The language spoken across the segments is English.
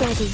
ready.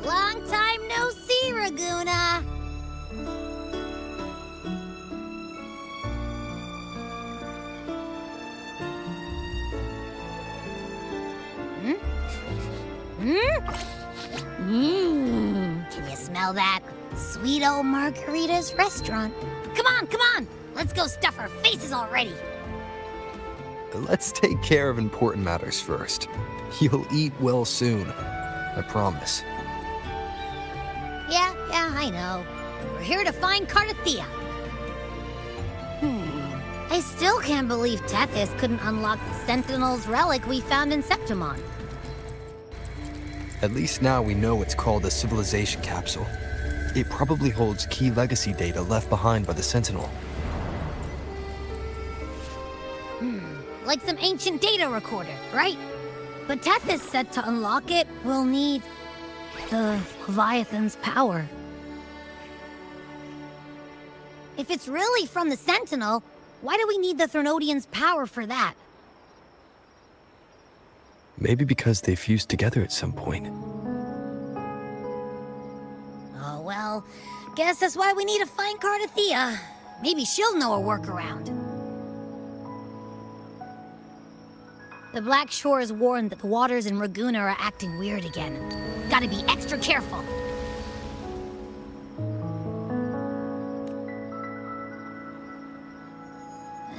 Long time no see, Raguna. Can you smell that? Sweet old Margarita's restaurant. Come on! Let's go stuff our faces already. Let's take care of important matters first. You'll eat well soon. I promise. Yeah, I know. We're here to find Cardathea. I still can't believe Tethys couldn't unlock the Sentinel's relic we found in Septimon. At least now we know it's called a civilization capsule. It probably holds key legacy data left behind by the Sentinel. Like some ancient data recorder, right? But Tethys said to unlock it, we'll need the Leviathan's power. If it's really from the Sentinel, why do we need the Threnodian's power for that? Maybe because they fused together at some point. Oh, well, guess that's why we need to find Cardathea. Maybe she'll know a workaround. The Black Shores warned that the waters in Raguna are acting weird again. Gotta be extra careful.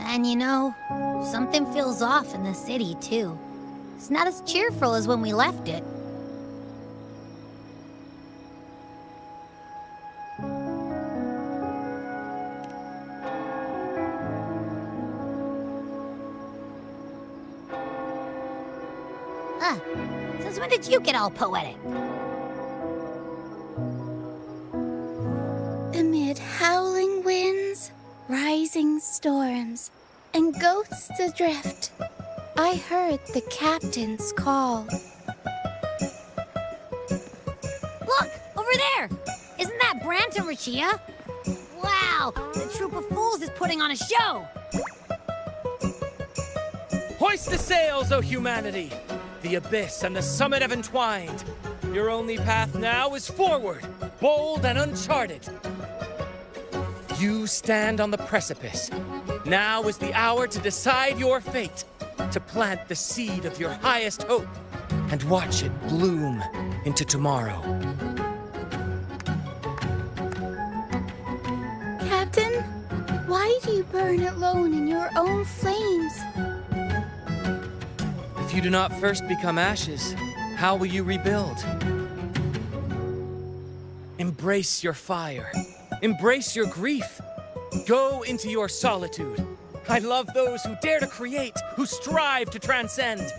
And you know, something feels off in the city, too. It's not as cheerful as when we left it. Since when did you get all poetic? Amid howling winds, rising storms, and ghosts adrift, I heard the captain's call. Look! Over there! Isn't that Brant and Rachia? Wow! The troop of fools is putting on a show! Hoist the sails, O humanity! The abyss and the summit have entwined. Your only path now is forward, bold and uncharted. You stand on the precipice. Now is the hour to decide your fate, to plant the seed of your highest hope, and watch it bloom into tomorrow. Captain, why do you burn alone in your own flames? If you do not first become ashes, how will you rebuild? Embrace your fire. Embrace your grief. Go into your solitude. I love those who dare to create, who strive to transcend.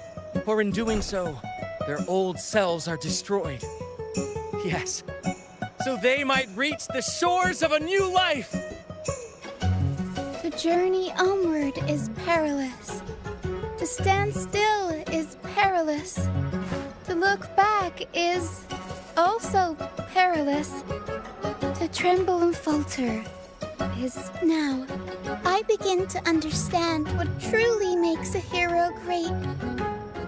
For in doing so, their old selves are destroyed. Yes, so they might reach the shores of a new life. The journey onward is perilous. To stand still is perilous. To look back is also perilous. To tremble and falter is now. I begin to understand what truly makes a hero great.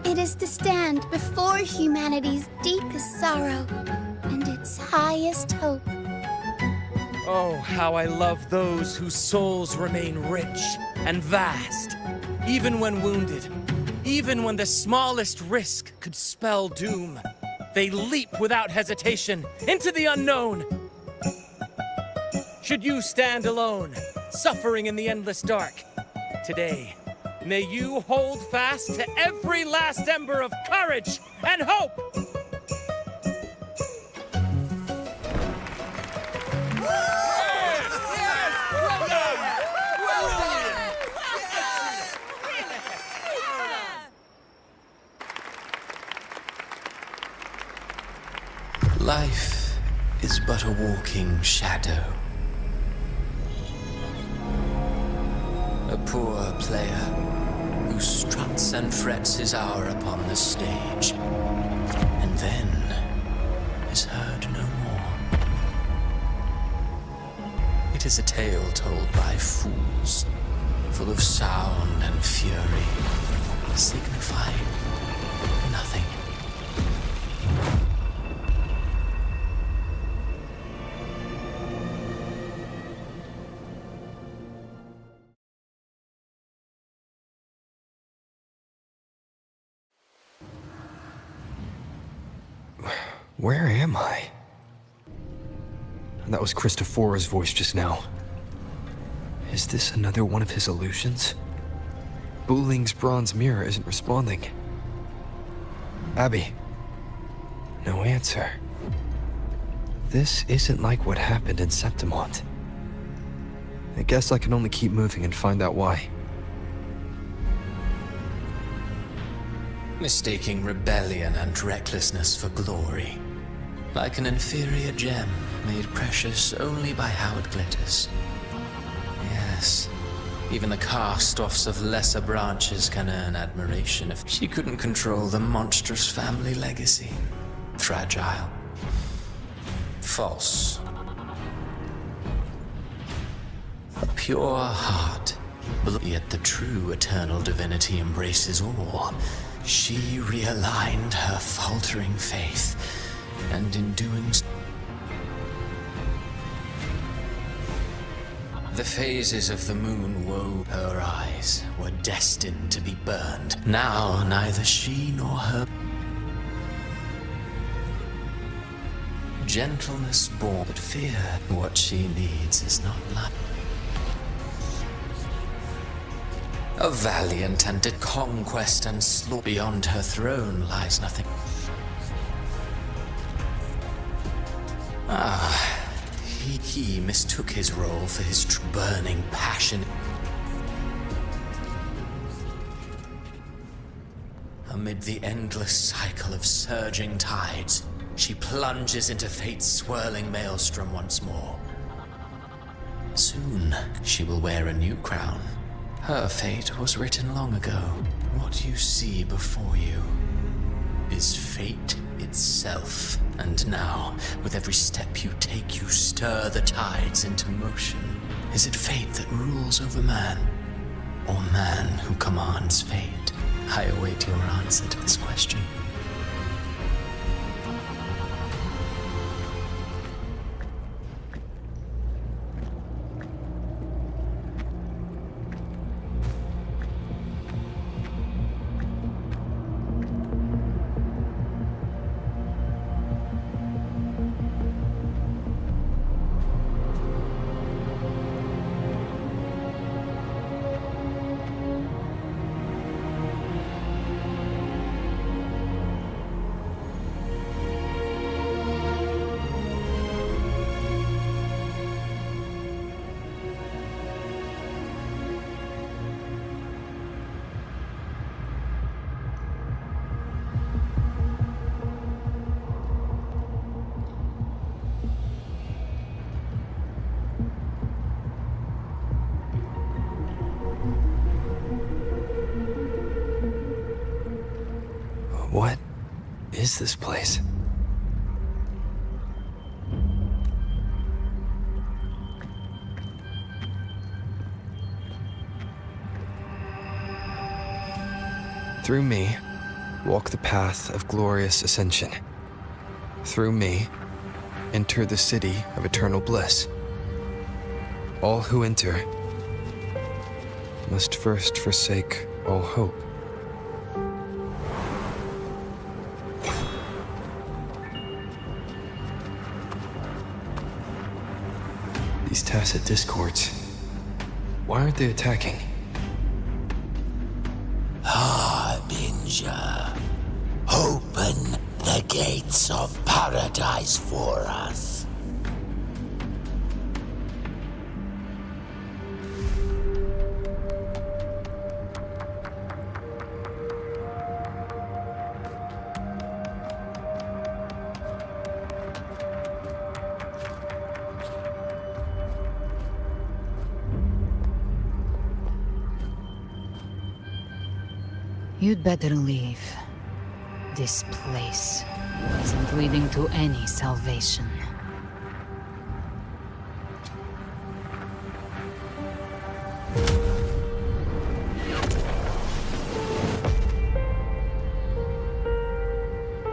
It is to stand before humanity's deepest sorrow and its highest hope. Oh, how I love those whose souls remain rich and vast, even when wounded, even when the smallest risk could spell doom. They leap without hesitation into the unknown. Should you stand alone, suffering in the endless dark, Today, may you hold fast to every last ember of courage and hope! Life is but a walking shadow. A poor player who struts and frets his hour upon the stage, and then is heard no more. It is a tale told by fools, full of sound and fury, signifying nothing. Where am I? That was Christophora's voice just now. Is this another one of his illusions? Buling's bronze mirror isn't responding. Abby. No answer. This isn't like what happened in Septimont. I guess I can only keep moving and find out why. Mistaking rebellion and recklessness for glory. Like an inferior gem, made precious only by how it glitters. Yes, even the cast-offs of lesser branches can earn admiration if she couldn't control the monstrous family legacy. Fragile. False. A pure heart, yet the true eternal divinity embraces all. She realigned her faltering faith, and in doing so, the phases of the moon wove her eyes were destined to be burned. Now neither she nor her gentleness born, but fear. What she needs is not love. A valiant and conquest and slaughter. Beyond her throne lies nothing. He mistook his role for his burning passion. Amid the endless cycle of surging tides, she plunges into fate's swirling maelstrom once more. Soon, she will wear a new crown. Her fate was written long ago. What you see before you is fate itself. And now, with every step you take, you stir the tides into motion. Is it fate that rules over man, or man who commands fate? I await your answer to this question. What is this place? Through me, walk the path of glorious ascension. Through me, enter the city of eternal bliss. All who enter must first forsake all hope. These tacit discords, why aren't they attacking? gates of paradise for us. You'd better leave. This place isn't leading to any salvation.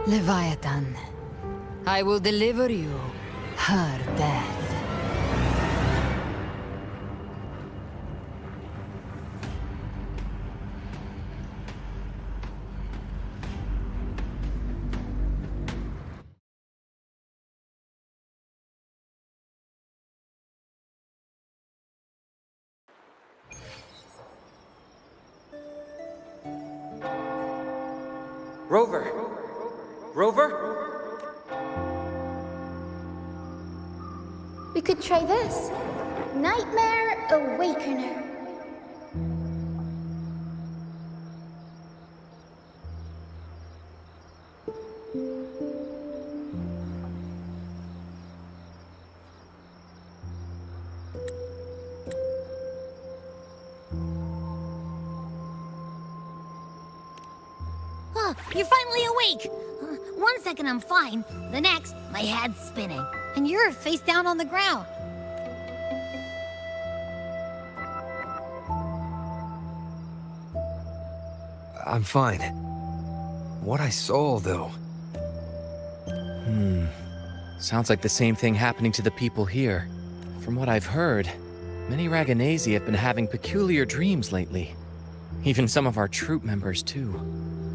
Leviathan, I will deliver you her death. Rover! Rover? We could try this. Nightmare Awakener. Oh, you're finally awake! 1 second I'm fine, the next, my head's spinning, and you're face down on the ground. I'm fine. What I saw, though. Sounds like the same thing happening to the people here. From what I've heard, many Raganesi have been having peculiar dreams lately. Even some of our troop members, too.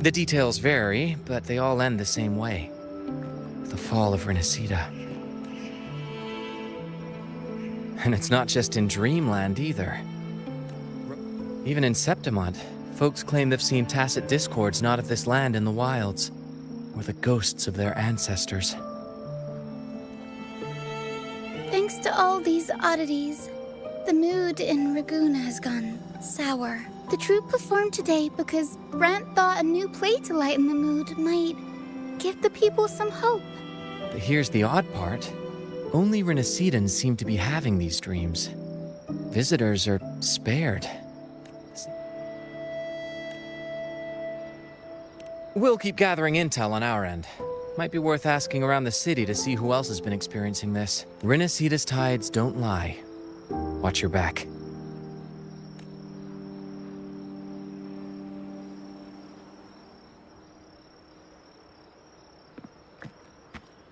The details vary, but they all end the same way. The fall of Renacida. And it's not just in Dreamland, either. Even in Septimont, folks claim they've seen tacit discords not of this land in the wilds, or the ghosts of their ancestors. Thanks to all these oddities, the mood in Raguna has gone sour. The troupe performed today because Brant thought a new play to lighten the mood might give the people some hope. But here's the odd part. Only Renacidans seem to be having these dreams. Visitors are spared. We'll keep gathering intel on our end. Might be worth asking around the city to see who else has been experiencing this. Renacida's tides don't lie. Watch your back.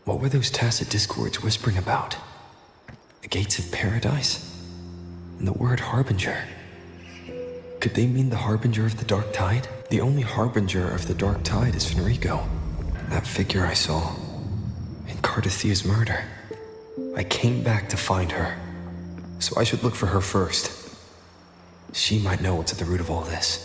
What were those tacit discords whispering about? The gates of paradise? And the word harbinger? Could they mean the harbinger of the dark tide? The only harbinger of the dark tide is Fenrico. That figure I saw in Cardathia's murder. I came back to find her, so I should look for her first. She might know what's at the root of all this.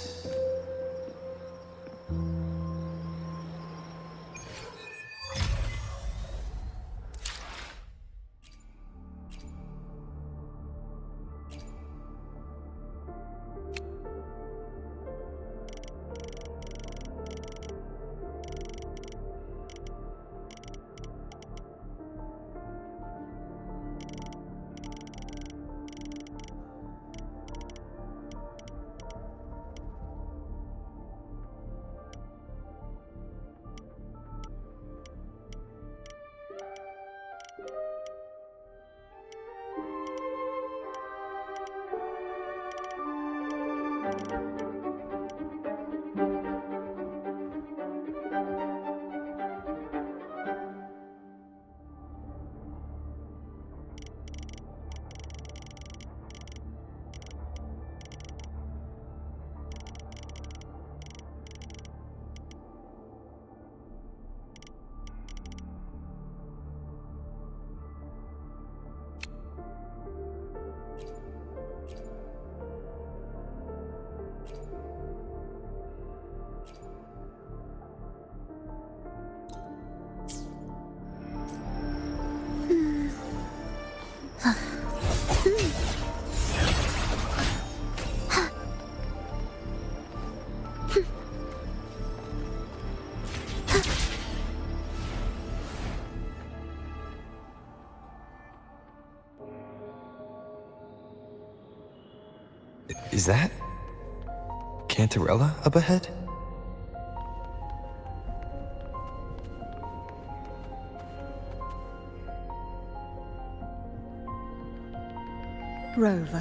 Is that Cantarella up ahead? Rover,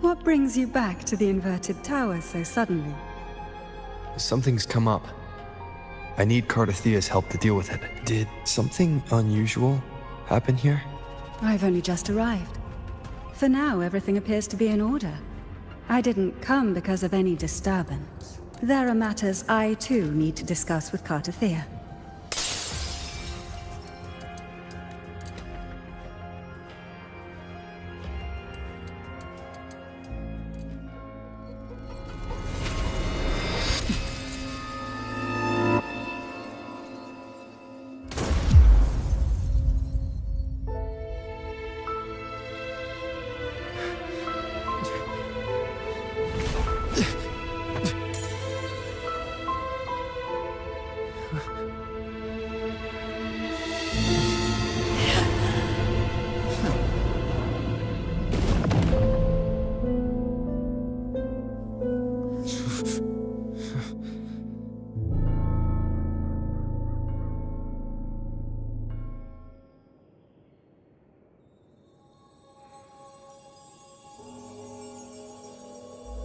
what brings you back to the inverted tower so suddenly? Something's come up. I need Cardathea's help to deal with it. Did something unusual happen here? I've only just arrived. For now, everything appears to be in order. I didn't come because of any disturbance. There are matters I, too, need to discuss with Cardathea.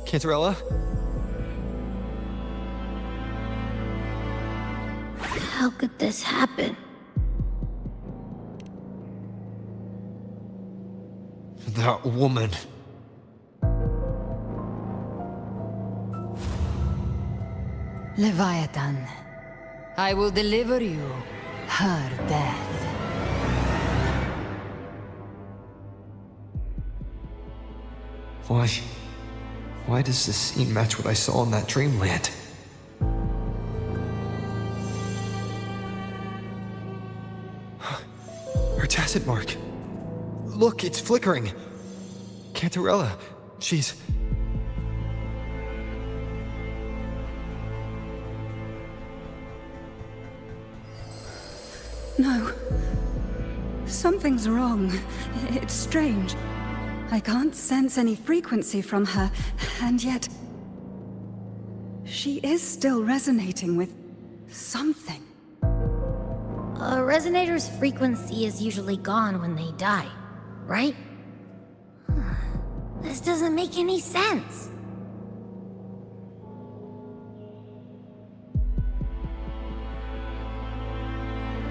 Cantarella? How could this happen? That woman. Leviathan, I will deliver you her death. Why does this scene match what I saw in that dreamland? Her tacit mark. Look, it's flickering. Cantarella, she's... No. Something's wrong. It's strange. I can't sense any frequency from her, and yet... she is still resonating with... something. A resonator's frequency is usually gone when they die, right? This doesn't make any sense.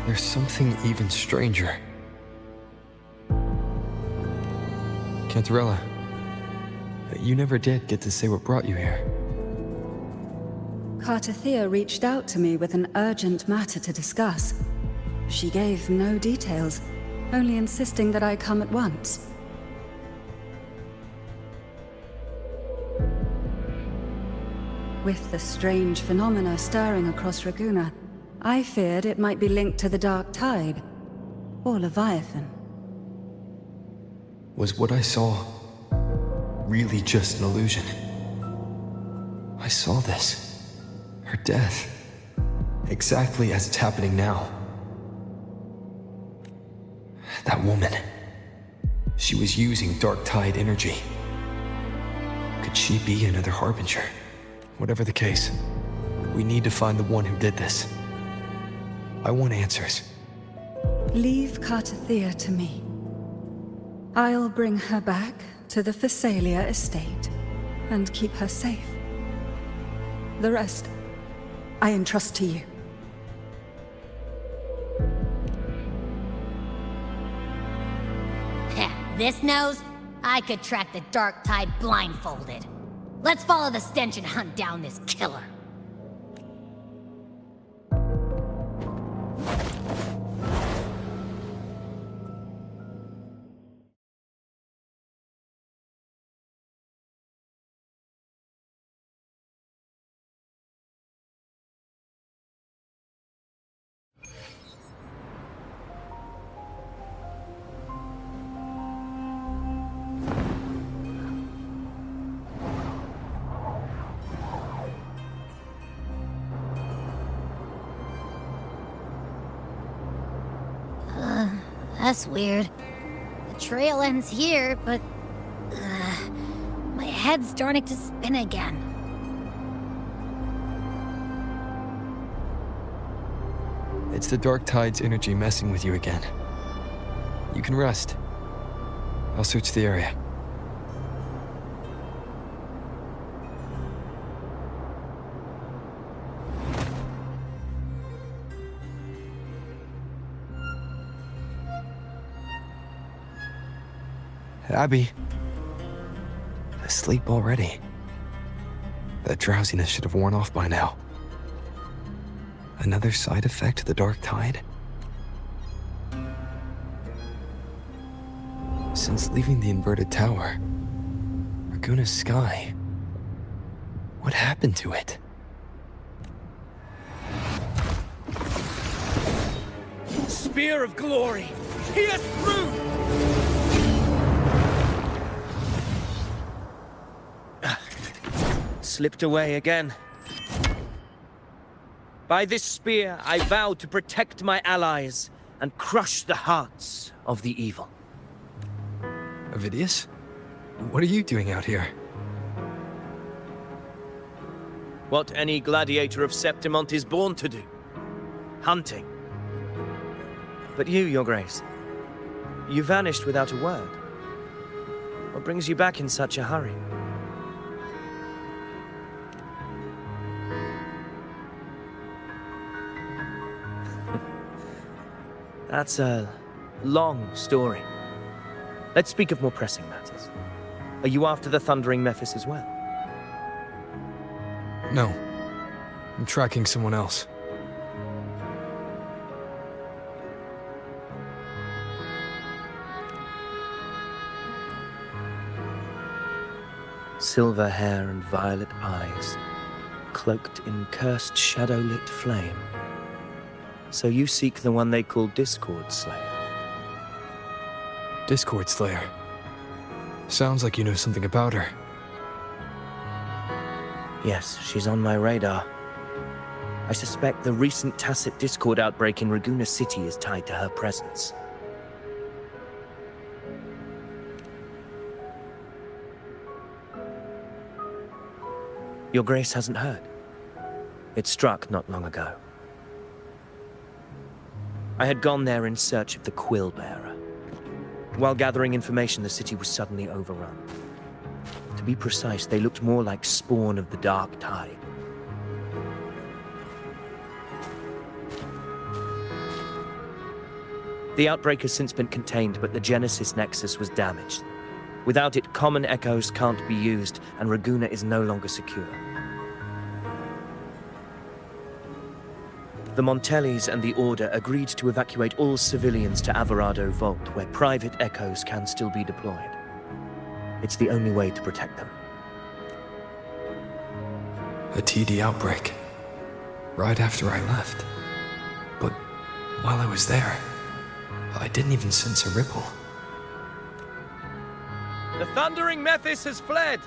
There's something even stranger. Cantarella, you never did get to say what brought you here. Cardathea reached out to me with an urgent matter to discuss. She gave no details, only insisting that I come at once. With the strange phenomena stirring across Raguna, I feared it might be linked to the Dark Tide, or Leviathan. Was what I saw really just an illusion? I saw this. Her death. Exactly as it's happening now. That woman. She was using Dark Tide energy. Could she be another Harbinger? Whatever the case, we need to find the one who did this. I want answers. Leave Cardathea to me. I'll bring her back to the Phasalia estate and keep her safe. The rest, I entrust to you. This nose, I could track the Dark Tide blindfolded. Let's follow the stench and hunt down this killer. That's weird. The trail ends here, but... my head's starting to spin again. It's the Dark Tide's energy messing with you again. You can rest. I'll search the area. Abby. Asleep already. That drowsiness should have worn off by now. Another side effect of the Dark Tide? Since leaving the inverted tower, Raguna's sky, what happened to it? Spear of glory! Pierce through! Slipped away again. By this spear, I vow to protect my allies and crush the hearts of the evil. Avidius? What are you doing out here? What any gladiator of Septimont is born to do. Hunting. But you, Your Grace, you vanished without a word. What brings you back in such a hurry? That's a long story. Let's speak of more pressing matters. Are you after the Thundering Mephis as well? No. I'm tracking someone else. Silver hair and violet eyes, cloaked in cursed shadow-lit flame. So you seek the one they call Discord Slayer. Discord Slayer. Sounds like you know something about her. Yes, she's on my radar. I suspect the recent tacit Discord outbreak in Raguna City is tied to her presence. Your Grace hasn't heard. It struck not long ago. I had gone there in search of the Quill Bearer. While gathering information, the city was suddenly overrun. To be precise, they looked more like spawn of the Dark Tide. The outbreak has since been contained, but the Genesis Nexus was damaged. Without it, common echoes can't be used, and Raguna is no longer secure. The Montellis and the Order agreed to evacuate all civilians to Alvarado Vault, where private echoes can still be deployed. It's the only way to protect them. A TD outbreak. Right after I left. But while I was there, I didn't even sense a ripple. The Thundering Mephis has fled.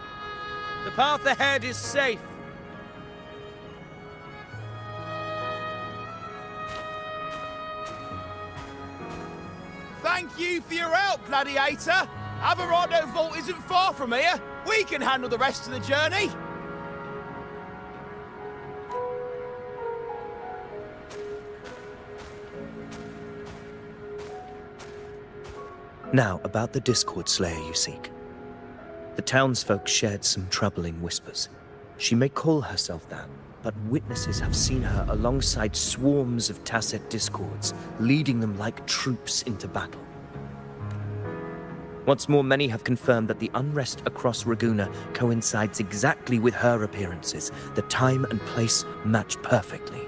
The path ahead is safe. Thank you for your help, Gladiator. Alvarado Vault isn't far from here. We can handle the rest of the journey. Now, about the Discord Slayer you seek. The townsfolk shared some troubling whispers. She may call herself that, but witnesses have seen her alongside swarms of tacit discords, leading them like troops into battle. What's more, many have confirmed that the unrest across Raguna coincides exactly with her appearances. The time and place match perfectly.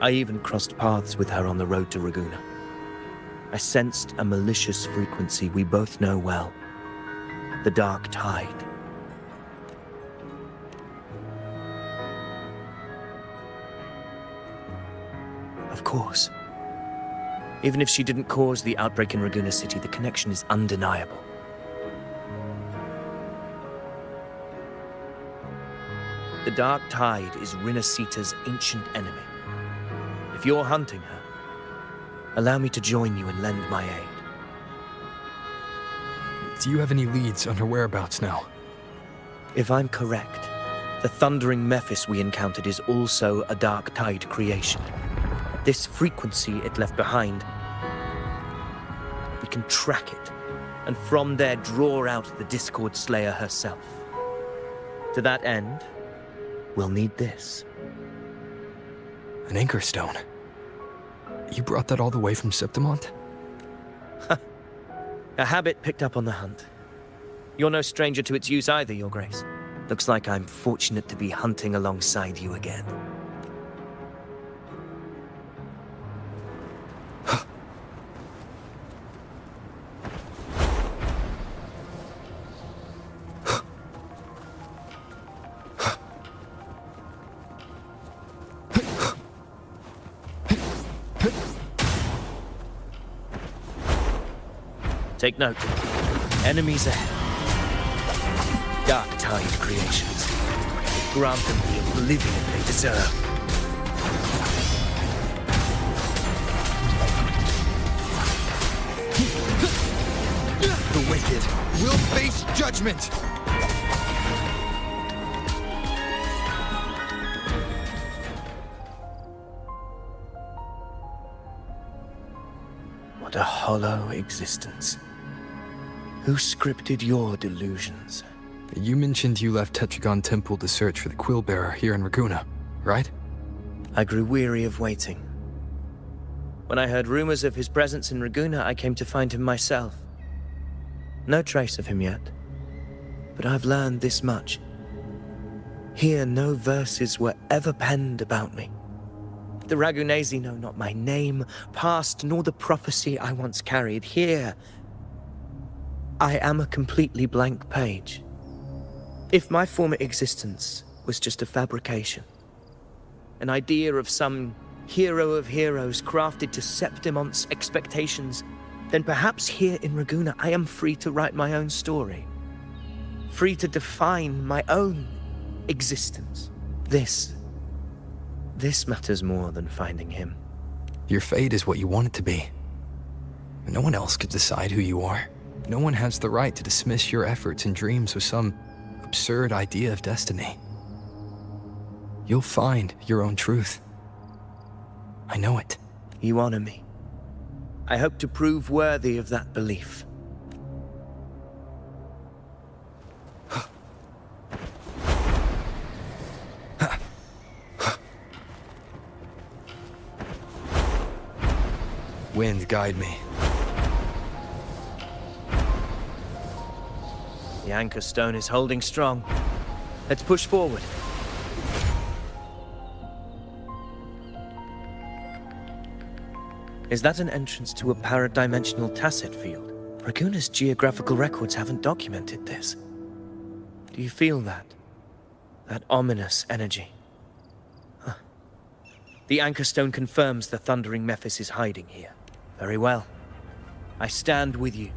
I even crossed paths with her on the road to Raguna. I sensed a malicious frequency we both know well. The Dark Tide. Of course. Even if she didn't cause the outbreak in Raguna City, the connection is undeniable. The Dark Tide is Rinasita's ancient enemy. If you're hunting her, allow me to join you and lend my aid. Do you have any leads on her whereabouts now? If I'm correct, the thundering Mephis we encountered is also a Dark Tide creation. This frequency it left behind, we can track it, and from there draw out the Discord Slayer herself. To that end, we'll need this. An anchor stone. You brought that all the way from Septimont? A habit picked up on the hunt. You're no stranger to its use either, Your Grace. Looks like I'm fortunate to be hunting alongside you again. Take note. Enemies ahead. Dark Tide creations. Grant them the oblivion they deserve. The wicked will face judgment! What a hollow existence. Who scripted your delusions? You mentioned you left Tetragon Temple to search for the Quill Bearer here in Raguna, right? I grew weary of waiting. When I heard rumors of his presence in Raguna, I came to find him myself. No trace of him yet, but I've learned this much. Here, no verses were ever penned about me. The Ragunesi know not my name, past, nor the prophecy I once carried. Here, I am a completely blank page. If my former existence was just a fabrication, an idea of some hero of heroes crafted to Septimont's expectations, then perhaps here in Raguna I am free to write my own story. Free to define my own existence. This matters more than finding him. Your fate is what you want it to be. No one else could decide who you are. No one has the right to dismiss your efforts and dreams with some absurd idea of destiny. You'll find your own truth. I know it. You honor me. I hope to prove worthy of that belief. Wind, guide me. The anchor stone is holding strong. Let's push forward. Is that an entrance to a paradimensional tacet field? Raguna's geographical records haven't documented this. Do you feel that? That ominous energy? Huh. The anchor stone confirms the thundering Mephis is hiding here. Very well. I stand with you.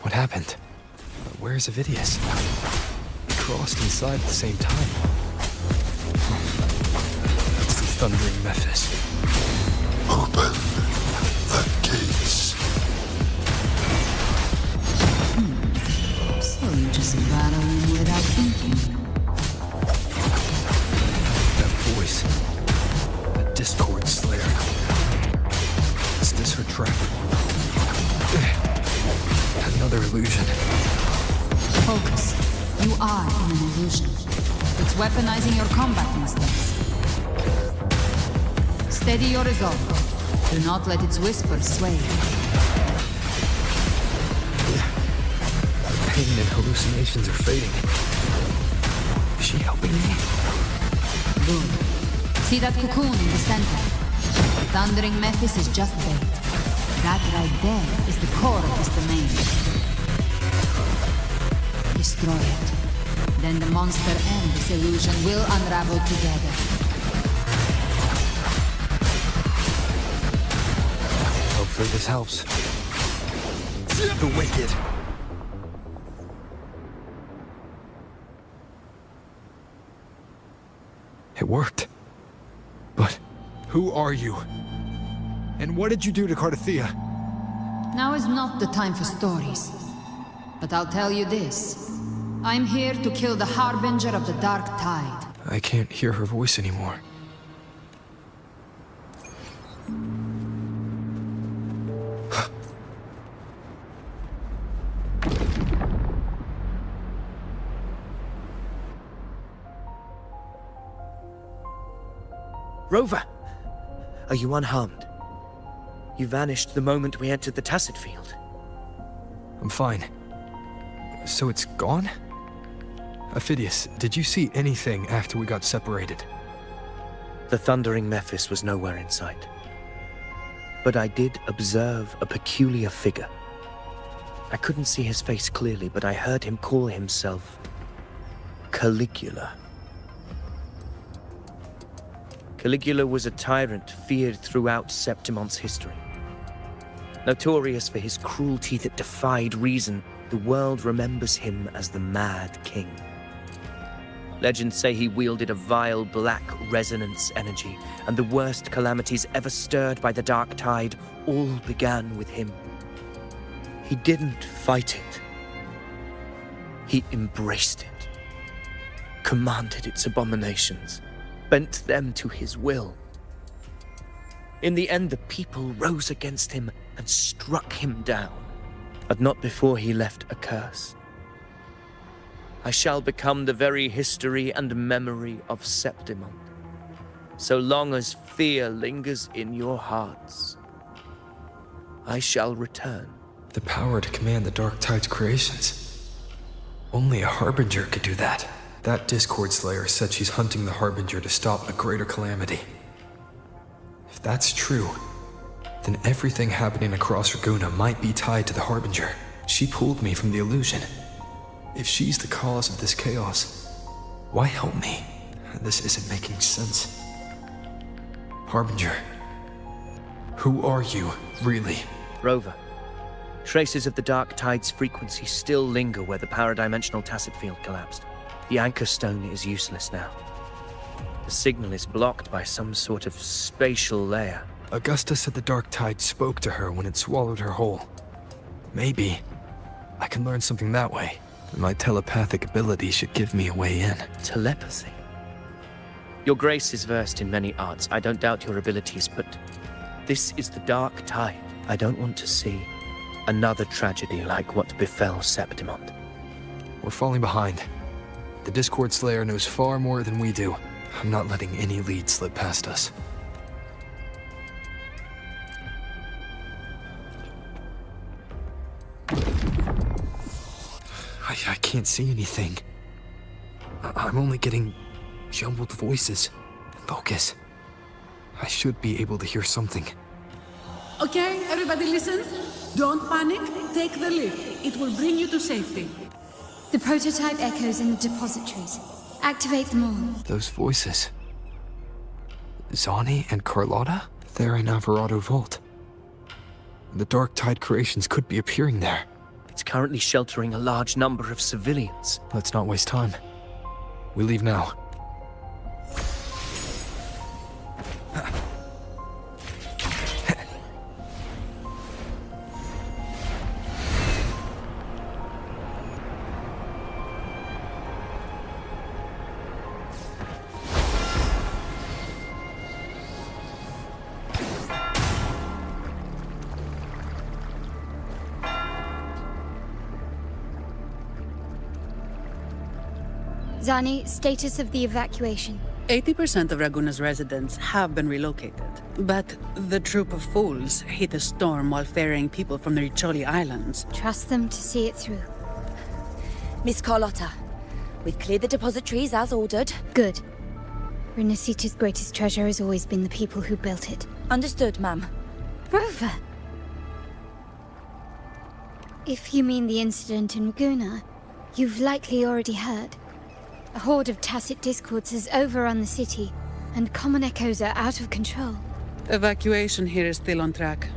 What happened? Where's Avidius? We crossed inside at the same time. It's the thundering Mephis. Open the gates. So you just battle him without thinking. That voice. The Discord Slayer. Is this her trap? Another illusion. Focus. You are in an illusion. It's weaponizing your combat instincts. Steady your resolve. Do not let its whispers sway you. Pain and hallucinations are fading. Is she helping me? Good. See that cocoon in the center? Thundering Mephis is just bait. That right there is the core of this domain. Destroy it. Then the monster and this illusion will unravel together. Hopefully this helps. The wicked. worked. But who are you? And what did you do to Cardathea? Now is not the time for stories. But I'll tell you this. I'm here to kill the Harbinger of the Dark Tide. I can't hear her voice anymore. Rover! Are you unharmed? You vanished the moment we entered the Tacit Field. I'm fine. So it's gone? Ophidius, did you see anything after we got separated? The thundering Mephis was nowhere in sight. But I did observe a peculiar figure. I couldn't see his face clearly, but I heard him call himself Caligula. Caligula was a tyrant feared throughout Septimon's history. Notorious for his cruelty that defied reason, the world remembers him as the Mad King. Legends say he wielded a vile black resonance energy, and the worst calamities ever stirred by the Dark Tide all began with him. He didn't fight it. He embraced it, commanded its abominations, bent them to his will. In the end, the people rose against him and struck him down, but not before he left a curse. I shall become the very history and memory of Septimon, so long as fear lingers in your hearts. I shall return. The power to command the Dark Tide's creations. Only a Harbinger could do that. That Discord Slayer said she's hunting the Harbinger to stop a greater calamity. If that's true, then everything happening across Raguna might be tied to the Harbinger. She pulled me from the illusion. If she's the cause of this chaos, why help me? This isn't making sense. Harbinger, who are you, really? Rover, traces of the Dark Tide's frequency still linger where the paradimensional Tacit Field collapsed. The Anchor Stone is useless now. The signal is blocked by some sort of spatial layer. Augusta said the Dark Tide spoke to her when it swallowed her whole. Maybe I can learn something that way. My telepathic ability should give me a way in. Telepathy? Your grace is versed in many arts. I don't doubt your abilities, but this is the Dark Tide. I don't want to see another tragedy like what befell Septimon. We're falling behind. The Discord Slayer knows far more than we do. I'm not letting any lead slip past us. I can't see anything. I'm only getting jumbled voices. Focus. I should be able to hear something. Okay, everybody listen. Don't panic. Take the lift. It will bring you to safety. The prototype echoes in the depositories. Activate them all. Those voices. Zani and Carlotta? They're in Alvarado Vault. The Dark Tide creations could be appearing there. It's currently sheltering a large number of civilians. Let's not waste time. We leave now. Zani, status of the evacuation. 80% of Raguna's residents have been relocated. But the troop of fools hit a storm while ferrying people from the Riccioli Islands. Trust them to see it through. Miss Carlotta, we've cleared the depositories as ordered. Good. Renacita's greatest treasure has always been the people who built it. Understood, ma'am. Rover! If you mean the incident in Raguna, you've likely already heard. A horde of Tacit Discords has overrun the city, and common echoes are out of control. Evacuation here is still on track.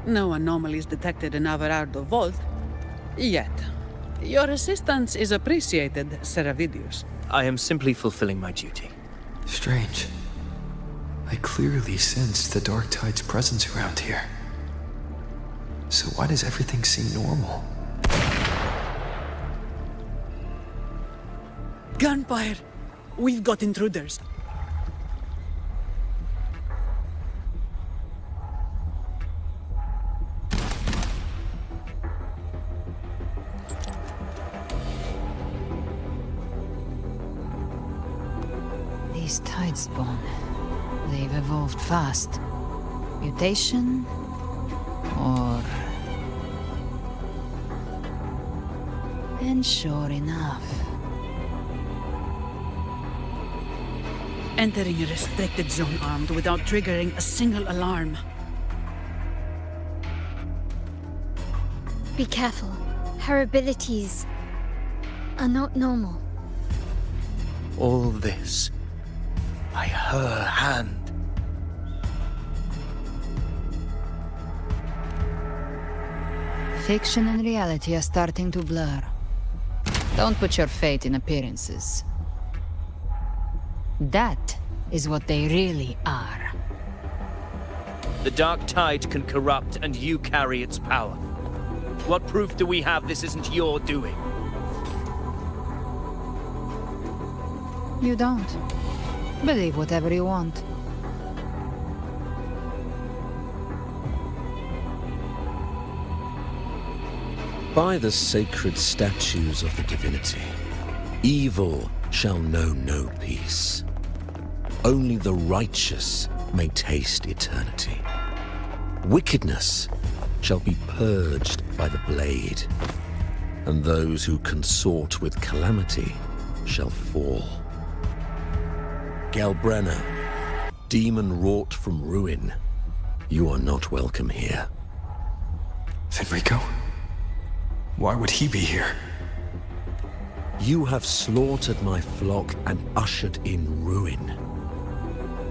No anomalies detected in Alvarado Vault. Yet. Your assistance is appreciated, Seravidius. I am simply fulfilling my duty. Strange. I clearly sensed the Dark Tide's presence around here. So why does everything seem normal? Gunfire! We've got intruders. These Tidespawn, they've evolved fast. Mutation? Or... And sure enough... Entering a restricted zone armed without triggering a single alarm. Be careful. Her abilities are not normal. All this by her hand. Fiction and reality are starting to blur. Don't put your faith in appearances. That is what they really are. The Dark Tide can corrupt, and you carry its power. What proof do we have this isn't your doing? You don't. Believe whatever you want. By the sacred statues of the divinity, evil shall know no peace. Only the righteous may taste eternity. Wickedness shall be purged by the blade, and those who consort with calamity shall fall. Galbrena, demon wrought from ruin, you are not welcome here. Fenrico? Why would he be here? You have slaughtered my flock and ushered in ruin.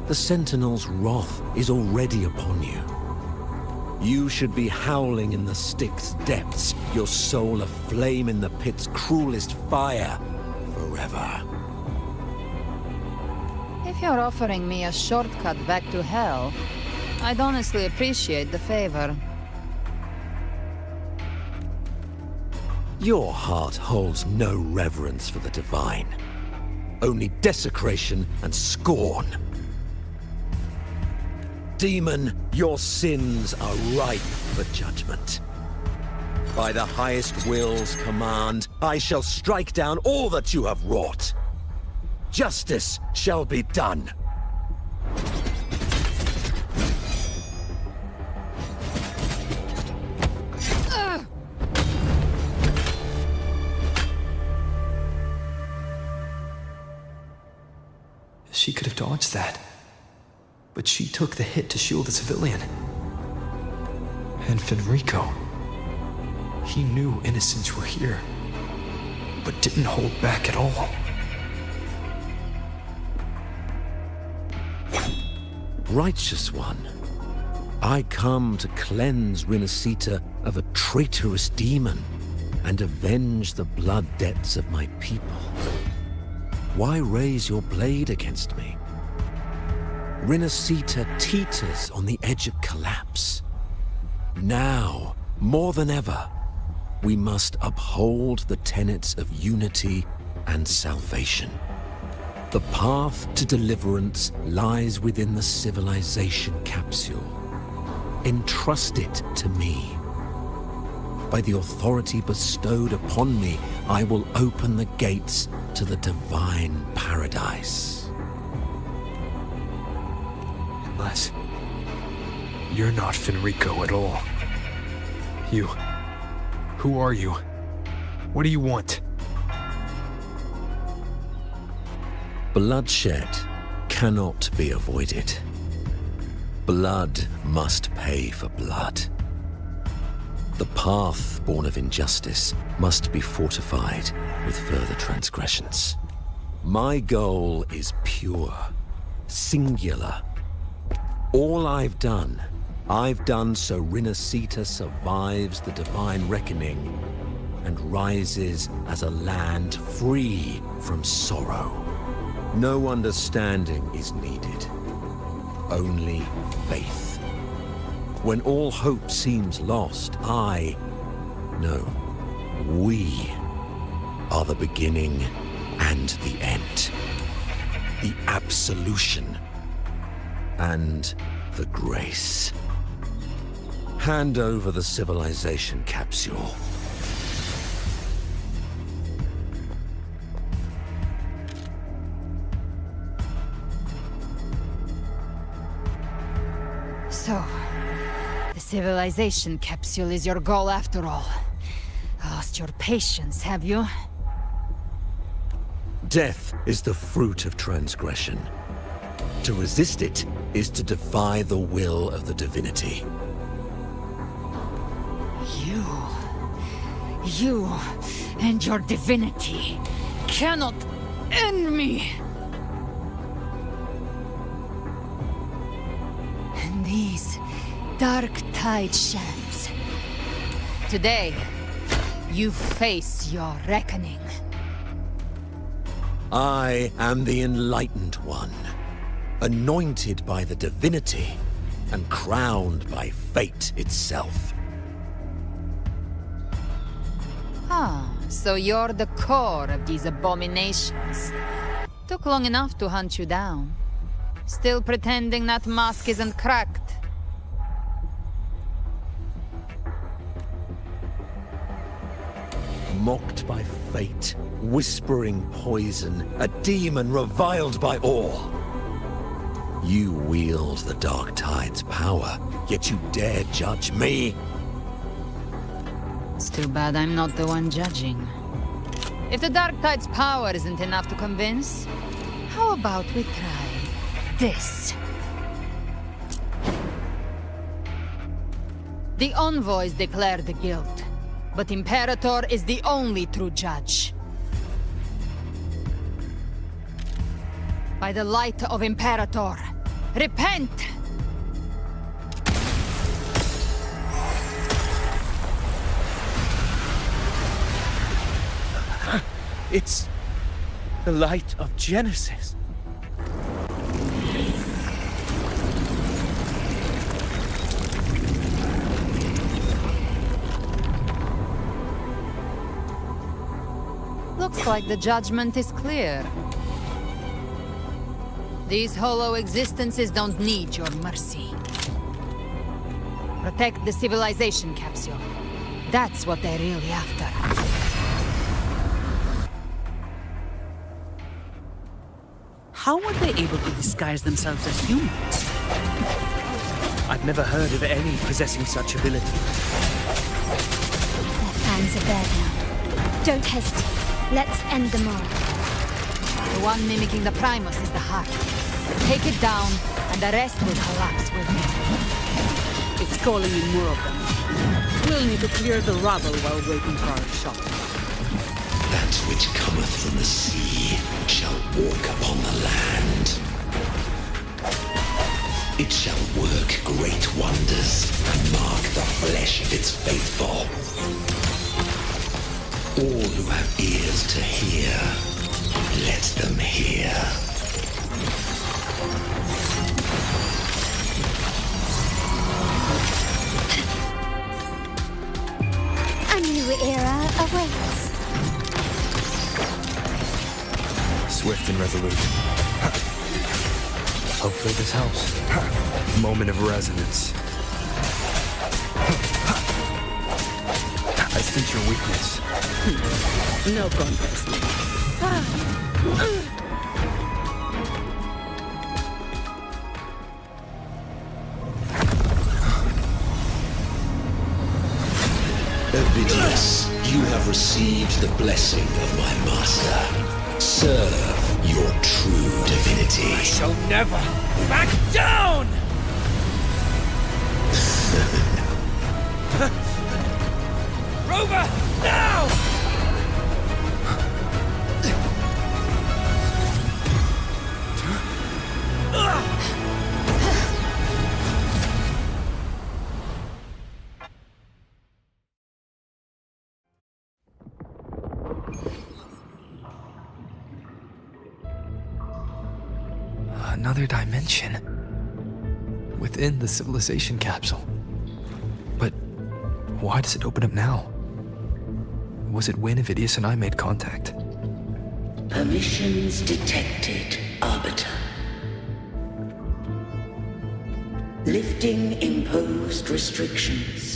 The Sentinel's wrath is already upon you. You should be howling in the Styx's depths, your soul aflame in the pit's cruelest fire, forever. If you're offering me a shortcut back to hell, I'd honestly appreciate the favor. Your heart holds no reverence for the divine. Only desecration and scorn. Demon, your sins are ripe for judgment. By the highest will's command, I shall strike down all that you have wrought. Justice shall be done. She could have dodged that. But she took the hit to shield the civilian. And Fenrico. He knew innocents were here, but didn't hold back at all. Righteous one, I come to cleanse Rinascita of a traitorous demon and avenge the blood debts of my people. Why raise your blade against me? Rinascita teeters on the edge of collapse. Now, more than ever, we must uphold the tenets of unity and salvation. The path to deliverance lies within the civilization capsule. Entrust it to me. By the authority bestowed upon me, I will open the gates to the divine paradise. Unless you're not Fenrico at all. Who are you? What do you want? Bloodshed cannot be avoided. Blood must pay for blood. The path born of injustice must be fortified with further transgressions. My goal is pure, singular. All I've done so Rinascita survives the divine reckoning and rises as a land free from sorrow. No understanding is needed. Only faith. When all hope seems lost, we are the beginning and the end. The absolution and the grace. Hand over the civilization capsule. So, the civilization capsule is your goal after all. Lost your patience, have you? Death is the fruit of transgression. To resist it is to defy the will of the divinity. You and your divinity cannot end me! And these dark tide shams. Today, you face your reckoning. I am the Enlightened One, anointed by the divinity and crowned by fate itself. Ah, so you're the core of these abominations. Took long enough to hunt you down. Still pretending that mask isn't cracked. Mocked by fate, whispering poison, a demon reviled by all. You wield the Dark Tide's power, yet you dare judge me? It's too bad I'm not the one judging. If the Dark Tide's power isn't enough to convince, how about we try this? The envoys declare the guilt, but Imperator is the only true judge. By the light of Imperator, repent! It's the light of Genesis. Looks like the judgment is clear. These hollow existences don't need your mercy. Protect the civilization capsule. That's what they're really after. How were they able to disguise themselves as humans? I've never heard of any possessing such ability. Their fans are there now. Don't hesitate. Let's end them all. The one mimicking the Primus is the heart. Take it down, and the rest will collapse with me. It's calling in more of them. We'll need to clear the rubble while waiting for our shot. That which cometh from the sea shall walk upon the land. It shall work great wonders and mark the flesh of its faithful. All who have ears to hear, let them hear. A new era awaits. Swift and resolute. Hopefully this helps. Moment of resonance. I sense your weakness. No contest. Ovidius, you have received the blessing of my master. Serve your true divinity. I shall never back down! Rover, now! Another dimension. Within the civilization capsule. But why does it open up now? Was it when Avidius and I made contact? Permissions detected, Arbiter. Lifting imposed restrictions.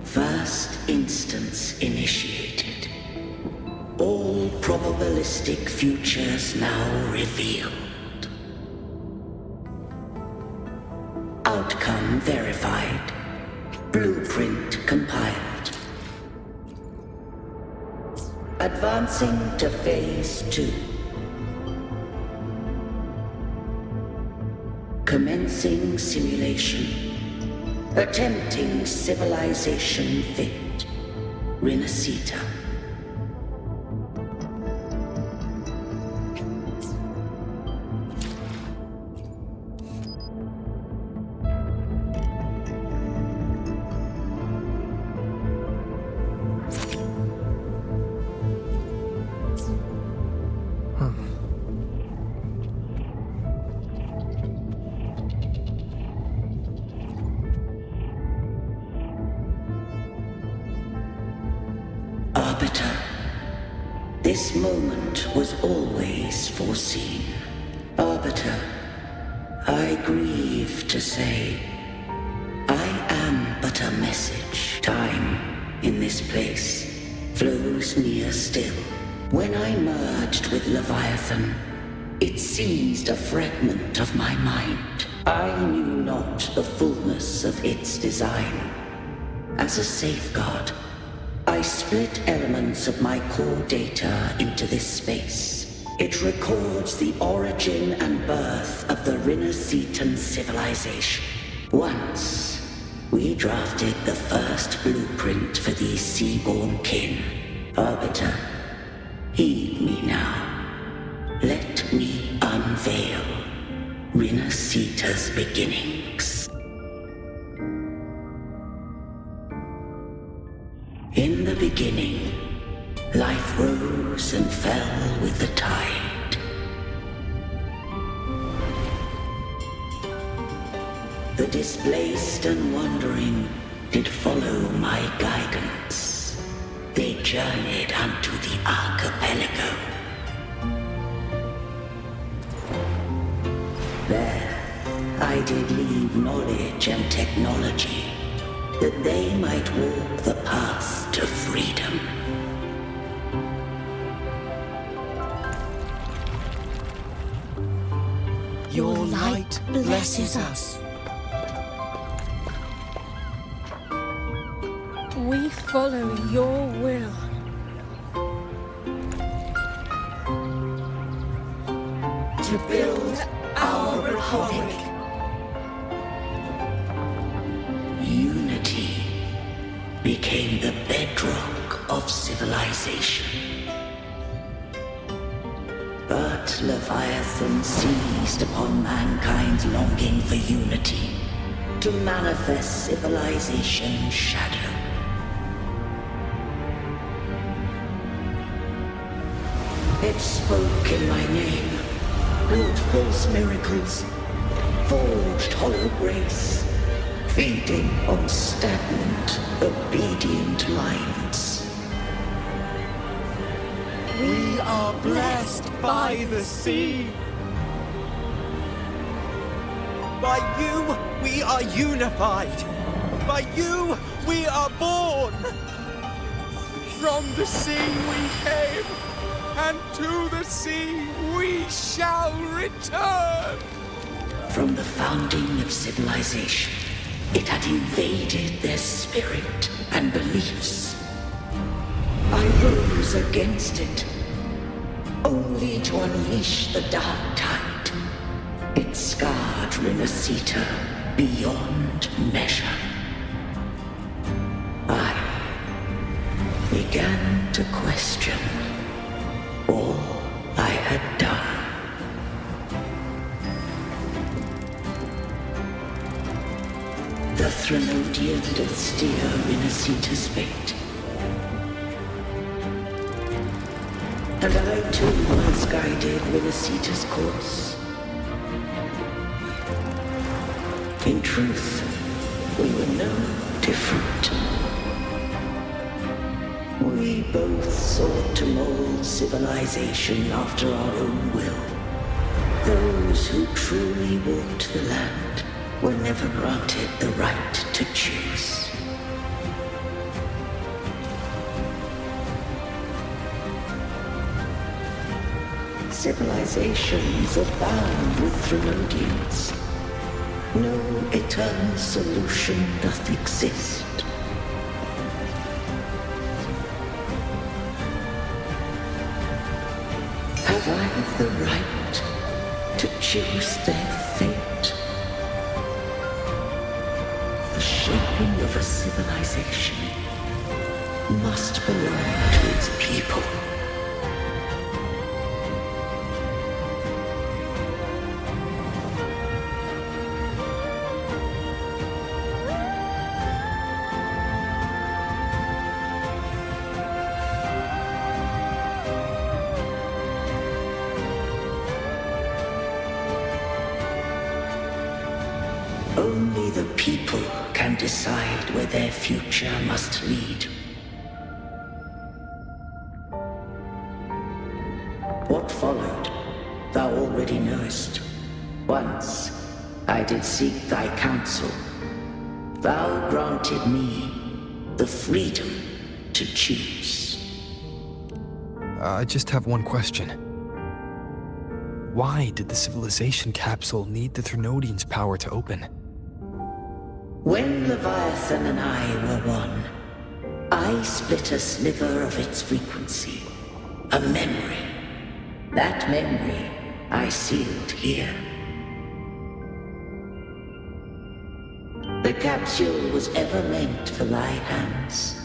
First instance initiated. All probabilistic futures now revealed. Outcome verified. Blueprint compiled. Advancing to Phase 2. Commencing simulation. Attempting civilization fit. Renacita. Arbiter, this moment was always foreseen. Arbiter, I grieve to say, I am but a message. Time, in this place, flows near still. When I merged with Leviathan, it seized a fragment of my mind. I knew not the fullness of its design. As a safeguard, I split elements of my core data into this space. It records the origin and birth of the Renacetan civilization. Once, we drafted the first blueprint for these seaborn kin. Arbiter, heed me now. Let me unveil Renacita's beginnings. In the beginning, life rose and fell with the tide. The displaced and wandering did follow my guidance. They journeyed unto the archipelago. There, I did leave knowledge and technology, that they might walk the path to freedom. Your light blesses us. We follow your will. To build our republic. Unity became the bedrock of civilization. But Leviathan seized upon mankind's longing for unity to manifest civilization's shadow. It spoke in my name, wrought false miracles, forged hollow grace, feeding on stagnant, obedient minds. We are blessed by the sea. By you, we are unified. By you, we are born. From the sea we came, and to the sea we shall return. From the founding of civilization, it had invaded their spirit and beliefs. I rose against it, only to unleash the dark tide. It scarred Renacita beyond measure. I began to question all I had done. The Threnodian did steer Rinasita's fate. And I too once guided Rinasita's course. In truth, we were no different. We both sought to mold civilization after our own will. Those who truly walked the land were never granted the right to choose. Civilizations abound with Threnodians. No eternal solution doth exist. Have I the right to choose their fate? The shaping of a civilization must belong to its people. Only the people can decide where their future must lead. What followed, thou already knowest. Once I did seek thy counsel. Thou granted me the freedom to choose. I just have one question. Why did the civilization capsule need the Threnodians' power to open? When Leviathan and I were one, I split a sliver of its frequency. A memory. That memory I sealed here. The capsule was ever meant for thy hands.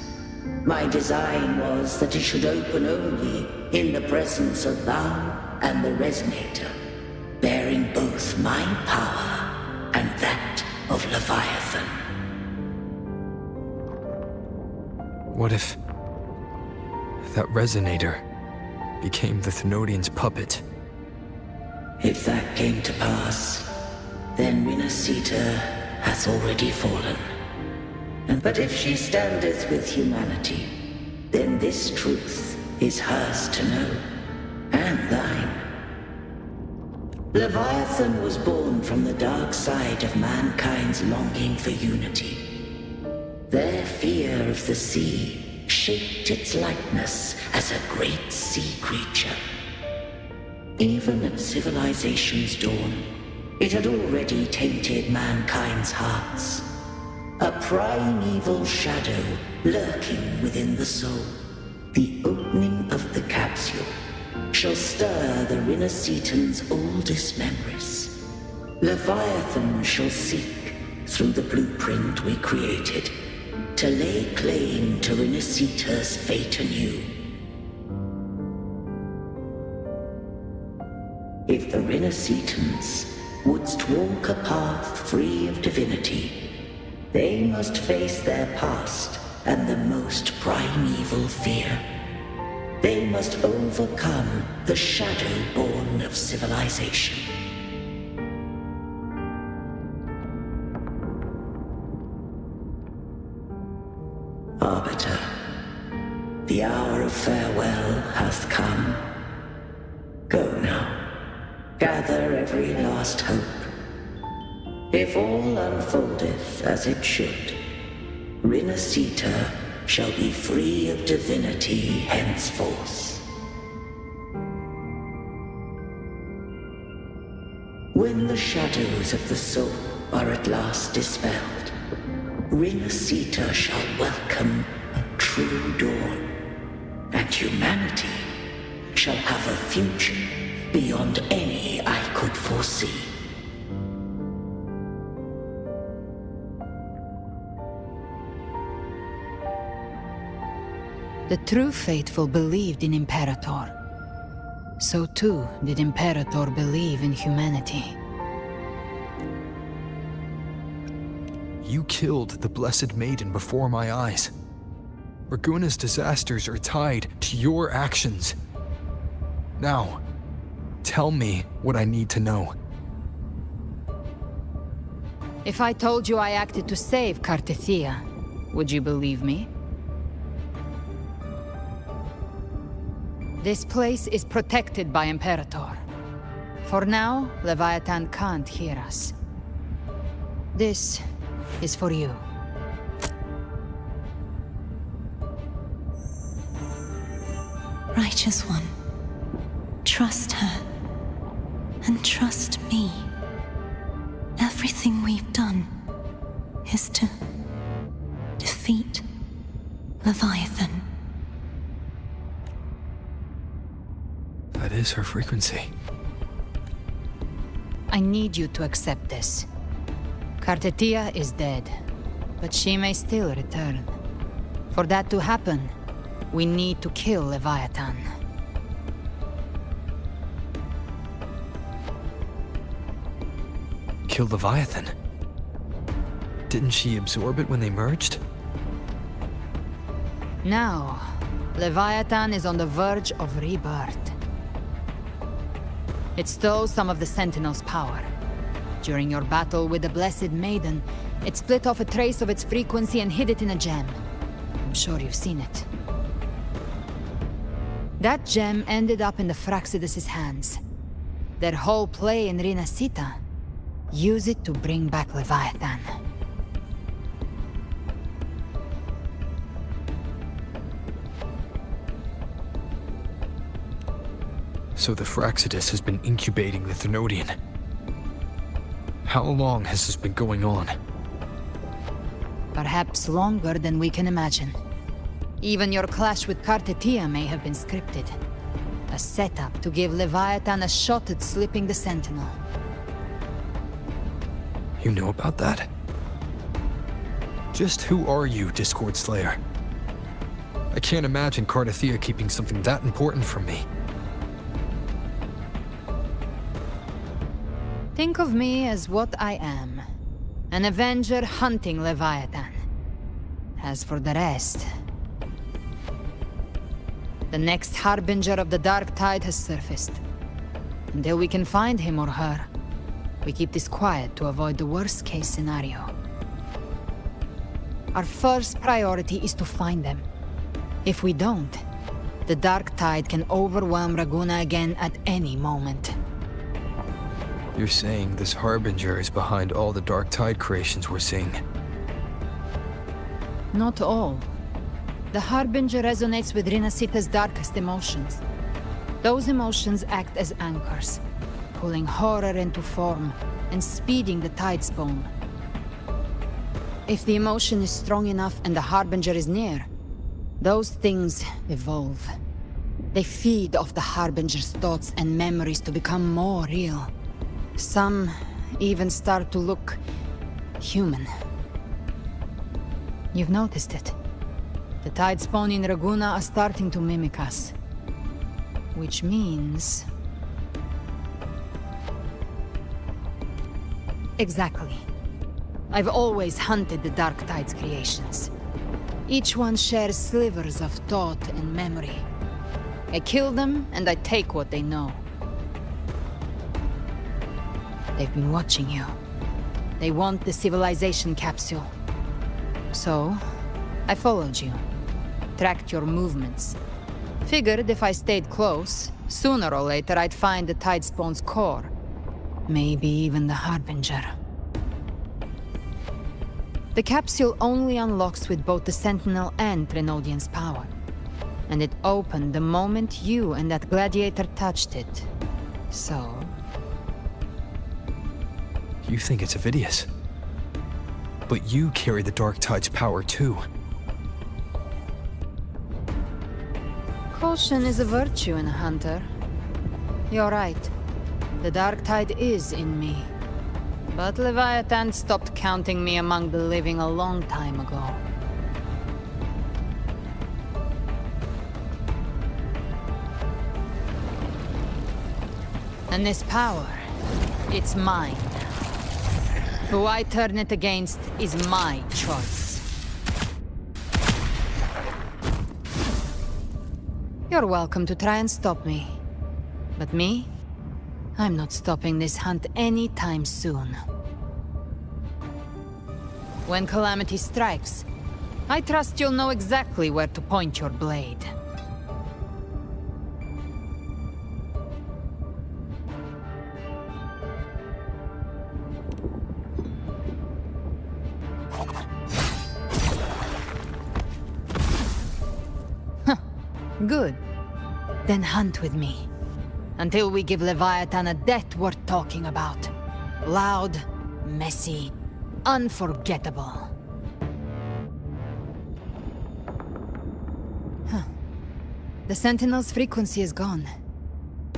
My design was that it should open only in the presence of thou and the Resonator, bearing both my power and that of Leviathan. What if that Resonator became the Threnodians' puppet? If that came to pass, then Rinasita hath already fallen. But if she standeth with humanity, then this truth is hers to know, and thine. Leviathan was born from the dark side of mankind's longing for unity. Their fear of the sea shaped its likeness as a great sea creature. Even at civilization's dawn, it had already tainted mankind's hearts. A primeval shadow lurking within the soul. The opening of the capsule shall stir the Rinasitans' oldest memories. Leviathan shall seek, through the blueprint we created, to lay claim to Rinasita's fate anew. If the Rinasitans wouldst walk a path free of divinity, they must face their past and the most primeval fear. They must overcome the shadow born of civilization. Arbiter, the hour of farewell hath come. Go now, gather every last hope. If all unfoldeth as it should, Rinasita shall be free of divinity henceforth. When the shadows of the soul are at last dispelled, Rinasita shall welcome a true dawn, and humanity shall have a future beyond any I could foresee. The true faithful believed in Imperator. So too did Imperator believe in humanity. You killed the Blessed Maiden before my eyes. Raguna's disasters are tied to your actions. Now, tell me what I need to know. If I told you I acted to save Cartethia, would you believe me? This place is protected by Imperator. For now, Leviathan can't hear us. This is for you. Righteous One, trust her, and trust me. Everything we've done is to defeat Leviathan. That is her frequency. I need you to accept this. Cartethia is dead, but she may still return. For that to happen, we need to kill Leviathan. Kill Leviathan? Didn't she absorb it when they merged? Now, Leviathan is on the verge of rebirth. It stole some of the Sentinel's power. During your battle with the Blessed Maiden, it split off a trace of its frequency and hid it in a gem. I'm sure you've seen it. That gem ended up in the Fraxidus' hands. Their whole play in Rinasita, use it to bring back Leviathan. So the Fraxidus has been incubating the Thenodian. How long has this been going on? Perhaps longer than we can imagine. Even your clash with Cartethia may have been scripted. A setup to give Leviathan a shot at slipping the Sentinel. You know about that? Just who are you, Discord Slayer? I can't imagine Cartethia keeping something that important from me. Think of me as what I am. An Avenger hunting Leviathan. As for the rest... The next Harbinger of the Dark Tide has surfaced. Until we can find him or her, we keep this quiet to avoid the worst-case scenario. Our first priority is to find them. If we don't, the Dark Tide can overwhelm Raguna again at any moment. You're saying this Harbinger is behind all the Dark Tide creations we're seeing? Not all. The Harbinger resonates with Rinasita's darkest emotions. Those emotions act as anchors, pulling horror into form and speeding the Tidespawn. If the emotion is strong enough and the Harbinger is near, those things evolve. They feed off the Harbinger's thoughts and memories to become more real. Some even start to look human. You've noticed it. The Tidespawn in Raguna are starting to mimic us. Which means... Exactly. I've always hunted the Dark Tide's creations. Each one shares slivers of thought and memory. I kill them, and I take what they know. They've been watching you. They want the civilization capsule. So, I followed you. Tracked your movements. Figured if I stayed close, sooner or later I'd find the Tidespawn's core. Maybe even the Harbinger. The capsule only unlocks with both the Sentinel and Thenodian's power. And it opened the moment you and that gladiator touched it. So... You think it's Avidius. But you carry the Dark Tide's power too. Caution is a virtue in a hunter. You're right. The Dark Tide is in me. But Leviathan stopped counting me among the living a long time ago. And this power, it's mine. Who I turn it against is my choice. You're welcome to try and stop me. But me? I'm not stopping this hunt anytime soon. When calamity strikes, I trust you'll know exactly where to point your blade. Good. Then hunt with me. Until we give Leviathan a death worth talking about. Loud, messy, unforgettable. The Sentinel's frequency is gone.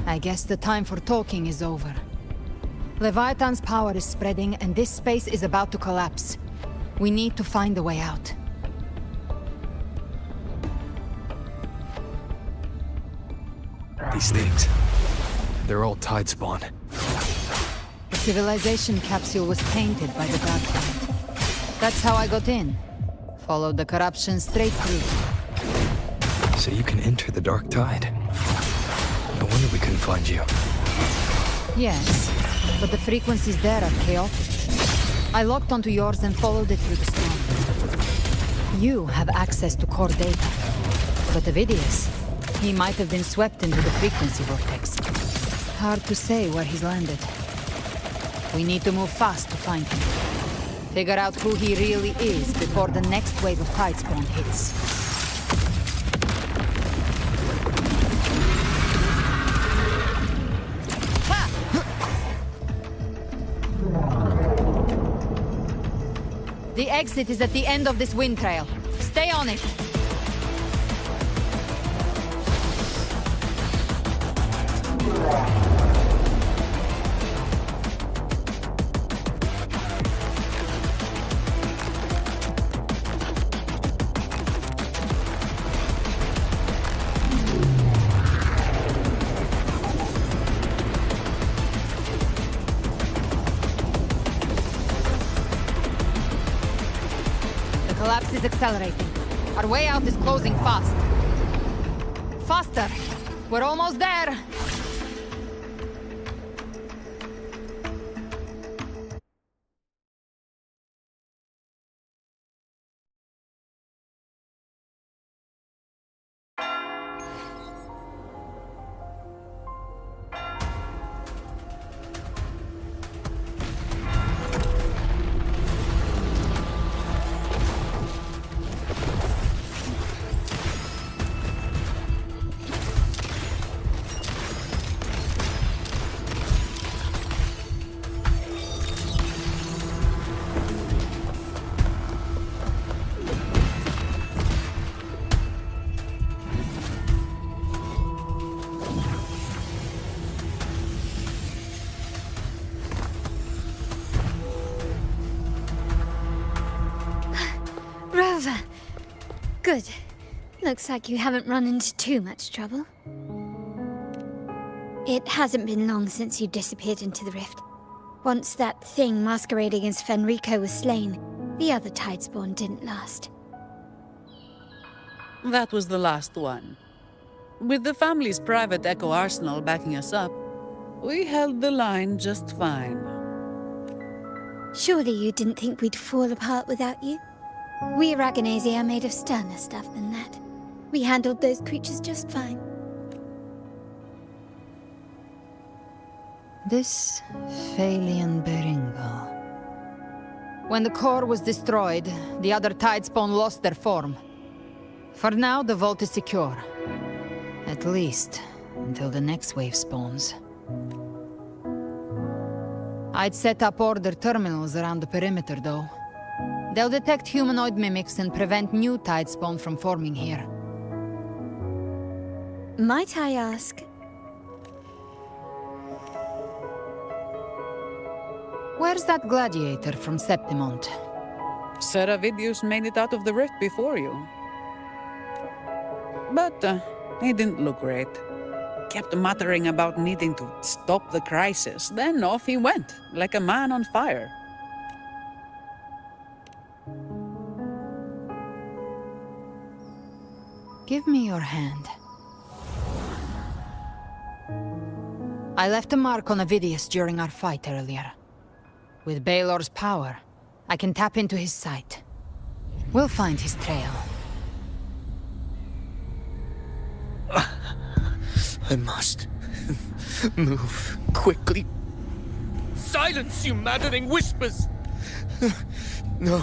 I guess the time for talking is over. Leviathan's power is spreading, and this space is about to collapse. We need to find a way out. These things, they're all tide spawn. The civilization capsule was tainted by the Dark Tide. That's how I got in. Followed the corruption straight through. So you can enter the Dark Tide. No wonder we couldn't find you. Yes, but the frequencies there are chaotic. I locked onto yours and followed it through the storm. You have access to core data, but Avidius, he might have been swept into the frequency vortex. Hard to say where he's landed. We need to move fast to find him. Figure out who he really is before the next wave of tidespawn hits. Ha! The exit is at the end of this wind trail. Stay on it. The collapse is accelerating. Our way out is closing fast. Faster! We're almost there! Rover! Good. Looks like you haven't run into too much trouble. It hasn't been long since you disappeared into the rift. Once that thing masquerading as Fenrico was slain, the other tidespawn didn't last. That was the last one. With the family's private echo arsenal backing us up, we held the line just fine. Surely you didn't think we'd fall apart without you? We Aragonese are made of sterner stuff than that. We handled those creatures just fine. This Phalian Beringo. When the core was destroyed, the other tidespawn lost their form. For now, the vault is secure. At least, until the next wave spawns. I'd set up order terminals around the perimeter, though. They'll detect humanoid mimics and prevent new tidespawn from forming here. Might I ask? Where's that gladiator from Septimont? Seravidius made it out of the rift before you. But he didn't look great. kept muttering about needing to stop the crisis. Then off he went, like a man on fire. Give me your hand. I left a mark on Avidius during our fight earlier. With Baelor's power, I can tap into his sight. We'll find his trail. I must move quickly. Silence, you maddening whispers! No,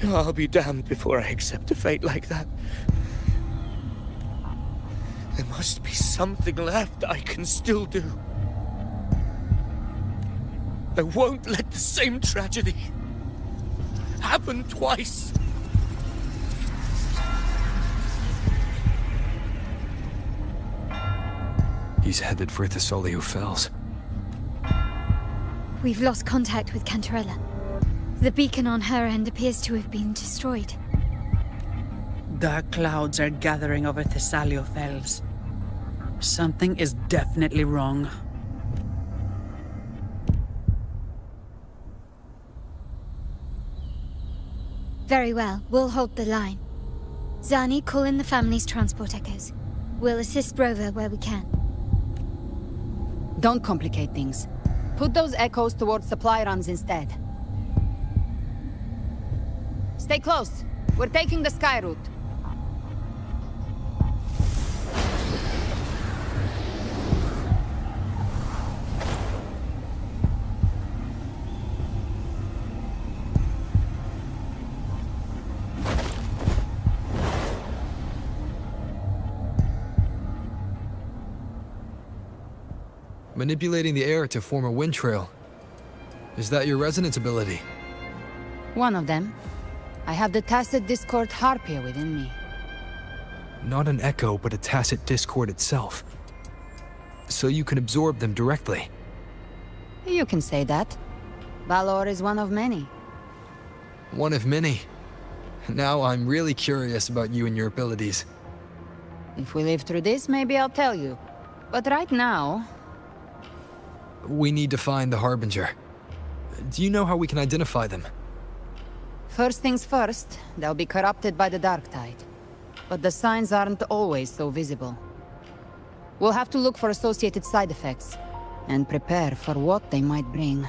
I'll be damned before I accept a fate like that. There must be something left I can still do. I won't let the same tragedy happen twice. He's headed for Thessalio Fells. We've lost contact with Cantarella. The beacon on her end appears to have been destroyed. Dark clouds are gathering over Thessalio Fells. Something is definitely wrong. Very well, we'll hold the line. Zani, call in the family's transport echoes. We'll assist Rover where we can. Don't complicate things. Put those echoes towards supply runs instead. Stay close. We're taking the sky route. Manipulating the air to form a wind trail. Is that your resonance ability? One of them. I have the tacit discord harpia within me. Not an echo, but a tacit discord itself. So you can absorb them directly. You can say that. Balor is one of many. One of many. Now I'm really curious about you and your abilities. If we live through this, maybe I'll tell you. But right now... We need to find the Harbinger. Do you know how we can identify them? First things first, they'll be corrupted by the Dark Tide. But the signs aren't always so visible. We'll have to look for associated side effects, and prepare for what they might bring.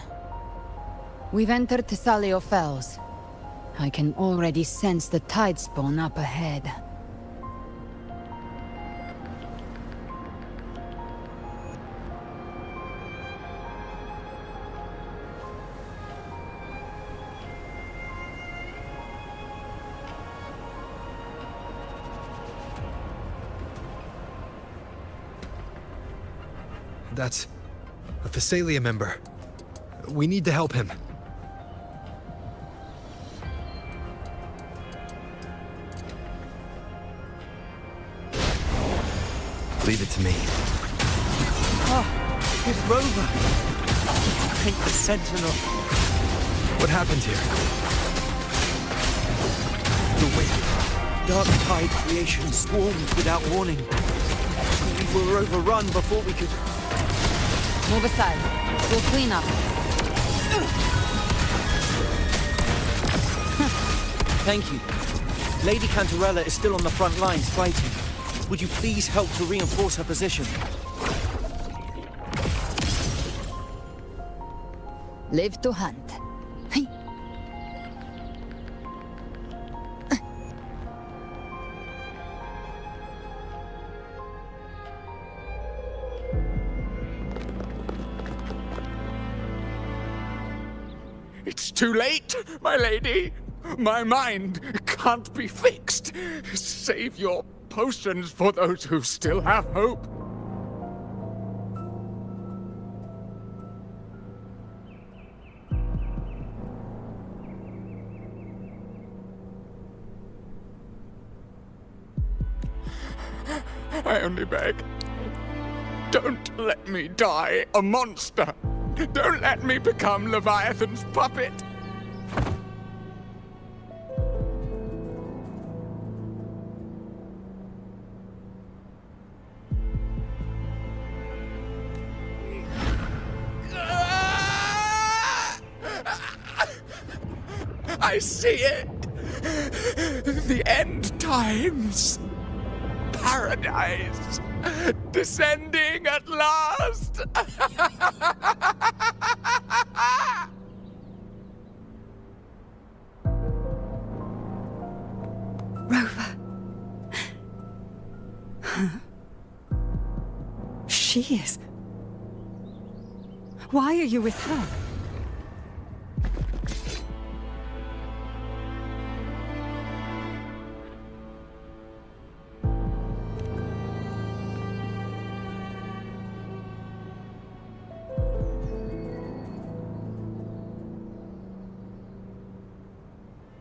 We've entered Thessalio Fells. I can already sense the tide spawn up ahead. That's a Thessalia member. We need to help him. Leave it to me. Oh, it's Rover. Ain't the Sentinel. What happened here? The wind. Dark Tide creation swarmed without warning. We were overrun before we could... Move aside. We'll clean up. Thank you. Lady Cantarella is still on the front lines fighting. Would you please help to reinforce her position? Live to hunt. It's too late, my lady. My mind can't be fixed. Save your potions for those who still have hope. I only beg. Don't let me die a monster. Don't let me become Leviathan's puppet. I see it! The end times! Paradise! Descending at last! Rover. Huh? She is. Why are you with her?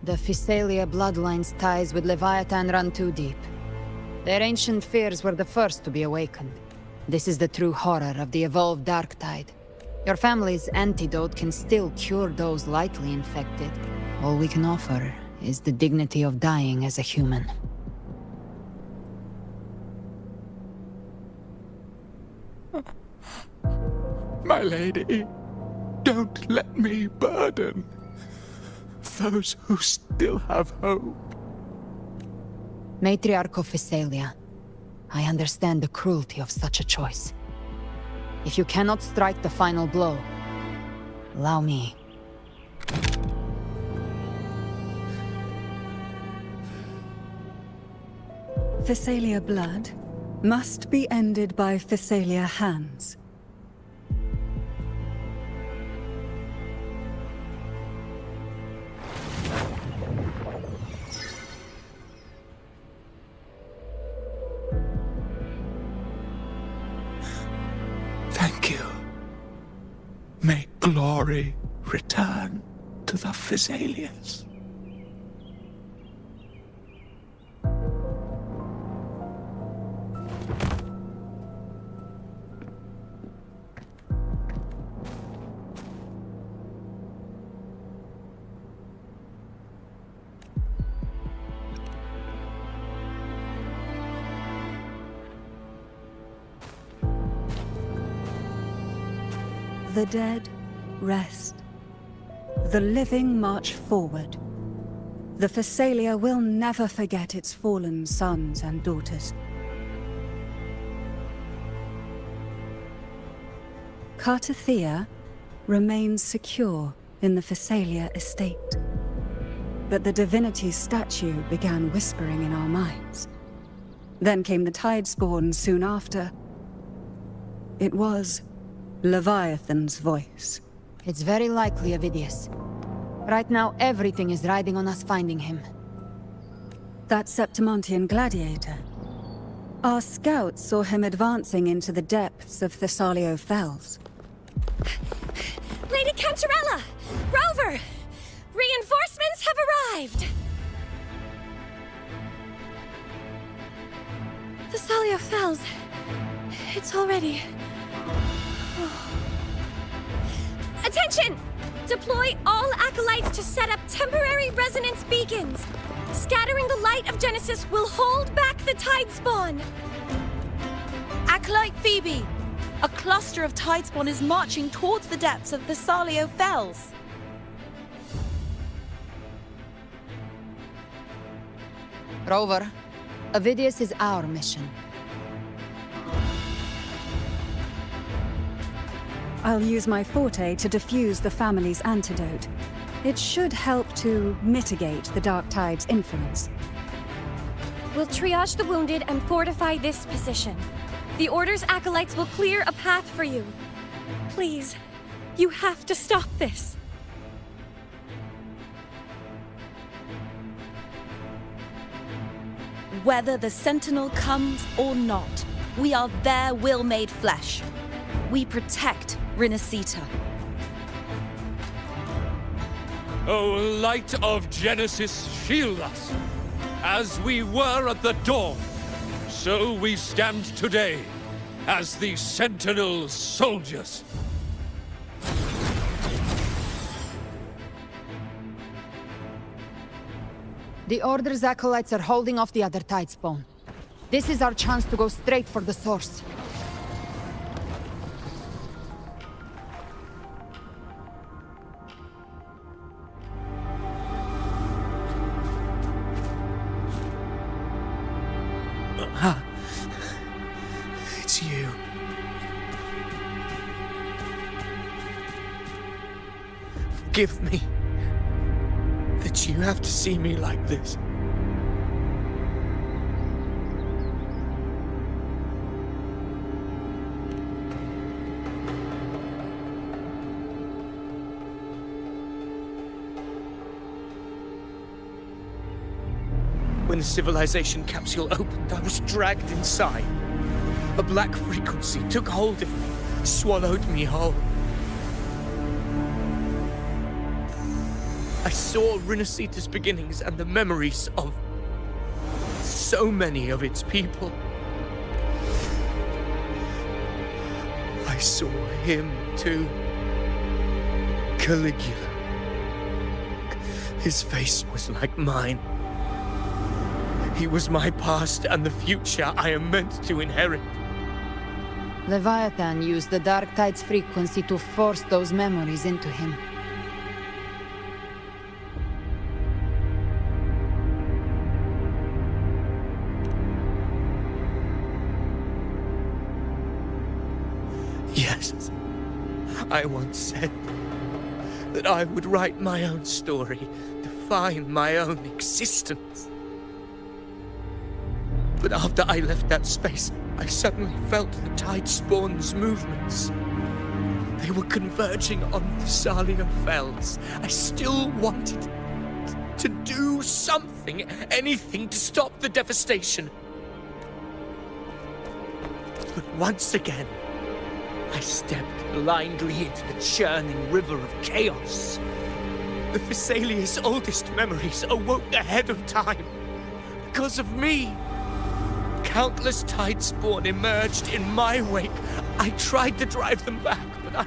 The Physalia bloodline's ties with Leviathan run too deep. Their ancient fears were the first to be awakened. This is the true horror of the evolved dark tide. Your family's antidote can still cure those lightly infected. All we can offer is the dignity of dying as a human. My lady, don't let me burden those who still have hope. Matriarch of Physalia, I understand the cruelty of such a choice. If you cannot strike the final blow, allow me. Physalia blood must be ended by Physalia hands. Thank you. May glory return to the Physalias. The dead rest. The living march forward. The Physalia will never forget its fallen sons and daughters. Cartathea remains secure in the Physalia estate. But the divinity's statue began whispering in our minds. Then came the Tidespawn soon after. It was Leviathan's voice. It's very likely, Avidius. Right now, everything is riding on us finding him. That Septimontian gladiator. Our scouts saw him advancing into the depths of Thessalio Fells. Lady Cantarella! Rover! Reinforcements have arrived! Thessalio Fells. It's already... Attention! Deploy all acolytes to set up temporary resonance beacons. Scattering the light of Genesis will hold back the Tidespawn. Acolyte Phoebe, a cluster of Tidespawn is marching towards the depths of Thessalio Fells. Rover, Avidius is our mission. I'll use my forte to defuse the family's antidote. It should help to mitigate the Dark Tide's influence. We'll triage the wounded and fortify this position. The Order's acolytes will clear a path for you. Please, you have to stop this. Whether the Sentinel comes or not, we are their will made flesh. We protect Rinasita. O light of Genesis, shield us. As we were at the dawn, so we stand today, as the Sentinel soldiers. The Order's acolytes are holding off the other Tidespawn. This is our chance to go straight for the source. Forgive me that you have to see me like this. When the civilization capsule opened, I was dragged inside. A black frequency took hold of me, swallowed me whole. I saw Rinasita's beginnings and the memories of so many of its people. I saw him too. Caligula. His face was like mine. He was my past and the future I am meant to inherit. Leviathan used the Dark Tide's frequency to force those memories into him. Yes, I once said that I would write my own story, define my own existence. But after I left that space, I suddenly felt the Tidespawn's movements. They were converging on the Thalia Fells. I still wanted to do something, anything to stop the devastation. But once again, I stepped blindly into the churning river of chaos. The Thessalia's oldest memories awoke ahead of time. Because of me. Countless Tidespawn emerged in my wake. I tried to drive them back, but I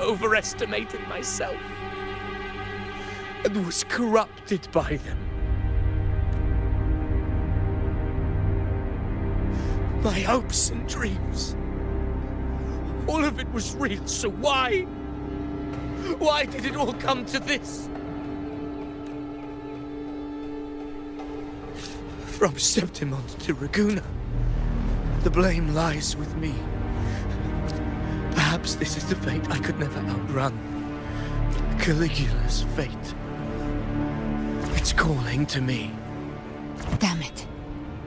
overestimated myself and was corrupted by them. My hopes and dreams, all of it was real, so why? Why did it all come to this? From Septimont to Raguna, the blame lies with me. Perhaps this is the fate I could never outrun. Caligula's fate. It's calling to me. Damn it.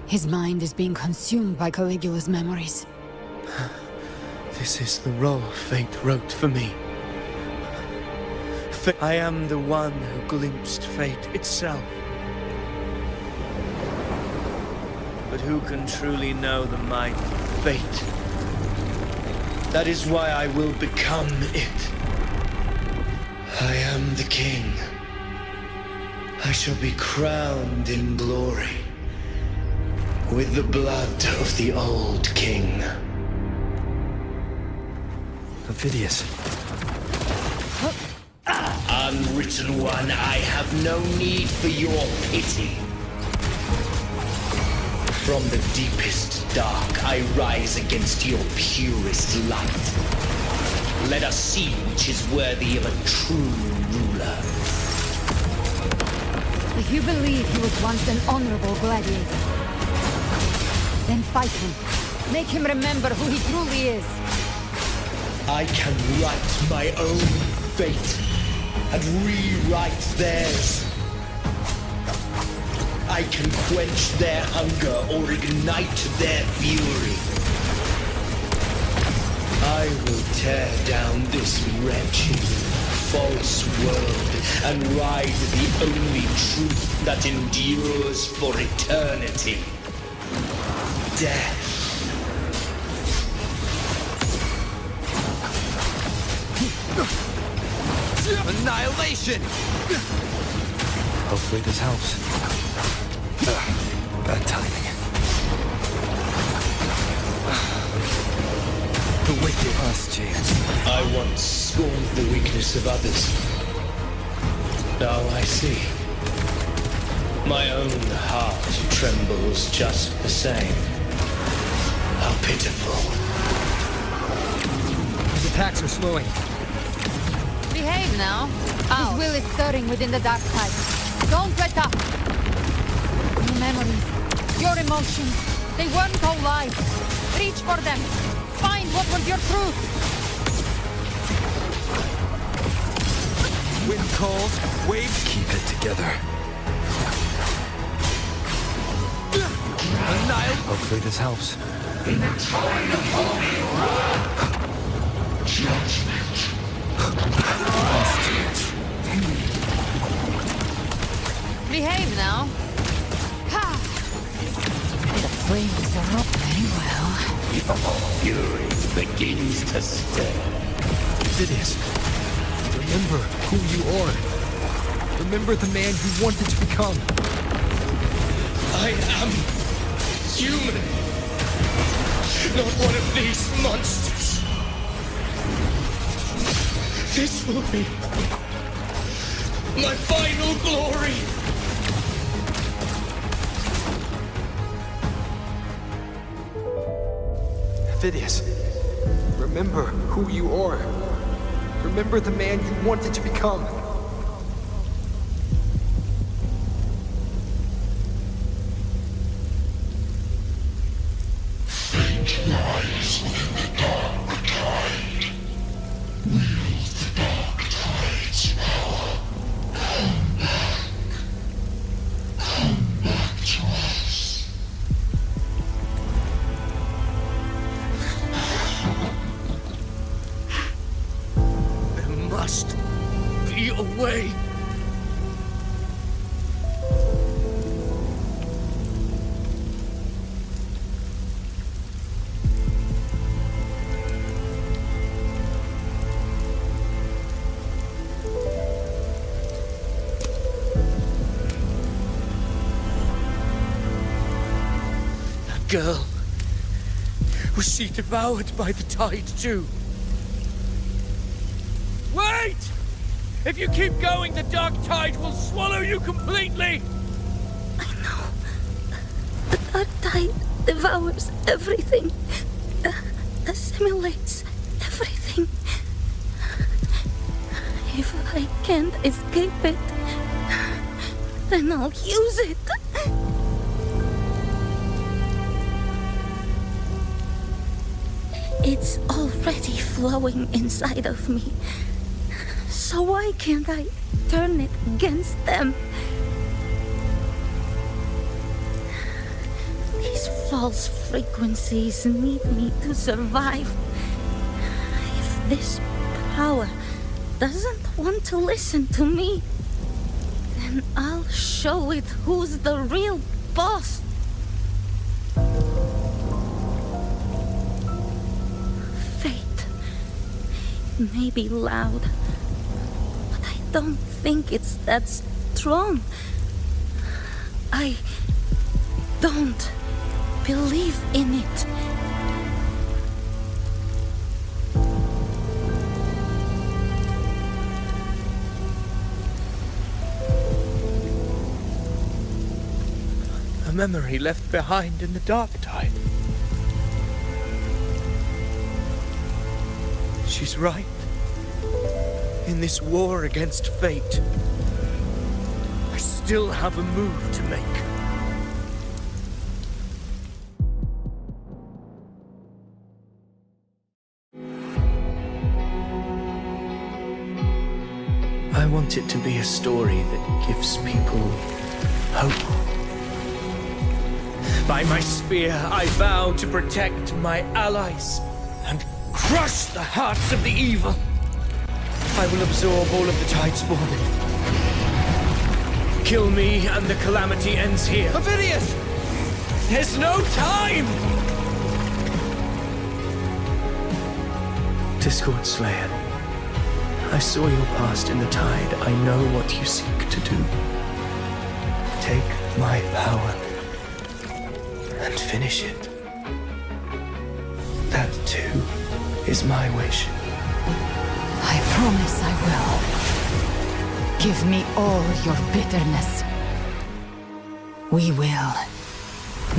His mind is being consumed by Caligula's memories. This is the role fate wrote for me. I am the one who glimpsed fate itself. But who can truly know the might of fate? That is why I will become it. I am the king. I shall be crowned in glory with the blood of the old king. Ophidius. Unwritten one, I have no need for your pity. From the deepest dark, I rise against your purest light. Let us see which is worthy of a true ruler. If you believe he was once an honorable gladiator, then fight him. Make him remember who he truly is. I can write my own fate and rewrite theirs. I can quench their hunger or ignite their fury. I will tear down this wretched, false world and ride the only truth that endures for eternity. Death. Annihilation! Hopefully this helps. Bad timing. The wicked last chance. I once scorned the weakness of others. Now I see. My own heart trembles just the same. How pitiful. His attacks are slowing. Behave now. His will is stirring within the Dark Tide. Don't let up. Your memories, your emotions, they weren't all lies. Reach for them. Find what was your truth. calls, waves. Keep it together. Annihilate. Hopefully this helps. In the tide of holy wrath, judgment. Behave now. Ha! The flames are up very well. Fury begins to stir. Phidias, remember who you are. Remember the man you wanted to become. I am human, not one of these monsters. This will be my final glory. Phidias, remember who you are. Remember the man you wanted to become. Fate lies within the dark tide. Wield the dark tide's power. Come back. Come back to us. There must be a way. Girl, was she devoured by the tide too? Wait! If you keep going, the dark tide will swallow you completely! I know. The dark tide devours everything. Assimilates everything. If I can't escape it, then I'll use it. It's already flowing inside of me. So why can't I turn it against them? These false frequencies need me to survive. If this power doesn't want to listen to me, then I'll show it who's the real boss. It may be loud, but I don't think it's that strong. I don't believe in it. A memory left behind in the dark tide. She's right. In this war against fate, I still have a move to make. I want it to be a story that gives people hope. By my spear, I vow to protect my allies and crush the hearts of the evil. I will absorb all of the tide spawn. Kill me and the calamity ends here. Phidias! There's no time! Discord Slayer, I saw your past in the tide. I know what you seek to do. Take my power and finish it. That too is my wish. I promise I will. Give me all your bitterness. We will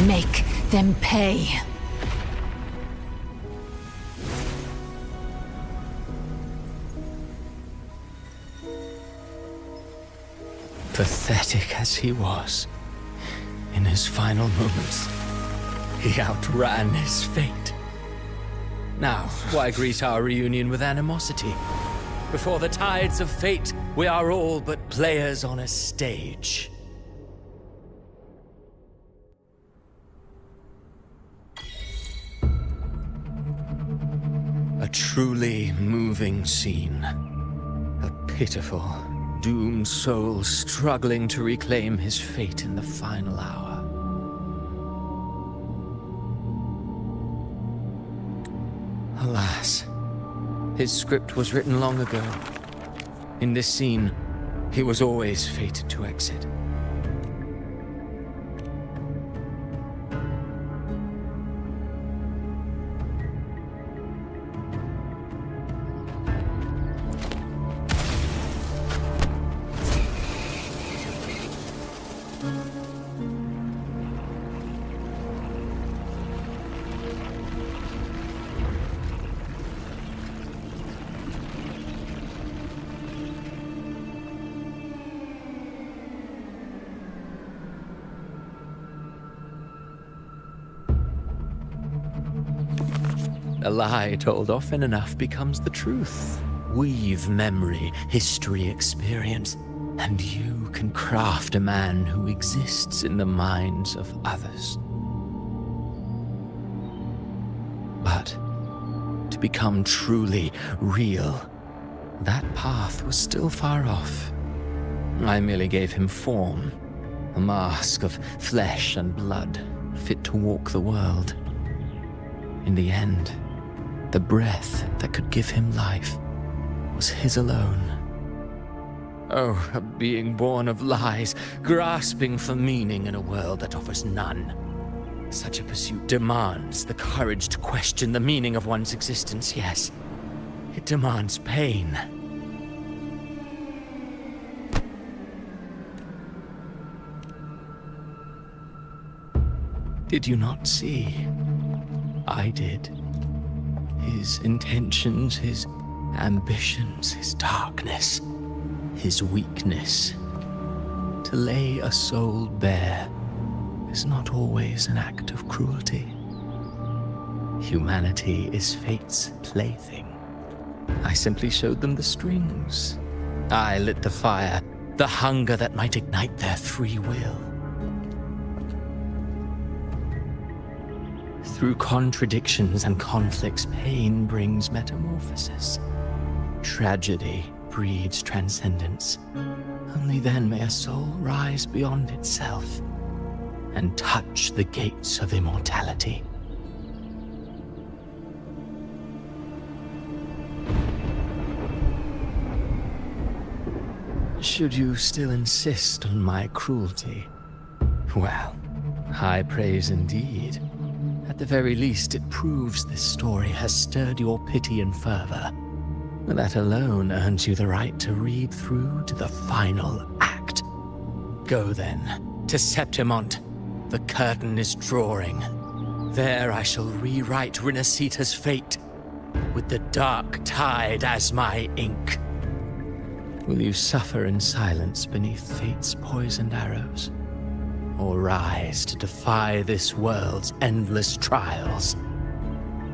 make them pay. Pathetic as he was, in his final moments, he outran his fate. Now, why greet our reunion with animosity? Before the tides of fate, we are all but players on a stage. A truly moving scene. A pitiful, doomed soul struggling to reclaim his fate in the final hour. Alas, his script was written long ago. In this scene, he was always fated to exit. A lie told often enough becomes the truth. Weave memory, history, experience, and you can craft a man who exists in the minds of others. But to become truly real, that path was still far off. I merely gave him form, a mask of flesh and blood, fit to walk the world. In the end, the breath that could give him life was his alone. Oh, a being born of lies, grasping for meaning in a world that offers none. Such a pursuit demands the courage to question the meaning of one's existence, yes. It demands pain. Did you not see? I did. His intentions, his ambitions, his darkness, his weakness. To lay a soul bare is not always an act of cruelty. Humanity is fate's plaything. I simply showed them the strings. I lit the fire, the hunger that might ignite their free will. Through contradictions and conflicts, pain brings metamorphosis. Tragedy breeds transcendence. Only then may a soul rise beyond itself and touch the gates of immortality. Should you still insist on my cruelty? Well, high praise indeed. At the very least, it proves this story has stirred your pity and fervor. That alone earns you the right to read through to the final act. Go then, to Septimont. The curtain is drawing. There I shall rewrite Rinasita's fate, with the dark tide as my ink. Will you suffer in silence beneath fate's poisoned arrows? Or rise to defy this world's endless trials?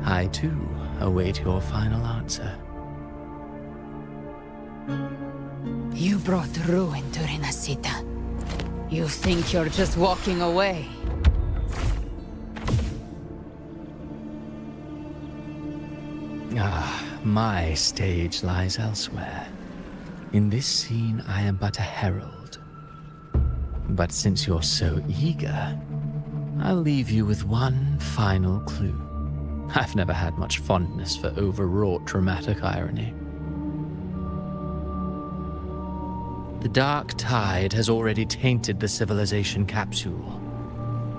I, too, await your final answer. You brought ruin to Rinasita. You think you're just walking away? Ah, my stage lies elsewhere. In this scene, I am but a herald. But since you're so eager, I'll leave you with one final clue. I've never had much fondness for overwrought dramatic irony. The dark tide has already tainted the civilization capsule.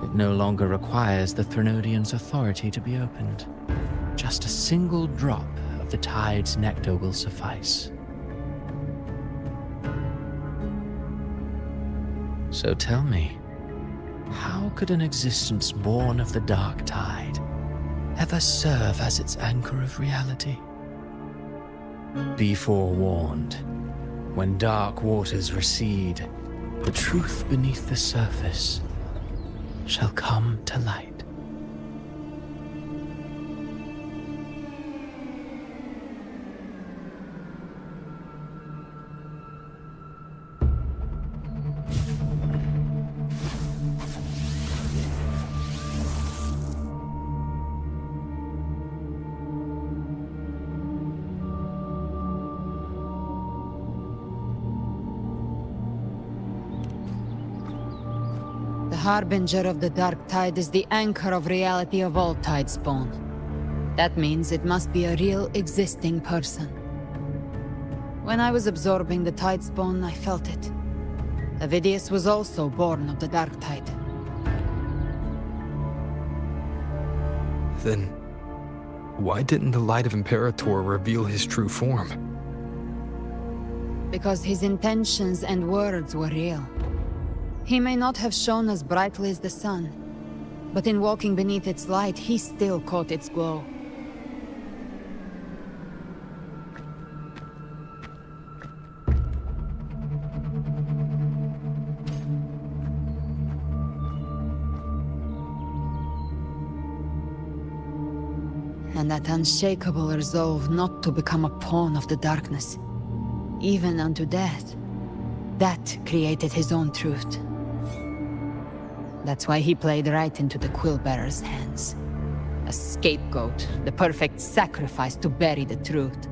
It no longer requires the Threnodian's authority to be opened. Just a single drop of the tide's nectar will suffice. So tell me, how could an existence born of the dark tide ever serve as its anchor of reality? Be forewarned. When dark waters recede, the truth beneath the surface shall come to light. Harbinger of the Dark Tide is the anchor of reality of all Tidespawn. That means it must be a real existing person. When I was absorbing the Tidespawn, I felt it. Avidius was also born of the Dark Tide. Then, why didn't the Light of Imperator reveal his true form? Because his intentions and words were real. He may not have shone as brightly as the sun, but in walking beneath its light, he still caught its glow. And that unshakable resolve not to become a pawn of the darkness, even unto death, that created his own truth. That's why he played right into the Quill-Bearer's hands. A scapegoat, the perfect sacrifice to bury the truth.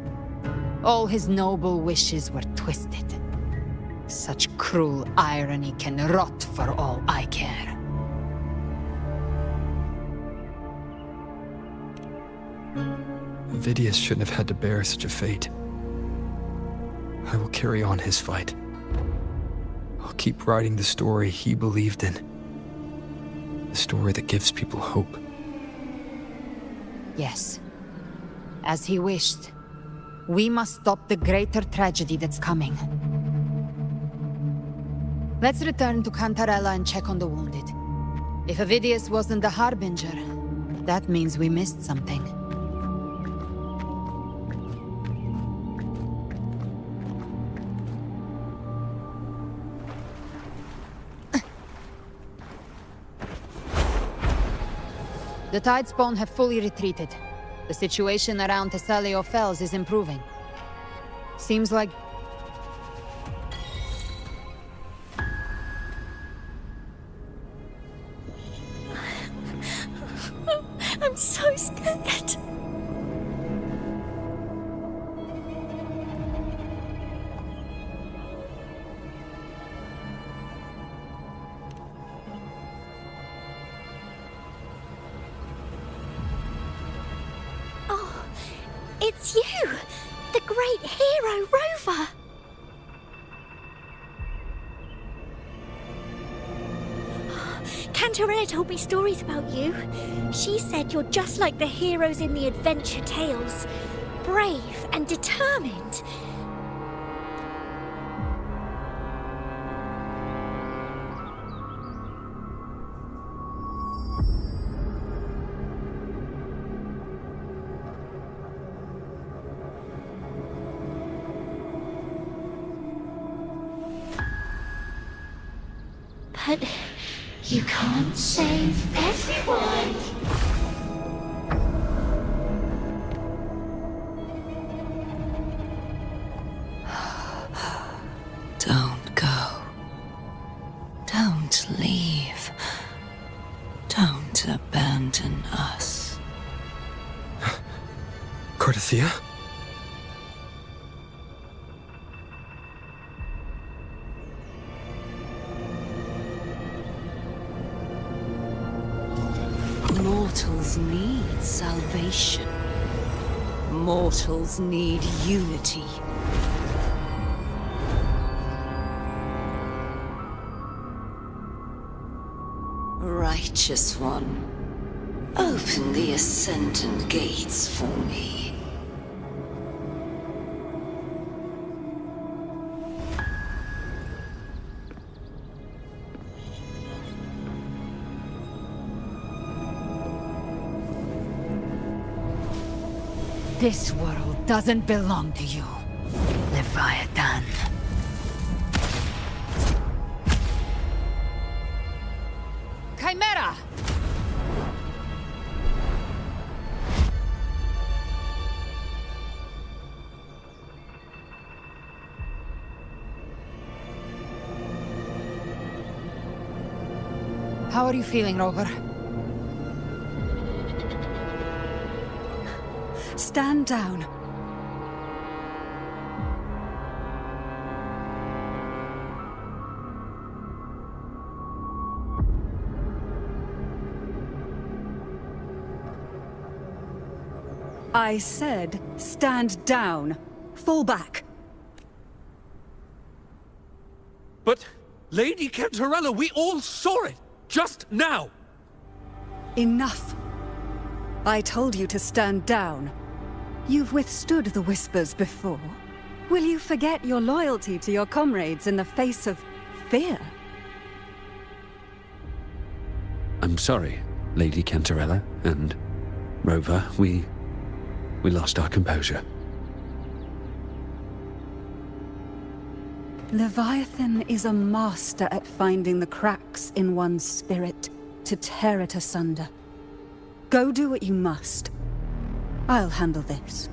All his noble wishes were twisted. Such cruel irony can rot for all I care. Avidius shouldn't have had to bear such a fate. I will carry on his fight. I'll keep writing the story he believed in. The story that gives people hope. Yes. As he wished. We must stop the greater tragedy that's coming. Let's return to Cantarella and check on the wounded. If Avidius wasn't the Harbinger, that means we missed something. The Tidespawn have fully retreated. The situation around Thessalio Fells is improving. Seems like... I'm so scared. Oh, it's you! The great hero, Rover! Cantarella told me stories about you. She said you're just like the heroes in the adventure tales. Brave and determined. But you can't save everyone. Don't go. Don't leave. Don't abandon us. Cardathia? Mortals need salvation. Mortals need unity. Righteous One, open the Ascendant Gates for me. This world doesn't belong to you, Leviathan. Chimera! How are you feeling, Rover? Stand down. I said, stand down. Fall back. But, Lady Cantarella, we all saw it! Just now! Enough. I told you to stand down. You've withstood the whispers before. Will you forget your loyalty to your comrades in the face of fear? I'm sorry, Lady Cantarella and Rover. We lost our composure. Leviathan is a master at finding the cracks in one's spirit to tear it asunder. Go do what you must. I'll handle this.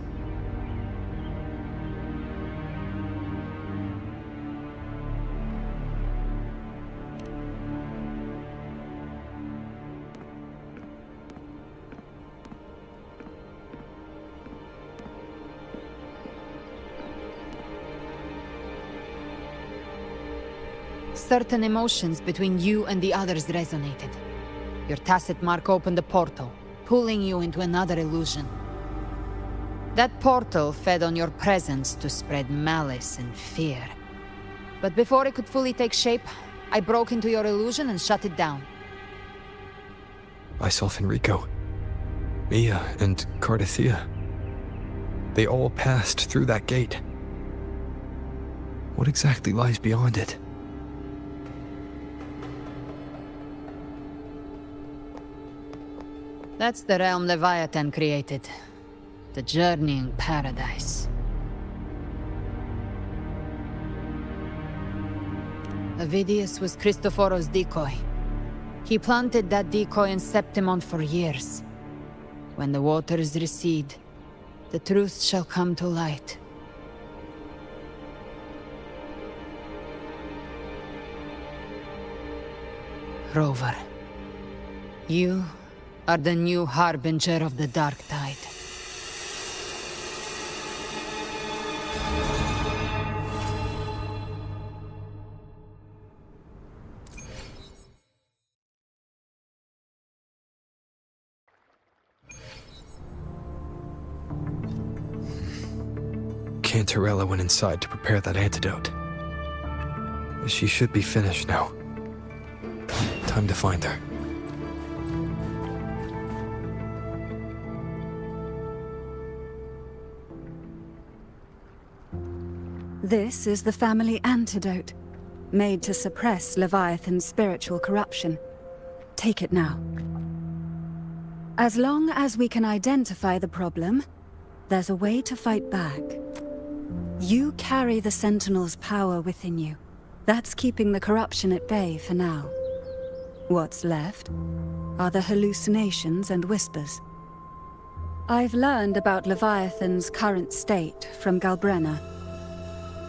Certain emotions between you and the others resonated. Your tacit mark opened a portal, pulling you into another illusion. That portal fed on your presence to spread malice and fear. But before it could fully take shape, I broke into your illusion and shut it down. I saw Fenrico, Mia, and Cardathea. They all passed through that gate. What exactly lies beyond it? That's the realm Leviathan created. The journeying paradise. Avidius was Cristoforo's decoy. He planted that decoy in Septimon for years. When the waters recede, the truth shall come to light. Rover, you are the new harbinger of the Dark Tide. Cantarella went inside to prepare that antidote. She should be finished now. Time to find her. This is the family antidote, made to suppress Leviathan's spiritual corruption. Take it now. As long as we can identify the problem, there's a way to fight back. You carry the Sentinel's power within you. That's keeping the corruption at bay for now. What's left are the hallucinations and whispers. I've learned about Leviathan's current state from Galbrena.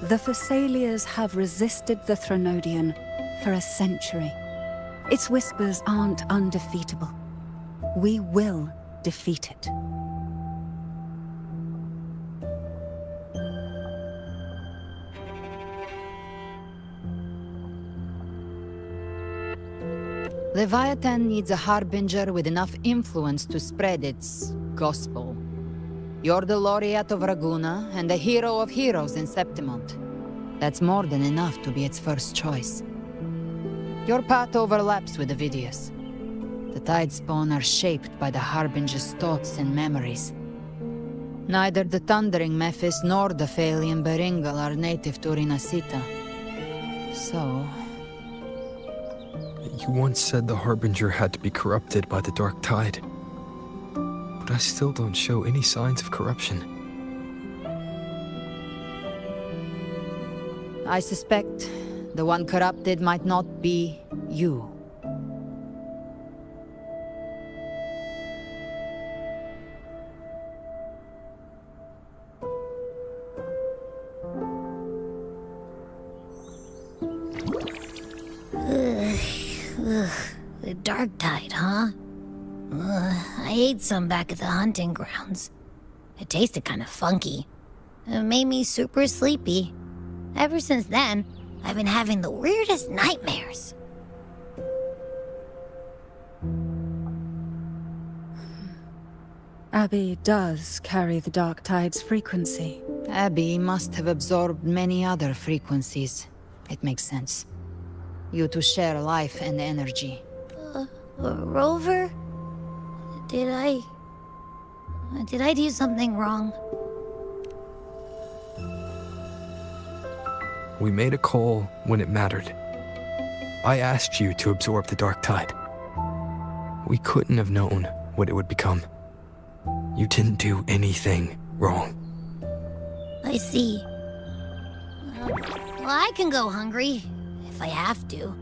The Thessalias have resisted the Threnodian for a century. Its whispers aren't undefeatable. We will defeat it. Leviathan needs a harbinger with enough influence to spread its gospel. You're the laureate of Raguna and the hero of heroes in Septimont. That's more than enough to be its first choice. Your path overlaps with Avidius. The Tidespawn are shaped by the harbinger's thoughts and memories. Neither the Thundering Mephis nor the Phalian Beringal are native to Rinasita. So... You once said the Harbinger had to be corrupted by the Dark Tide. But I still don't show any signs of corruption. I suspect the one corrupted might not be you. The Dark Tide, huh? I ate some back at the hunting grounds. It tasted kind of funky. It made me super sleepy. Ever since then, I've been having the weirdest nightmares. Abby does carry the Dark Tide's frequency. Abby must have absorbed many other frequencies. It makes sense. You two share life and energy. Rover? Did I do something wrong? We made a call when it mattered. I asked you to absorb the Dark Tide. We couldn't have known what it would become. You didn't do anything wrong. I see. Well, I can go hungry, if I have to.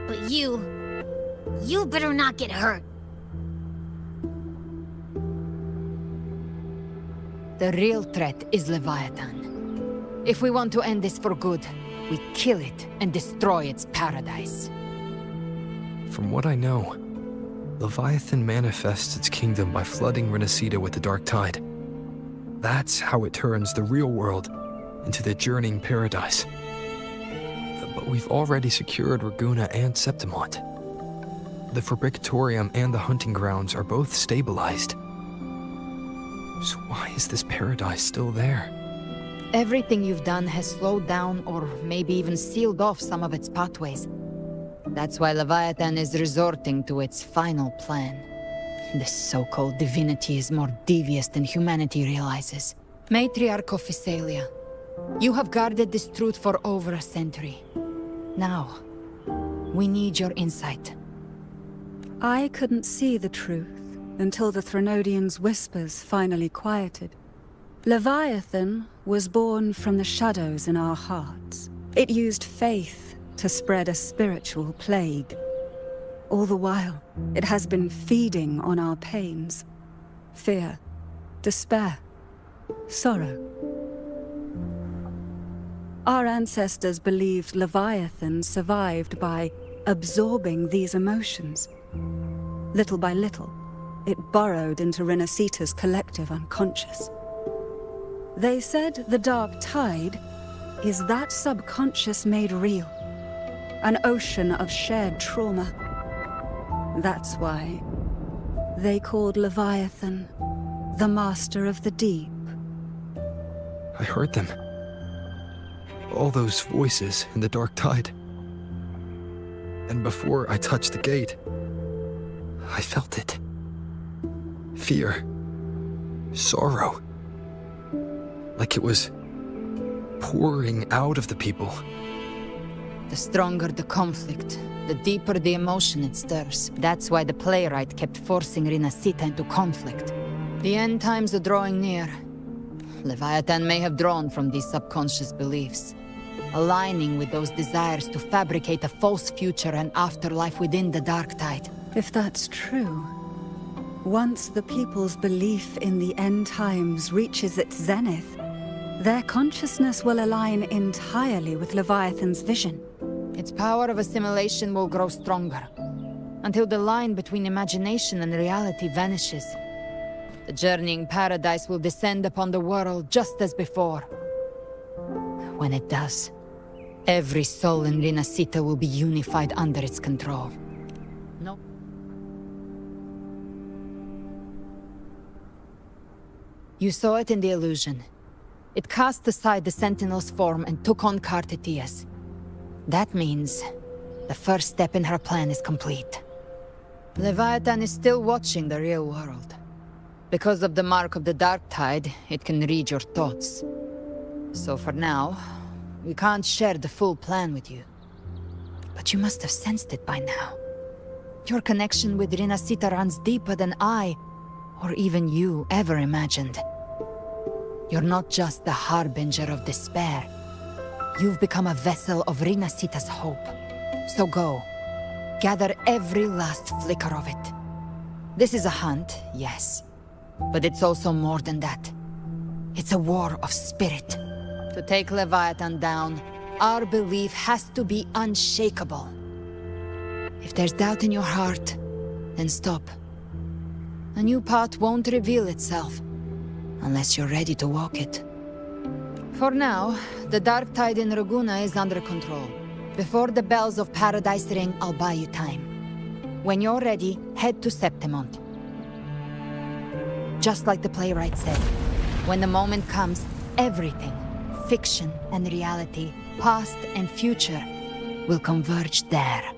But you better not get hurt. The real threat is Leviathan. If we want to end this for good, we kill it and destroy its paradise. From what I know, Leviathan manifests its kingdom by flooding Renacita with the Dark Tide. That's how it turns the real world into the journeying paradise. But we've already secured Raguena and Septimont. The Fabricatorium and the hunting grounds are both stabilized. So why is this paradise still there? Everything you've done has slowed down or maybe even sealed off some of its pathways. That's why Leviathan is resorting to its final plan. This so-called divinity is more devious than humanity realizes. Matriarch of Physalia, you have guarded this truth for over a century. Now, we need your insight. I couldn't see the truth until the Threnodian's whispers finally quieted. Leviathan was born from the shadows in our hearts. It used faith to spread a spiritual plague. All the while, it has been feeding on our pains. Fear, despair, sorrow. Our ancestors believed Leviathan survived by absorbing these emotions. Little by little, it burrowed into Renacita's collective unconscious. They said the Dark Tide is that subconscious made real. An ocean of shared trauma. That's why they called Leviathan the Master of the Deep. I heard them. All those voices in the Dark Tide. And before I touched the gate, I felt it. Fear. Sorrow. Like it was pouring out of the people. The stronger the conflict, the deeper the emotion it stirs. That's why the playwright kept forcing Renacita into conflict. The end times are drawing near. Leviathan may have drawn from these subconscious beliefs, aligning with those desires to fabricate a false future and afterlife within the Dark Tide. If that's true, once the people's belief in the end times reaches its zenith, their consciousness will align entirely with Leviathan's vision. Its power of assimilation will grow stronger, until the line between imagination and reality vanishes. The journeying paradise will descend upon the world just as before. When it does, every soul in Renacita will be unified under its control. No. You saw it in the illusion. It cast aside the Sentinel's form and took on Cartetias. That means the first step in her plan is complete. Leviathan is still watching the real world. Because of the mark of the Dark Tide, it can read your thoughts. So for now, we can't share the full plan with you. But you must have sensed it by now. Your connection with Renacita runs deeper than I, or even you, ever imagined. You're not just the harbinger of despair. You've become a vessel of Renacita's hope. So go, gather every last flicker of it. This is a hunt, yes. But it's also more than that. It's a war of spirit. To take Leviathan down, our belief has to be unshakable. If there's doubt in your heart, then stop. A new path won't reveal itself, unless you're ready to walk it. For now, the Dark Tide in Raguena is under control. Before the bells of Paradise ring, I'll buy you time. When you're ready, head to Septimont. Just like the playwright said, when the moment comes, everything, fiction and reality, past and future, will converge there.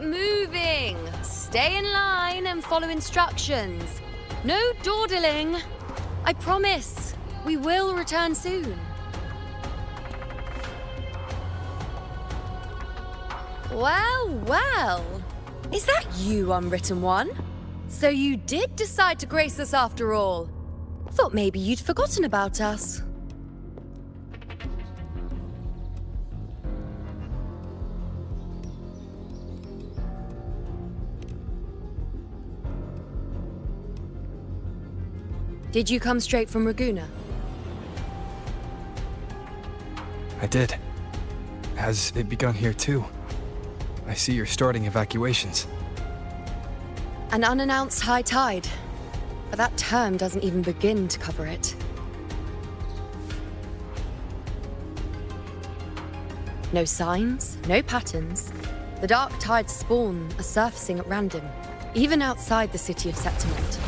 moving. Stay in line and follow instructions. No dawdling. I promise, we will return soon. Well, well. Is that you, Unwritten One? So you did decide to grace us after all. Thought maybe you'd forgotten about us. Did you come straight from Raguna? I did. Has it begun here too? I see you're starting evacuations. An unannounced high tide. But that term doesn't even begin to cover it. No signs, no patterns. The dark tide's spawn are surfacing at random, even outside the city of Septimont.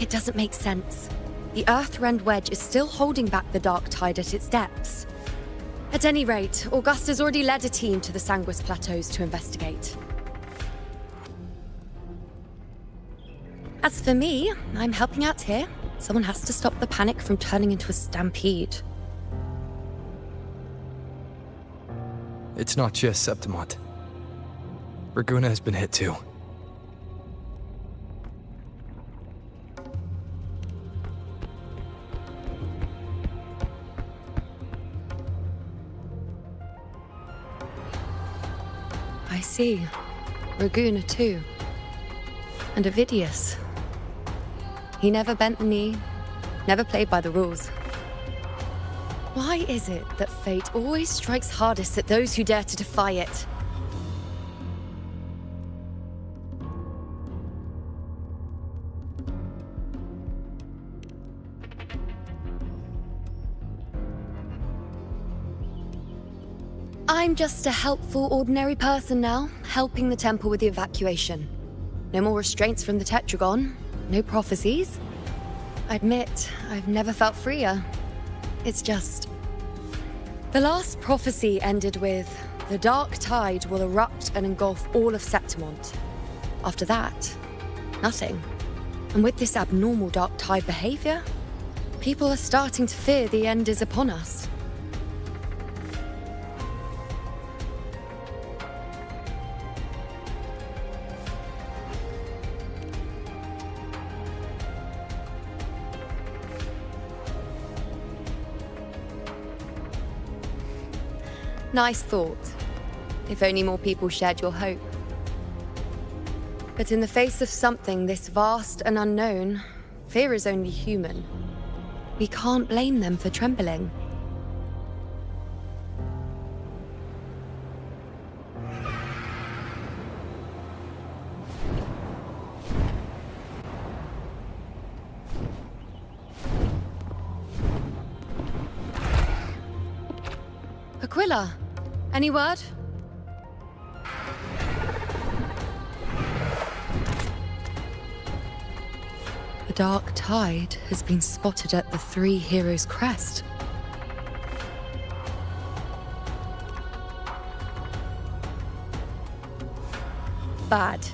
It doesn't make sense. The Earthrend Wedge is still holding back the dark tide at its depths. At any rate, Augusta's already led a team to the Sanguis Plateaus to investigate. As for me, I'm helping out here. Someone has to stop the panic from turning into a stampede. It's not just Septimont. Raguna has been hit too. I see. Raguna too. And Ovidius. He never bent the knee, never played by the rules. Why is it that fate always strikes hardest at those who dare to defy it? I'm just a helpful, ordinary person now, helping the temple with the evacuation. No more restraints from the Tetragon, no prophecies. I admit, I've never felt freer. It's just... The last prophecy ended with, the dark tide will erupt and engulf all of Septimont. After that, nothing. And with this abnormal dark tide behavior, people are starting to fear the end is upon us. Nice thought. If only more people shared your hope. But in the face of something this vast and unknown, fear is only human. We can't blame them for trembling. Aquila, any word? The dark tide has been spotted at the Three Heroes' Crest. Bad.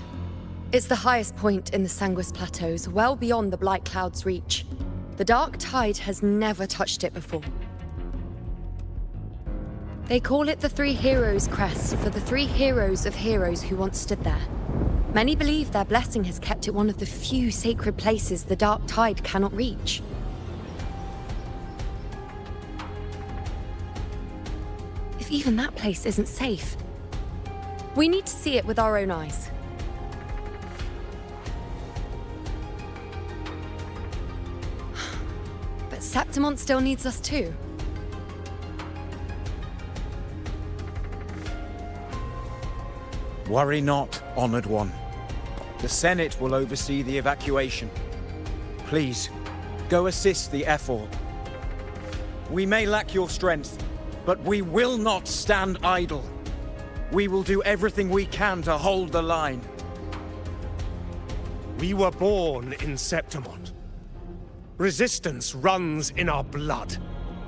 It's the highest point in the Sanguis Plateaus, well beyond the Blight Cloud's reach. The dark tide has never touched it before. They call it the Three Heroes' Crest for the three heroes of heroes who once stood there. Many believe their blessing has kept it one of the few sacred places the dark tide cannot reach. If even that place isn't safe, we need to see it with our own eyes. But Septimont still needs us too. Worry not, Honored One. The Senate will oversee the evacuation. Please, go assist the Ephor. We may lack your strength, but we will not stand idle. We will do everything we can to hold the line. We were born in Septimont. Resistance runs in our blood.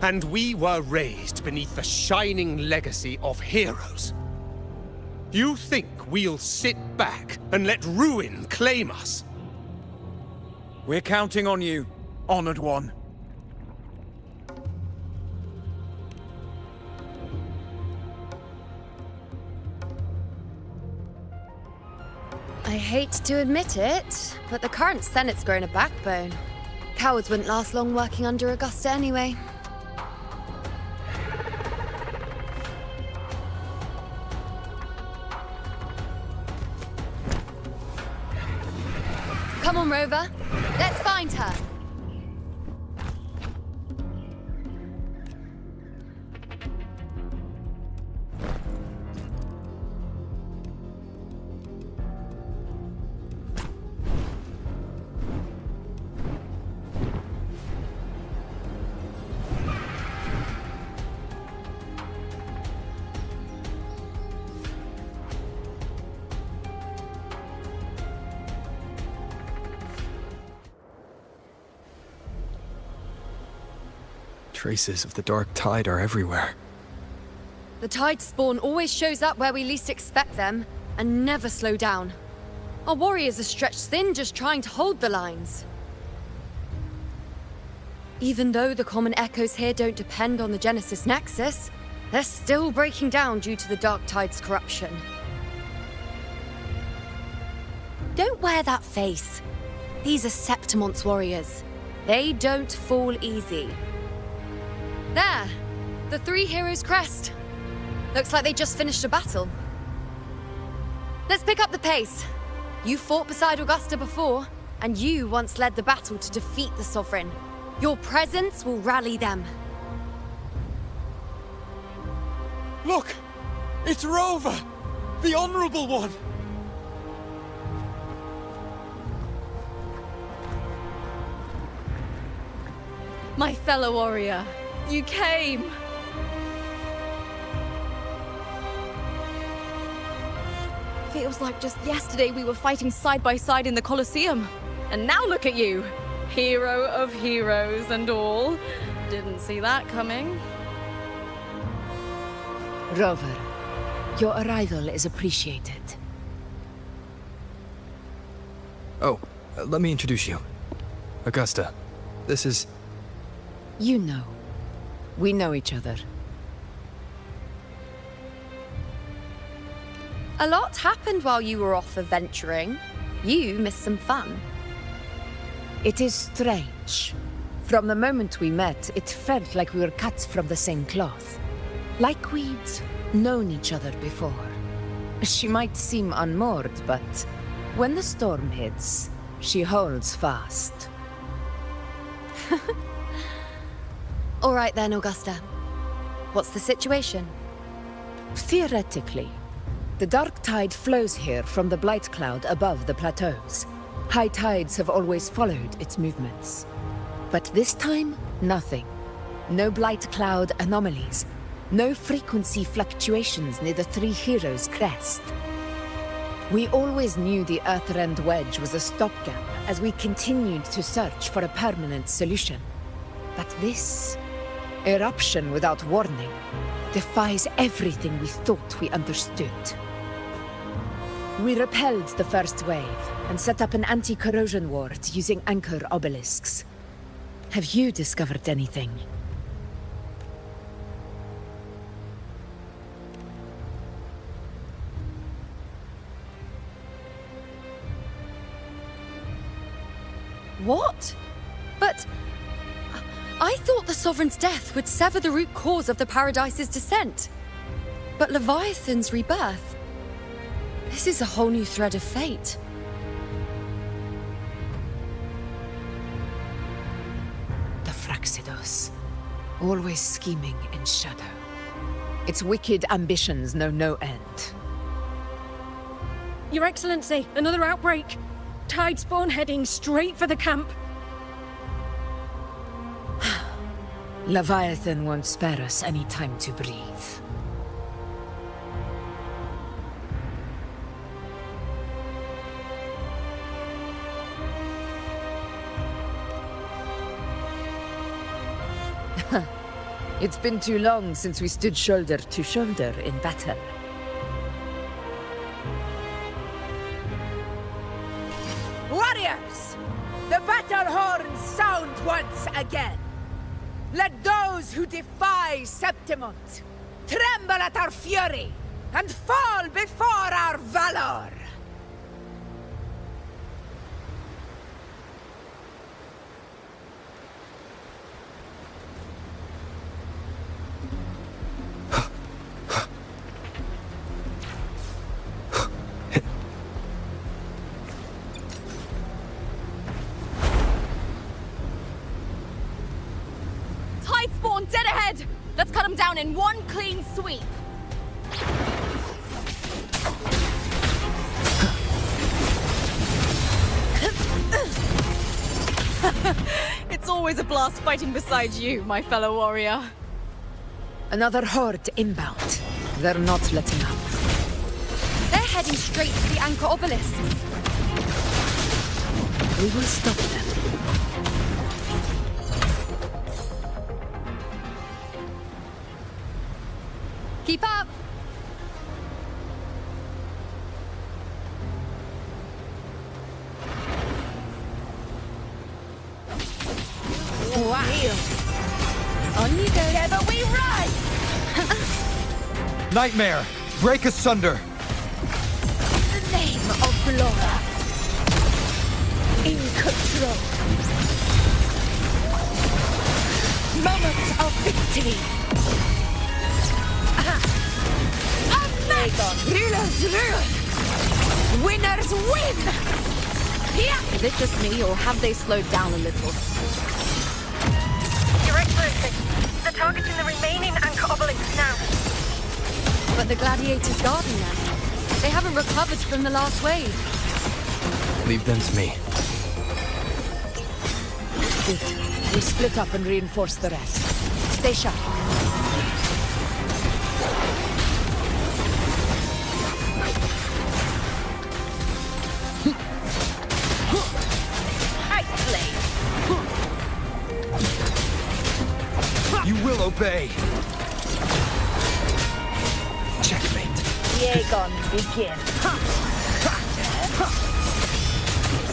And we were raised beneath the shining legacy of heroes. You think we'll sit back and let ruin claim us? We're counting on you, Honored One. I hate to admit it, but the current Senate's grown a backbone. Cowards wouldn't last long working under Augusta anyway. Come on, Rover. Let's find her. Traces of the dark tide are everywhere. The tide spawn always shows up where we least expect them, and never slow down. Our warriors are stretched thin just trying to hold the lines. Even though the common echoes here don't depend on the Genesis Nexus, they're still breaking down due to the dark tide's corruption. Don't wear that face. These are Septimon's warriors. They don't fall easy. There! The three heroes' crest. Looks like they just finished a battle. Let's pick up the pace. You fought beside Augusta before, and you once led the battle to defeat the Sovereign. Your presence will rally them. Look! It's Rover! The Honorable One! My fellow warrior, you came! Feels like just yesterday we were fighting side by side in the Colosseum. And now look at you! Hero of heroes and all. Didn't see that coming. Rover, your arrival is appreciated. Oh, let me introduce you. Augusta, this is... You know. We know each other. A lot happened while you were off adventuring. You missed some fun. It is strange. From the moment we met, it felt like we were cut from the same cloth. Like we'd known each other before. She might seem unmoored, but when the storm hits, she holds fast. All right then, Augusta. What's the situation? Theoretically, the dark tide flows here from the blight cloud above the plateaus. High tides have always followed its movements. But this time, nothing. No blight cloud anomalies. No frequency fluctuations near the Three Heroes' crest. We always knew the Earthrend Wedge was a stopgap as we continued to search for a permanent solution. But this eruption without warning defies everything we thought we understood. We repelled the first wave and set up an anti-corrosion ward using anchor obelisks. Have you discovered anything? What? But... I thought the Sovereign's death would sever the root cause of the Paradise's descent. But Leviathan's rebirth... This is a whole new thread of fate. The Fraxidos. Always scheming in shadow. Its wicked ambitions know no end. Your Excellency, another outbreak. Tide spawn heading straight for the camp. Leviathan won't spare us any time to breathe. It's been too long since we stood shoulder to shoulder in battle. Warriors! The battle horns sound once again. Let those who defy Septimont tremble at our fury and fall before our valor! Tide spawn dead ahead! Let's cut them down in one clean sweep. It's always a blast fighting beside you, my fellow warrior. Another horde inbound. They're not letting up. They're heading straight to the anchor obelisks. We will stop them. Keep up! Together we rise! Nightmare! Break asunder! The name of Flora. In control. Moment of victory. Rulers rule! Winners win! Is it just me, or have they slowed down a little? Your Excellency, the target's in the remaining anchor obelisks now. But the gladiators guarding them, they haven't recovered from the last wave. Leave them to me. Good. We split up and reinforce the rest. Stay sharp. You will obey! Checkmate. Yeagon, begin.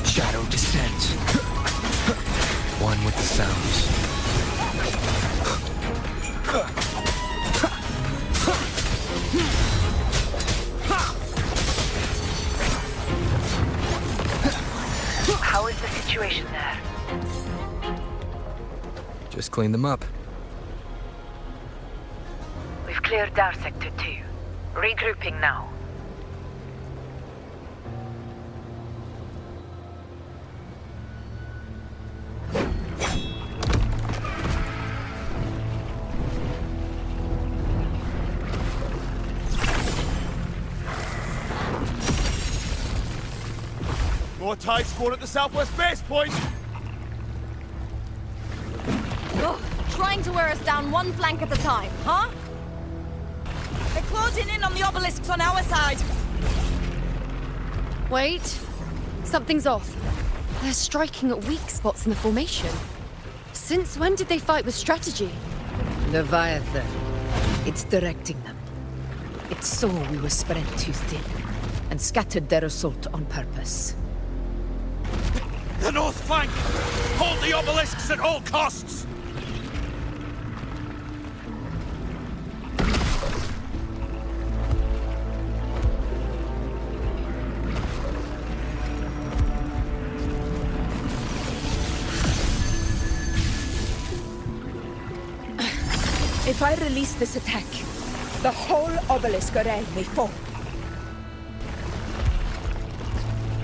Shadow descends. One with the sounds. How is the situation there? Just clean them up. We've cleared our Sector 2. Regrouping now. More tide spawn at the southwest base point! Ugh, trying to wear us down one flank at a time, huh? They're closing in on the obelisks on our side. Wait. Something's off. They're striking at weak spots in the formation. Since when did they fight with strategy? Leviathan. It's directing them. It saw we were spread too thin, and scattered their assault on purpose. The north flank! Hold the obelisks at all costs! If I release this attack, the whole obelisk array may fall.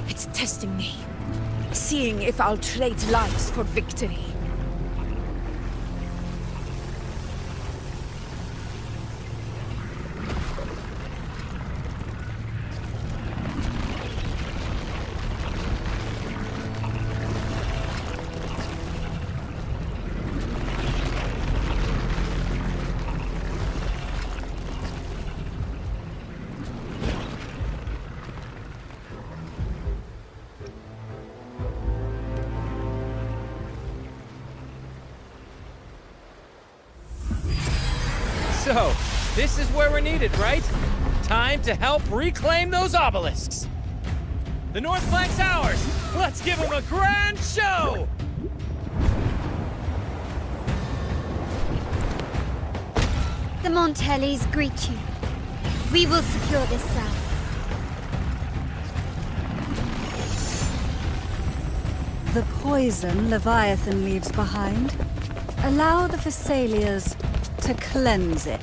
It's testing me, seeing if I'll trade lives for victory. So, this is where we're needed, right? Time to help reclaim those obelisks. The North Flank's ours. Let's give them a grand show! The Montellis greet you. We will secure this cell. The poison Leviathan leaves behind, allow the Thessalias to cleanse it.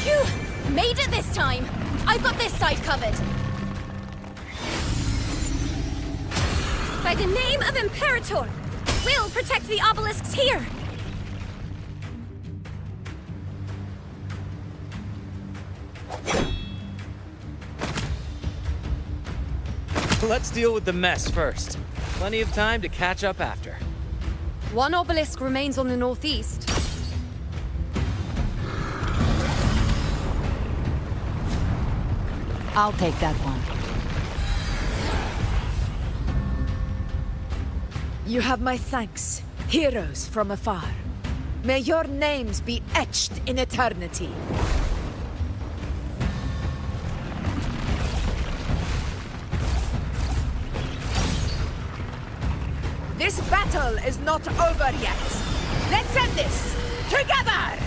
Phew! Made it this time! I've got this side covered! By the name of Imperator, we'll protect the obelisks here! Let's deal with the mess first. Plenty of time to catch up after. One obelisk remains on the northeast. I'll take that one. You have my thanks, heroes from afar. May your names be etched in eternity. This battle is not over yet. Let's end this together!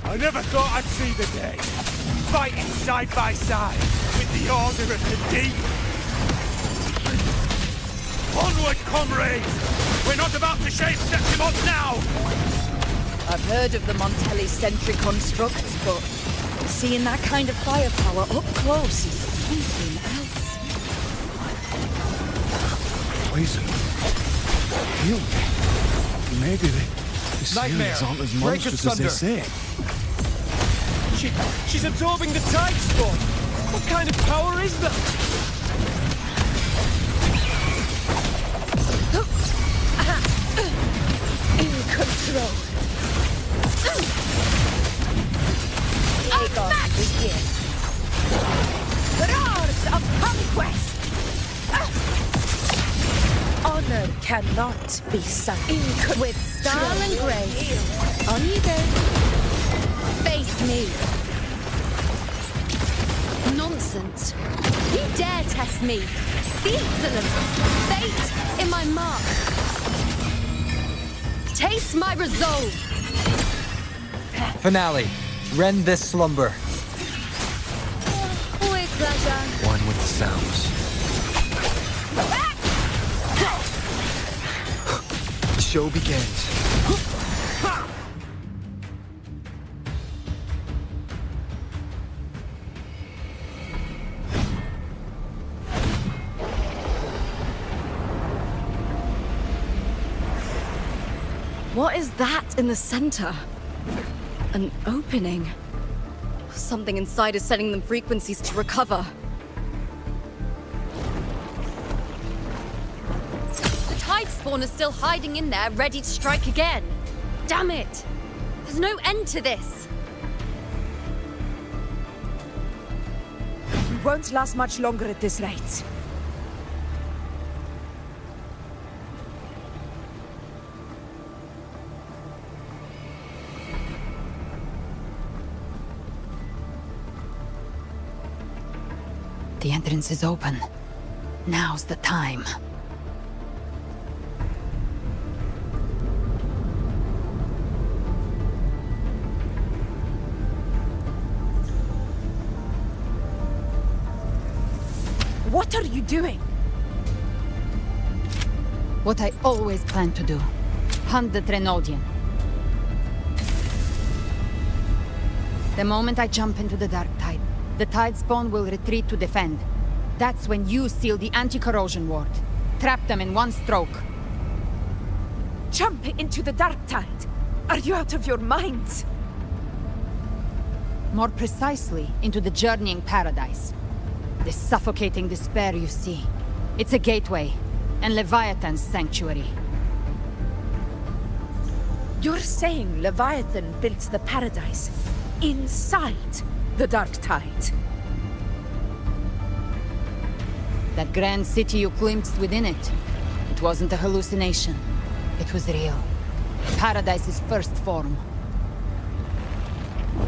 I never thought I'd see the day. Fighting side by side with the Order of the Deep. Onward, comrades! We're not about to shave Septimont now! I've heard of the Montelli sentry constructs, but seeing that kind of firepower up close is something else. Poison. Heal me. Maybe the Nightmare aren't as monstrous as they say. She's absorbing the tide spawn. What kind of power is that? In control. Begin. Roars of conquest. Honor cannot be sunk. With style and grace. On you go. Face me. Nonsense. You dare test me. The insolence. Fate in my mark. Taste my resolve. Finale. Rend this slumber. With pleasure. One with the sounds. The show begins. What is that in the center? An opening. Something inside is sending them frequencies to recover. The tide spawn is still hiding in there, ready to strike again. Damn it! There's no end to this. We won't last much longer at this rate. The entrance is open. Now's the time. What are you doing? What I always planned to do. Hunt the Trenodian. The moment I jump into the dark tide, the tide spawn will retreat to defend. That's when you seal the anti-corrosion ward. Trap them in one stroke. Jump into the dark tide? Are you out of your minds? More precisely, into the journeying paradise. The suffocating despair you see. It's a gateway, and Leviathan's sanctuary. You're saying Leviathan built the paradise inside the dark tide? That grand city you glimpsed within it, it wasn't a hallucination. It was real. Paradise's first form.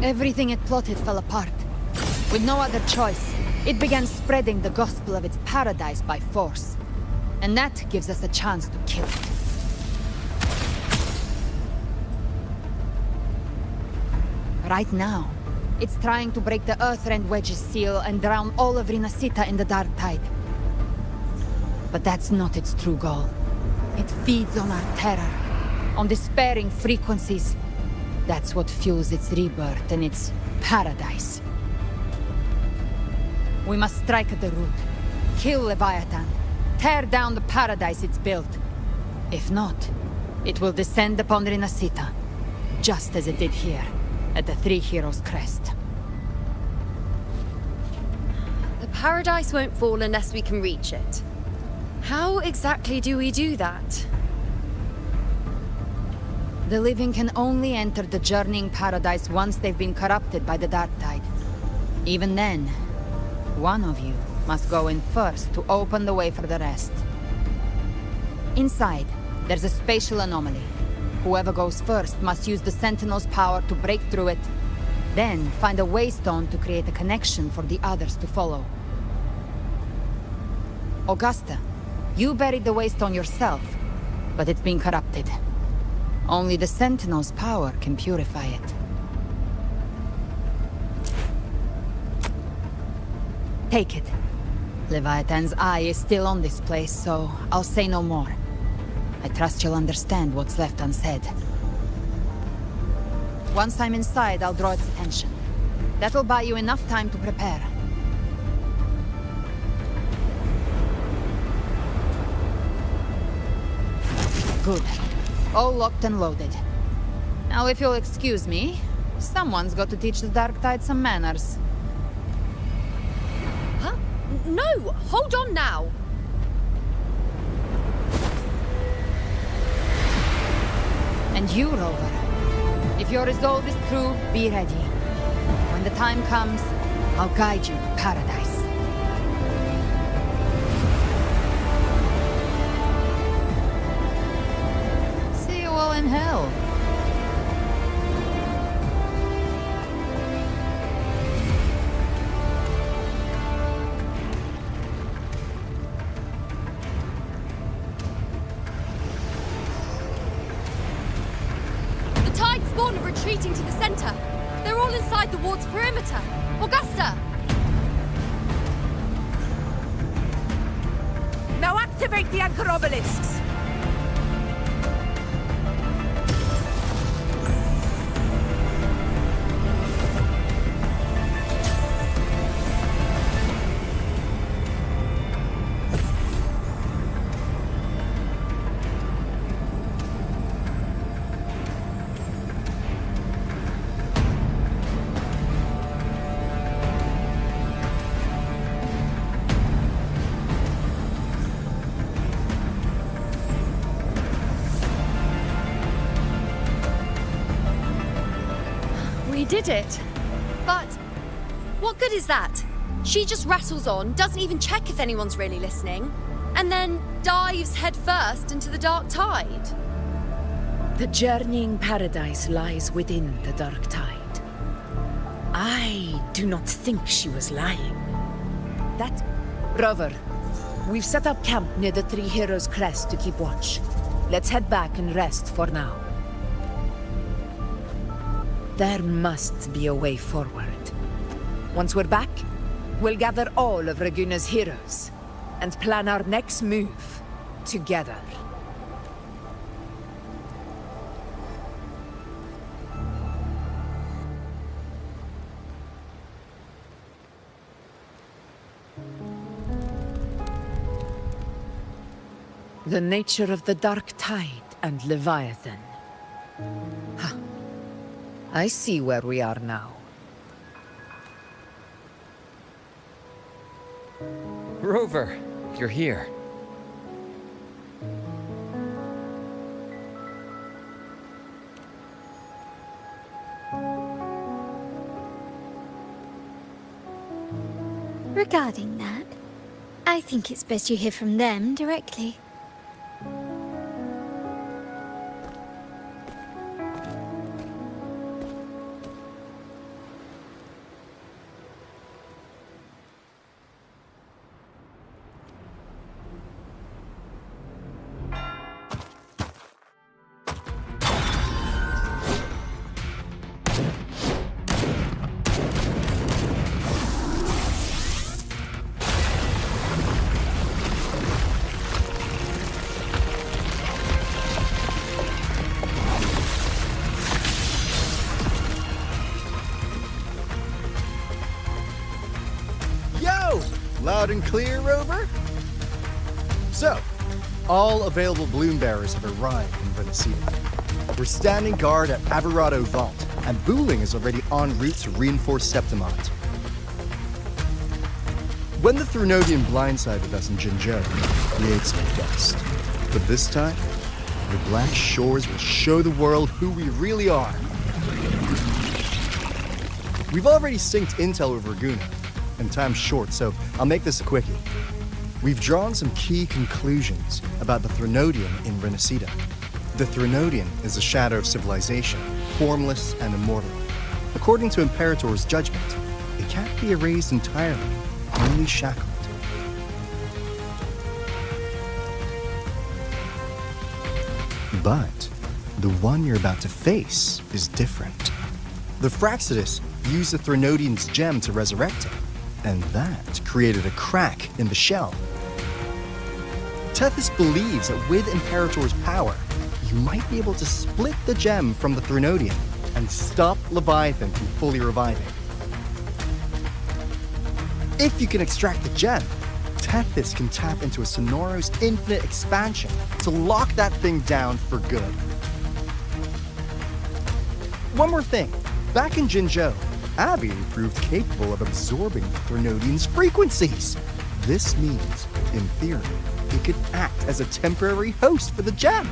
Everything it plotted fell apart. With no other choice, it began spreading the gospel of its paradise by force. And that gives us a chance to kill it. Right now, it's trying to break the Earthrend Wedge's seal and drown all of Rinasita in the Dark Tide. But that's not its true goal. It feeds on our terror, on despairing frequencies. That's what fuels its rebirth and its paradise. We must strike at the root, kill Leviathan, tear down the paradise it's built. If not, it will descend upon Rinasita, just as it did here, at the Three Heroes' Crest. The paradise won't fall unless we can reach it. How exactly do we do that? The living can only enter the journeying paradise once they've been corrupted by the Dark Tide. Even then, one of you must go in first to open the way for the rest. Inside, there's a spatial anomaly. Whoever goes first must use the Sentinel's power to break through it, then find a waystone to create a connection for the others to follow. Augusta, you buried the waystone yourself, but it's been corrupted. Only the Sentinel's power can purify it. Take it. Leviathan's eye is still on this place, so I'll say no more. I trust you'll understand what's left unsaid. Once I'm inside, I'll draw its attention. That'll buy you enough time to prepare. Good. All locked and loaded. Now, if you'll excuse me, someone's got to teach the Dark Tide some manners. Huh? No! Hold on now! And you, Rover. If your resolve is true, be ready. When the time comes, I'll guide you to paradise. See you all in hell. Spawn are retreating to the center. They're all inside the ward's perimeter. Augusta! Now activate the anchor obelisks! We did it. But what good is that? She just rattles on, doesn't even check if anyone's really listening, and then dives headfirst into the Dark Tide. The journeying paradise lies within the Dark Tide. I do not think she was lying. That... Rover, we've set up camp near the Three Heroes' Crest to keep watch. Let's head back and rest for now. There must be a way forward. Once we're back, we'll gather all of Raguna's heroes and plan our next move together. The nature of the Dark Tide and Leviathan. Huh. I see where we are now. Rover, you're here. Regarding that, I think it's best you hear from them directly. Loud and clear, Rover? So, all available bloom bearers have arrived in Renacita. We're standing guard at Averado Vault, and Wuling is already en route to reinforce Septimont. When the Threnodian blindsided us in Jinzhou, we ate some dust. But this time, the Black Shores will show the world who we really are. We've already synced intel with Raguna, and time's short, so I'll make this a quickie. We've drawn some key conclusions about the Threnodian in Renacita. The Threnodian is a shadow of civilization, formless and immortal. According to Imperator's judgment, it can't be erased entirely, only shackled. But the one you're about to face is different. The Fraxidus used the Threnodian's gem to resurrect him, and that created a crack in the shell. Tethys believes that with Imperator's power, you might be able to split the gem from the Threnodian and stop Leviathan from fully reviving. If you can extract the gem, Tethys can tap into a Sonoro's infinite expansion to lock that thing down for good. One more thing. Back in Jinzhou, Abby proved capable of absorbing the Threnodian's frequencies. This means, in theory, it could act as a temporary host for the gem.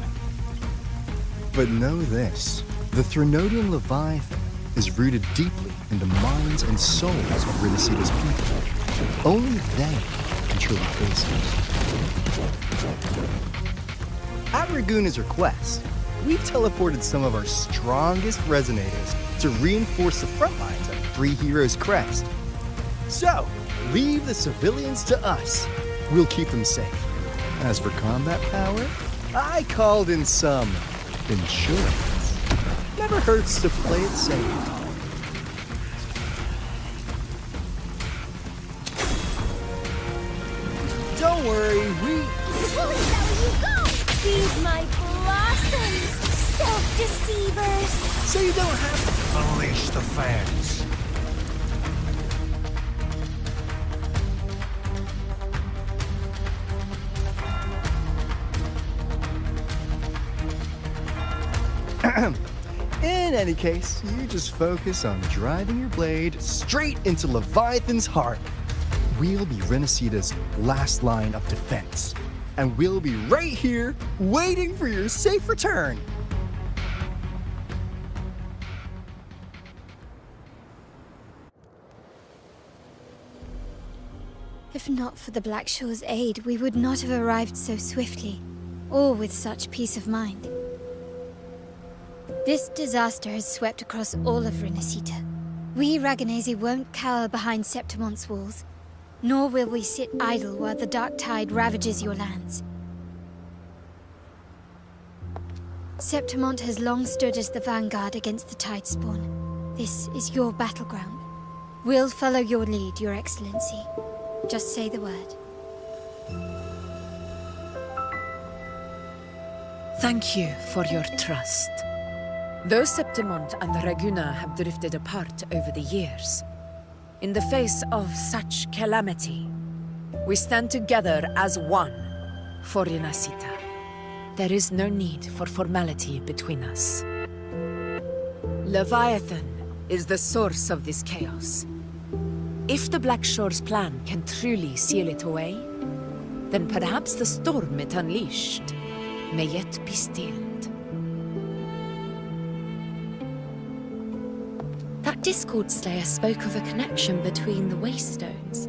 But know this, the Threnodian Leviathan is rooted deeply in the minds and souls of Renacita's people. Only they can truly face it. At Raguna's request, we've teleported some of our strongest resonators to reinforce the front lines at Three Heroes Crest. So, leave the civilians to us. We'll keep them safe. As for combat power, I called in some insurance. Never hurts to play it safe. Don't worry, Bully, there you go! Feed my blossoms, self-deceivers! So you don't have to unleash the fans. In any case, you just focus on driving your blade straight into Leviathan's heart. We'll be Renacita's last line of defense, and we'll be right here waiting for your safe return. If not for the Black Shore's aid, we would not have arrived so swiftly, or with such peace of mind. This disaster has swept across all of Renacita. We Raganese won't cower behind Septimont's walls, nor will we sit idle while the dark tide ravages your lands. Septimont has long stood as the vanguard against the tide spawn. This is your battleground. We'll follow your lead, Your Excellency. Just say the word. Thank you for your trust. Though Septimont and Raguna have drifted apart over the years, in the face of such calamity, we stand together as one for Renacita. There is no need for formality between us. Leviathan is the source of this chaos. If the Black Shore's plan can truly seal it away, then perhaps the storm it unleashed may yet be stilled. That Discord Slayer spoke of a connection between the Wastestones.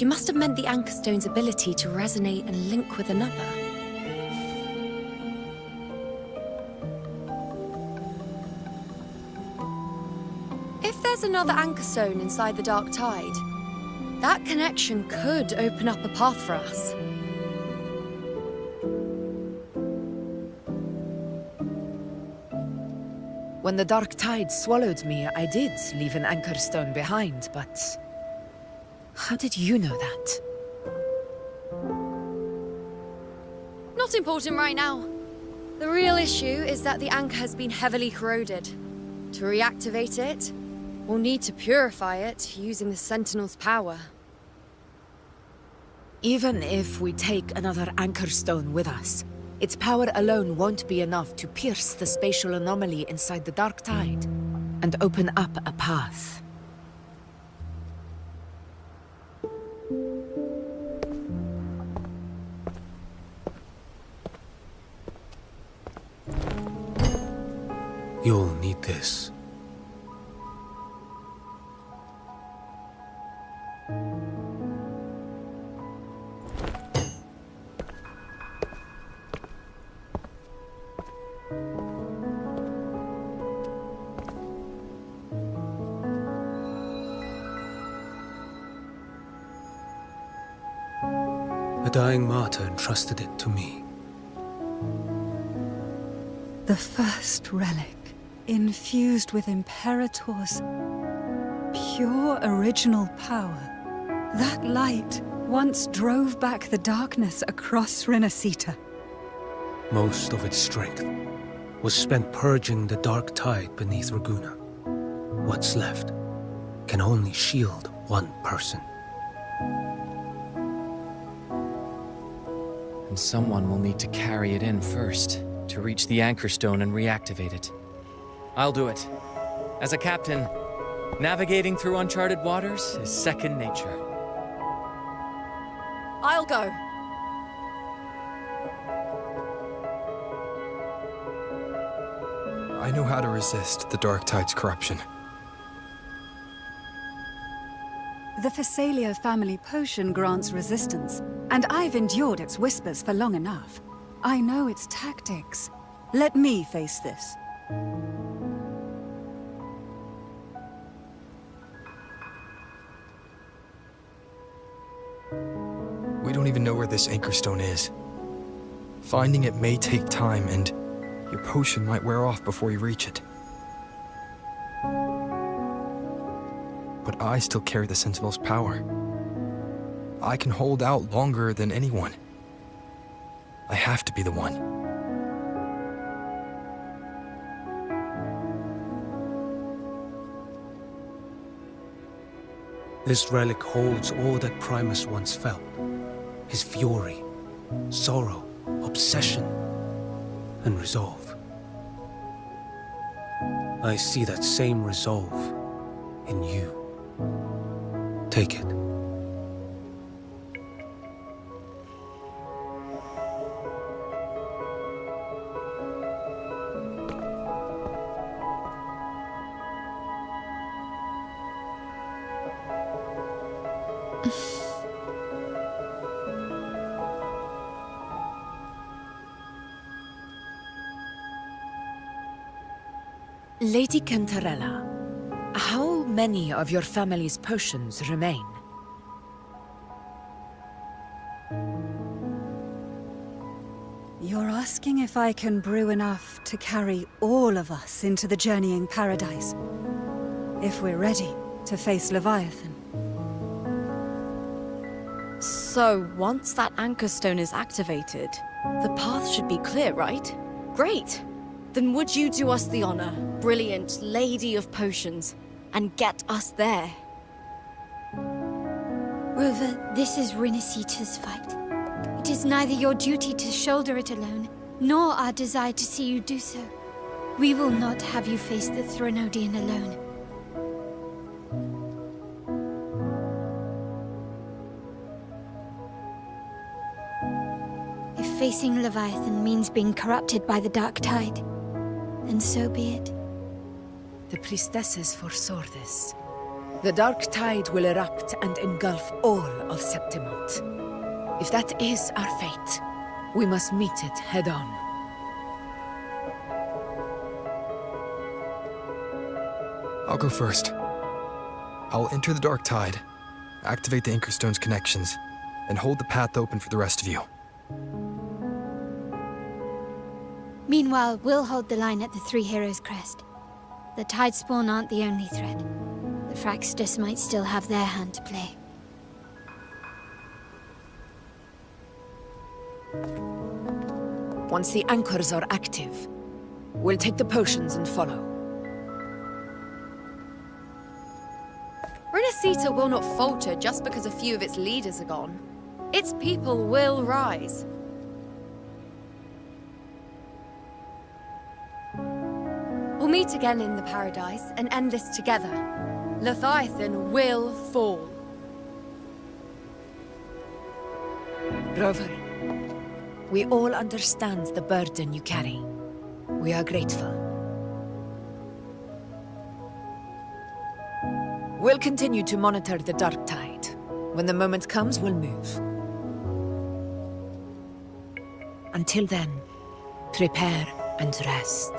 She must have meant the Anchor Stone's ability to resonate and link with another. If there's another Anchor Stone inside the Dark Tide, that connection could open up a path for us. When the Dark Tide swallowed me, I did leave an Anchor Stone behind, but... how did you know that? Not important right now. The real issue is that the anchor has been heavily corroded. To reactivate it, we'll need to purify it using the Sentinel's power. Even if we take another Anchor Stone with us, its power alone won't be enough to pierce the spatial anomaly inside the Dark Tide and open up a path. You'll need this. A dying martyr entrusted it to me. The first relic, infused with Imperator's pure original power. That light once drove back the darkness across Renacita. Most of its strength was spent purging the dark tide beneath Raguna. What's left can only shield one person. And someone will need to carry it in first, to reach the Anchor Stone and reactivate it. I'll do it. As a captain, navigating through uncharted waters is second nature. I'll go. I know how to resist the Dark Tide's corruption. The Phasalia family potion grants resistance, and I've endured its whispers for long enough. I know its tactics. Let me face this. We don't even know where this Anchor Stone is. Finding it may take time, and your potion might wear off before you reach it. But I still carry the Sentinel's power. I can hold out longer than anyone. I have to be the one. This relic holds all that Primus once felt. His fury, sorrow, obsession, and resolve. I see that same resolve in you. Take it. Lady Cantarella, how many of your family's potions remain? You're asking if I can brew enough to carry all of us into the journeying paradise. If we're ready to face Leviathan. So, once that Anchor Stone is activated, the path should be clear, right? Great! Then would you do us the honor, brilliant Lady of Potions, and get us there? Rover, this is Renacita's fight. It is neither your duty to shoulder it alone, nor our desire to see you do so. We will not have you face the Threnodian alone. If facing Leviathan means being corrupted by the Dark Tide, then so be it. The priestesses foresaw this. The dark tide will erupt and engulf all of Septimont. If that is our fate, we must meet it head-on. I'll go first. I'll enter the dark tide, activate the Anchorstone's connections, and hold the path open for the rest of you. Meanwhile, we'll hold the line at the Three Heroes Crest. The Tidespawn aren't the only threat. The Fraxtus might still have their hand to play. Once the anchors are active, we'll take the potions and follow. Renacita will not falter just because a few of its leaders are gone. Its people will rise. We'll meet again in the Paradise and end this together. Leviathan will fall. Rover, we all understand the burden you carry. We are grateful. We'll continue to monitor the dark tide. When the moment comes, we'll move. Until then, prepare and rest.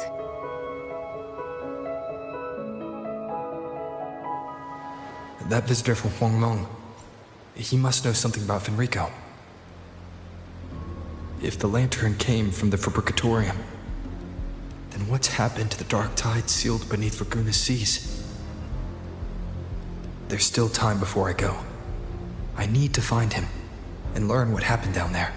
That visitor from Huanglong, he must know something about Fenrico. If the lantern came from the Fabricatorium, then what's happened to the dark tide sealed beneath Raguna's seas? There's still time before I go. I need to find him and learn what happened down there.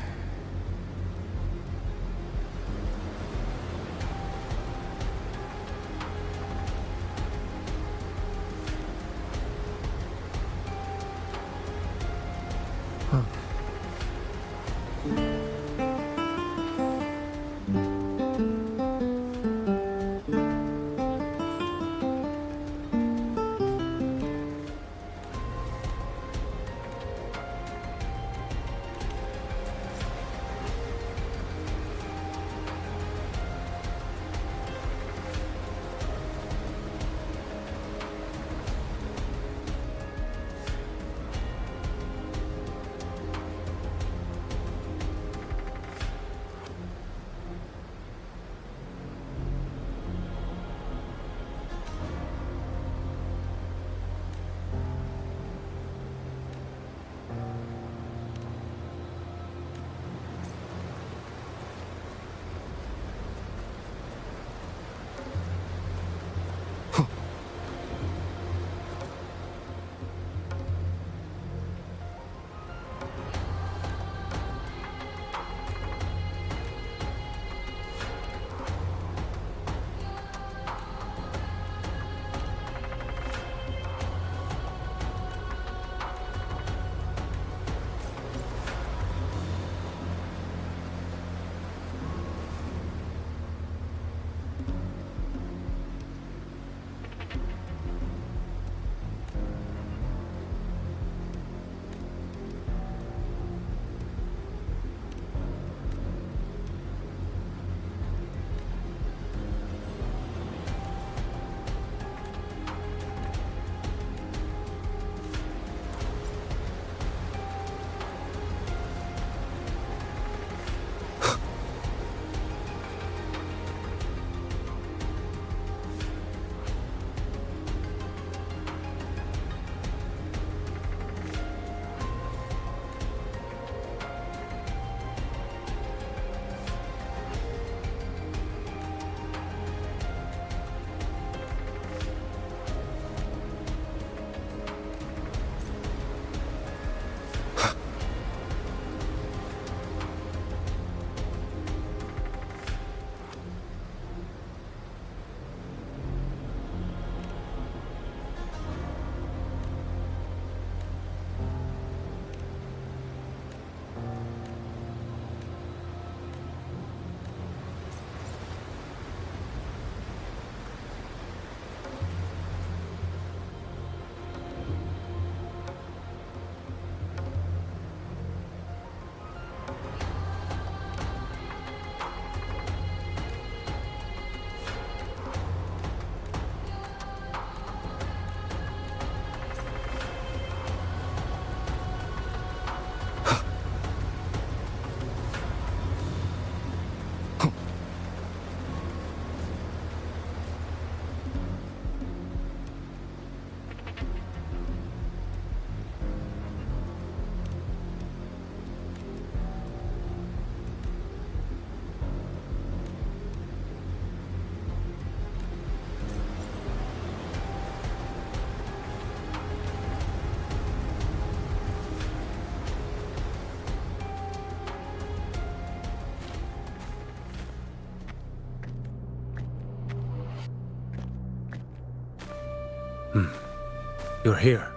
You're here,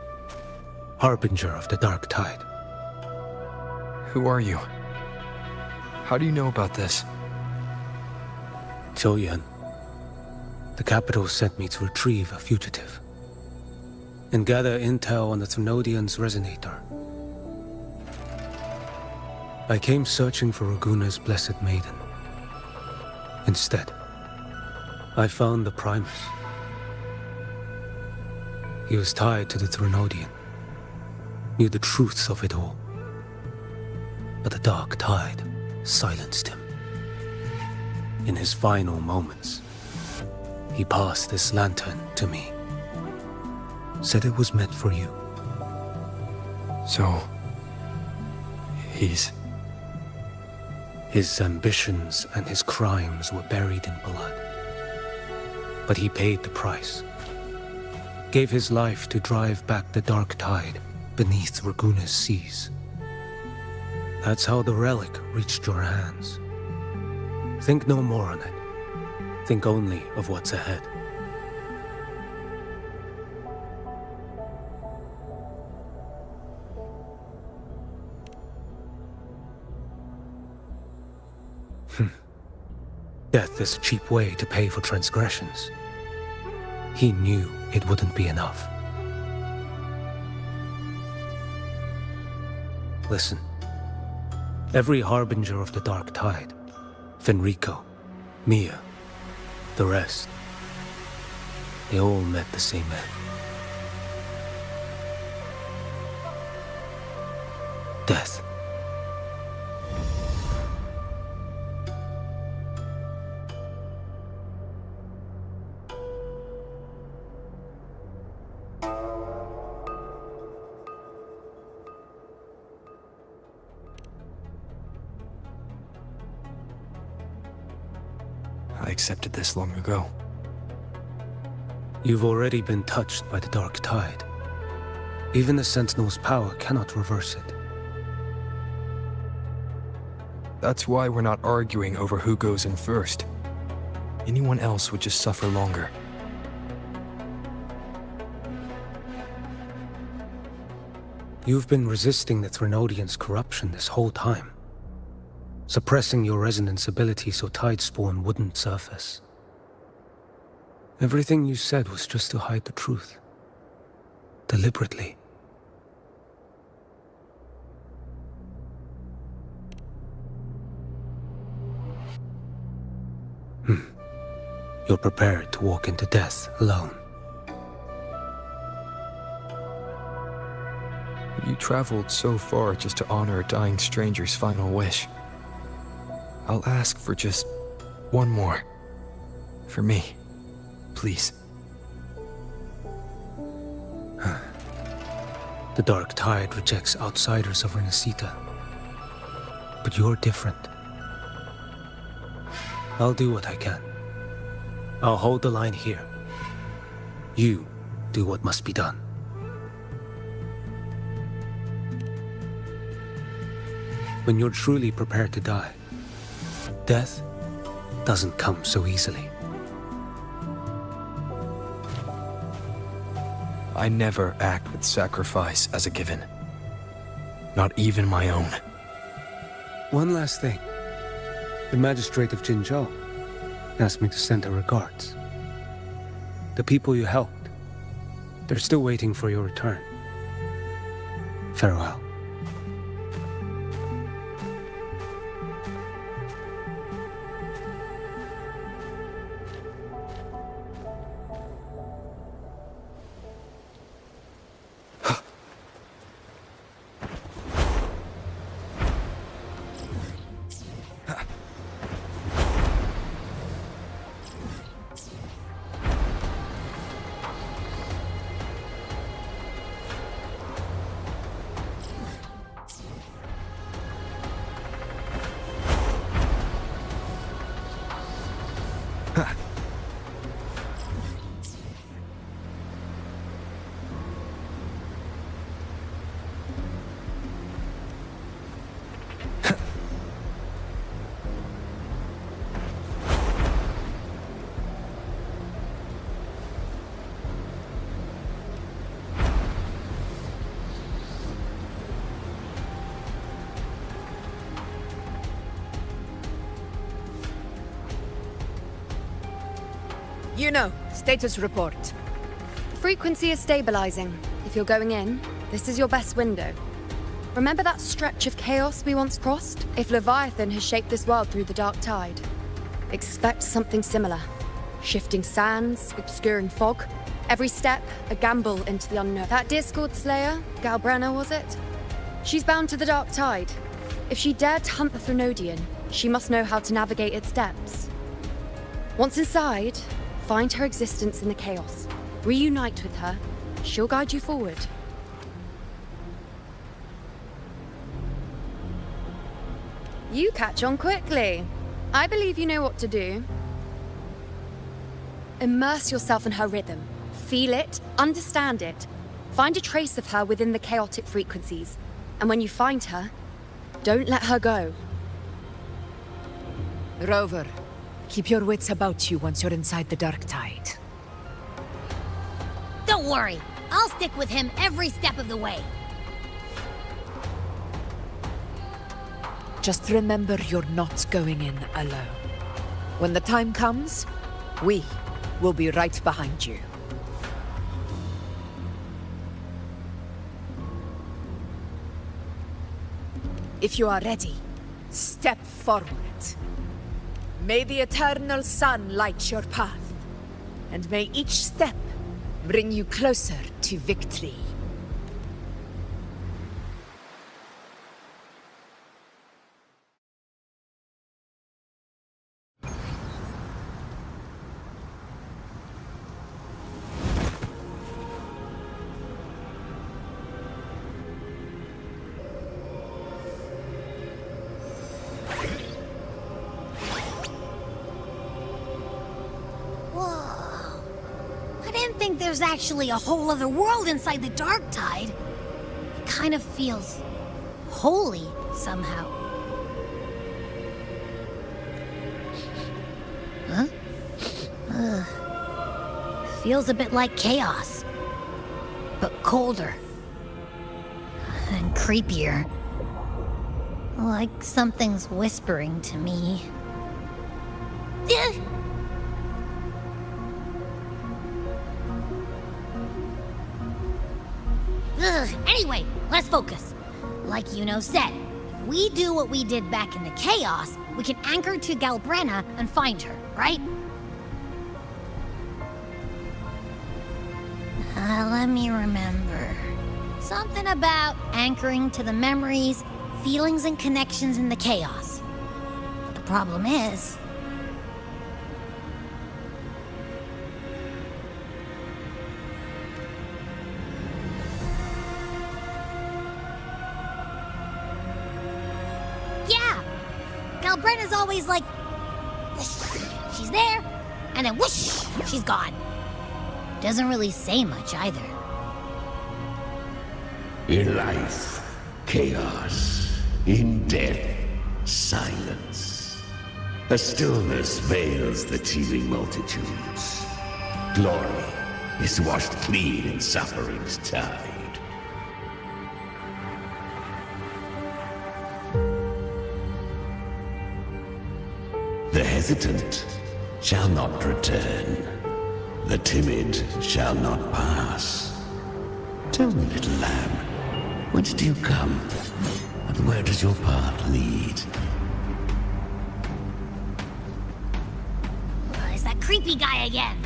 Harbinger of the Dark Tide. Who are you? How do you know about this? Qiuyuan. The capital sent me to retrieve a fugitive and gather intel on the Thanodian's resonator. I came searching for Raguna's Blessed Maiden. Instead, I found the Primus. He was tied to the Thanodian, knew the truths of it all. But the Dark Tide silenced him. In his final moments, he passed this lantern to me. Said it was meant for you. So... he's... His ambitions and his crimes were buried in blood. But he paid the price. Gave his life to drive back the Dark Tide beneath Raguna's seas. That's how the relic reached your hands. Think no more on it. Think only of what's ahead. Death is a cheap way to pay for transgressions. He knew it wouldn't be enough. Listen. Every Harbinger of the Dark Tide, Fenrico, Mia, the rest, they all met the same end. Death. I accepted this long ago. You've already been touched by the Dark Tide. Even the Sentinel's power cannot reverse it. That's why we're not arguing over who goes in first. Anyone else would just suffer longer. You've been resisting the Thanodian's corruption this whole time. Suppressing your resonance ability so Tidespawn wouldn't surface. Everything you said was just to hide the truth. Deliberately. You're prepared to walk into death alone. You traveled so far just to honor a dying stranger's final wish. I'll ask for just one more. For me. Please. The Dark Tide rejects outsiders of Renacita. But you're different. I'll do what I can. I'll hold the line here. You do what must be done. When you're truly prepared to die, death doesn't come so easily. I never act with sacrifice as a given. Not even my own. One last thing. The magistrate of Jinzhou asked me to send her regards. The people you helped, they're still waiting for your return. Farewell. Status report. Frequency is stabilizing. If you're going in, this is your best window. Remember that stretch of chaos we once crossed? If Leviathan has shaped this world through the dark tide, expect something similar. Shifting sands, obscuring fog. Every step, a gamble into the unknown. That Discord Slayer, Galbrena was it? She's bound to the dark tide. If she dared to hunt the Threnodian, she must know how to navigate its depths. Once inside, find her existence in the chaos. Reunite with her. She'll guide you forward. You catch on quickly. I believe you know what to do. Immerse yourself in her rhythm. Feel it, understand it. Find a trace of her within the chaotic frequencies. And when you find her, don't let her go. Rover, keep your wits about you once you're inside the dark tide. Don't worry. I'll stick with him every step of the way. Just remember you're not going in alone. When the time comes, we will be right behind you. If you are ready, step forward. May the eternal sun light your path, and may each step bring you closer to victory. There's actually a whole other world inside the dark tide. It kind of feels holy somehow. Huh? Feels a bit like chaos, but colder and creepier. Like something's whispering to me. Anyway, let's focus. Like Yuno said, if we do what we did back in the chaos, we can anchor to Galbrena and find her, right? Let me remember. Something about anchoring to the memories, feelings, and connections in the chaos. But the problem is... Galbrena's always like, she's there, and then whoosh, she's gone. Doesn't really say much either. In life, chaos. In death, silence. A stillness veils the teeming multitudes. Glory is washed clean in suffering's tide. The hesitant shall not return. The timid shall not pass. Tell me, little lamb, whence do you come? And where does your path lead? It's that creepy guy again.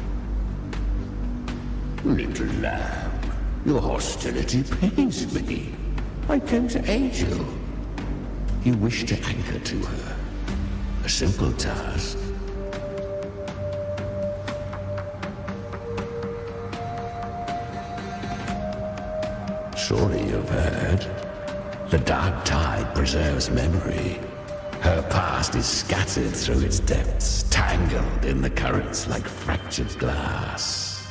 Little lamb, your hostility pains me. I came to aid you. You wish to anchor to her. A simple task. Surely you've heard. The dark tide preserves memory. Her past is scattered through its depths, tangled in the currents like fractured glass.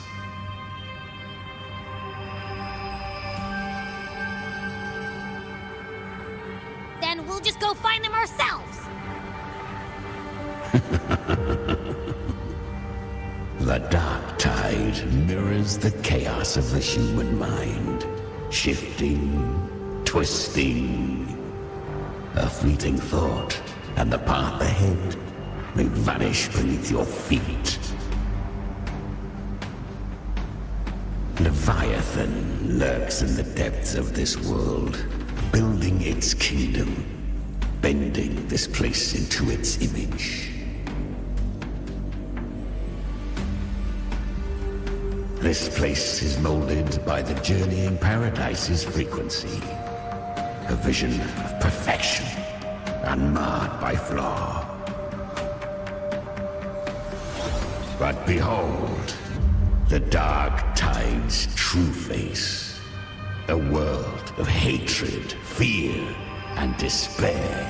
Then we'll just go find them ourselves. The dark tide mirrors the chaos of the human mind, shifting, twisting. A fleeting thought, and the path ahead may vanish beneath your feet. Leviathan lurks in the depths of this world, building its kingdom, bending this place into its image. This place is molded by the journeying paradise's frequency, a vision of perfection, unmarred by flaw. But behold, the dark tide's true face. A world of hatred, fear, and despair.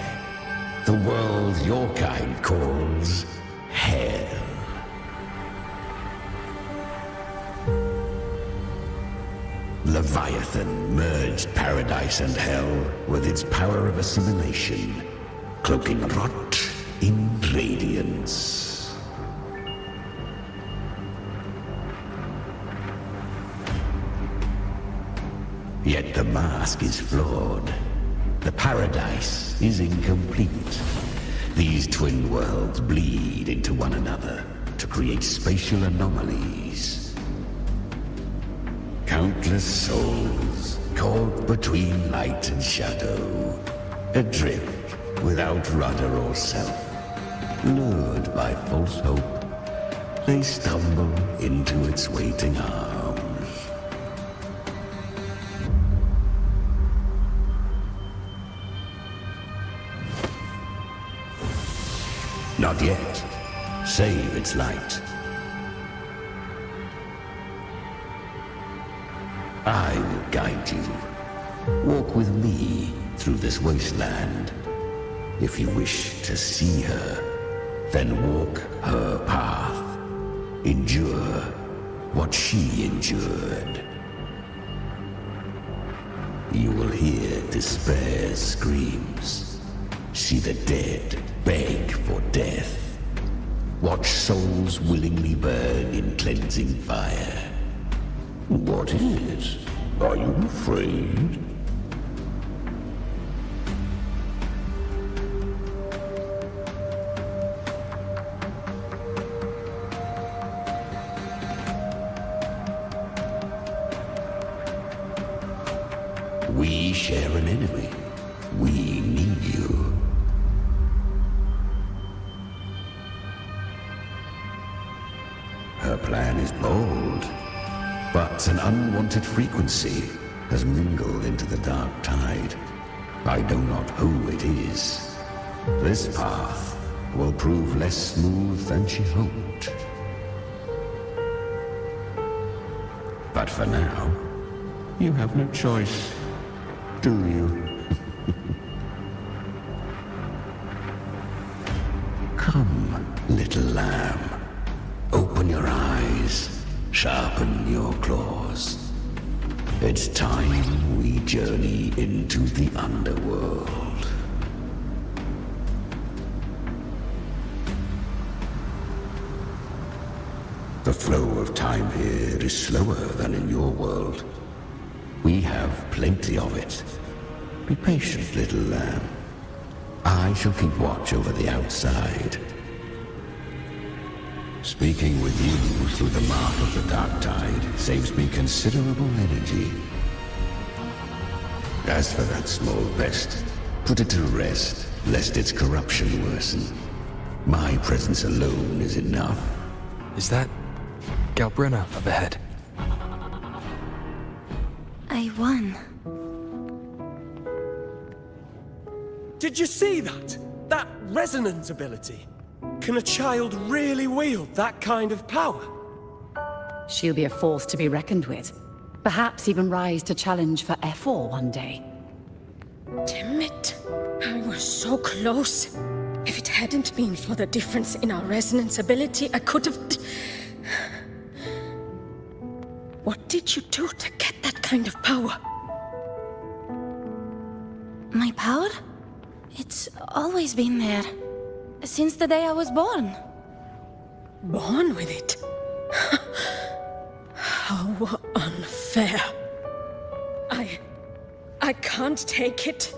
The world your kind calls hell. Leviathan merged paradise and hell with its power of assimilation, cloaking rot in radiance. Yet the mask is flawed. The paradise is incomplete. These twin worlds bleed into one another to create spatial anomalies. Countless souls caught between light and shadow, adrift without rudder or self. Lured by false hope, they stumble into its waiting arms. Not yet, save its light. I will guide you. Walk with me through this wasteland. If you wish to see her, then walk her path. Endure what she endured. You will hear despair's screams. See the dead beg for death. Watch souls willingly burn in cleansing fire. What is it? Are you afraid? We share an enemy. We need you. Her plan is bold, but an unwanted frequency has mingled into the dark tide. I know not who it is. This path will prove less smooth than she hoped. But for now, you have no choice, do you? Come, little lamb. Open your eyes, sharpen your claws. It's time we journey into the underworld. The flow of time here is slower than in your world. We have plenty of it. Be patient, little lamb. I shall keep watch over the outside. Speaking with you through the mouth of the dark tide saves me considerable energy. As for that small pest, put it to rest, lest its corruption worsen. My presence alone is enough. Is that Galbrena up ahead? I won. Did you see that? That resonance ability? Can a child really wield that kind of power? She'll be a force to be reckoned with. Perhaps even rise to challenge for F4 one day. Damn it. I was so close. If it hadn't been for the difference in our resonance ability, I could have... What did you do to get that kind of power? My power? It's always been there. Since the day I was born. Born with it? How unfair. I can't take it.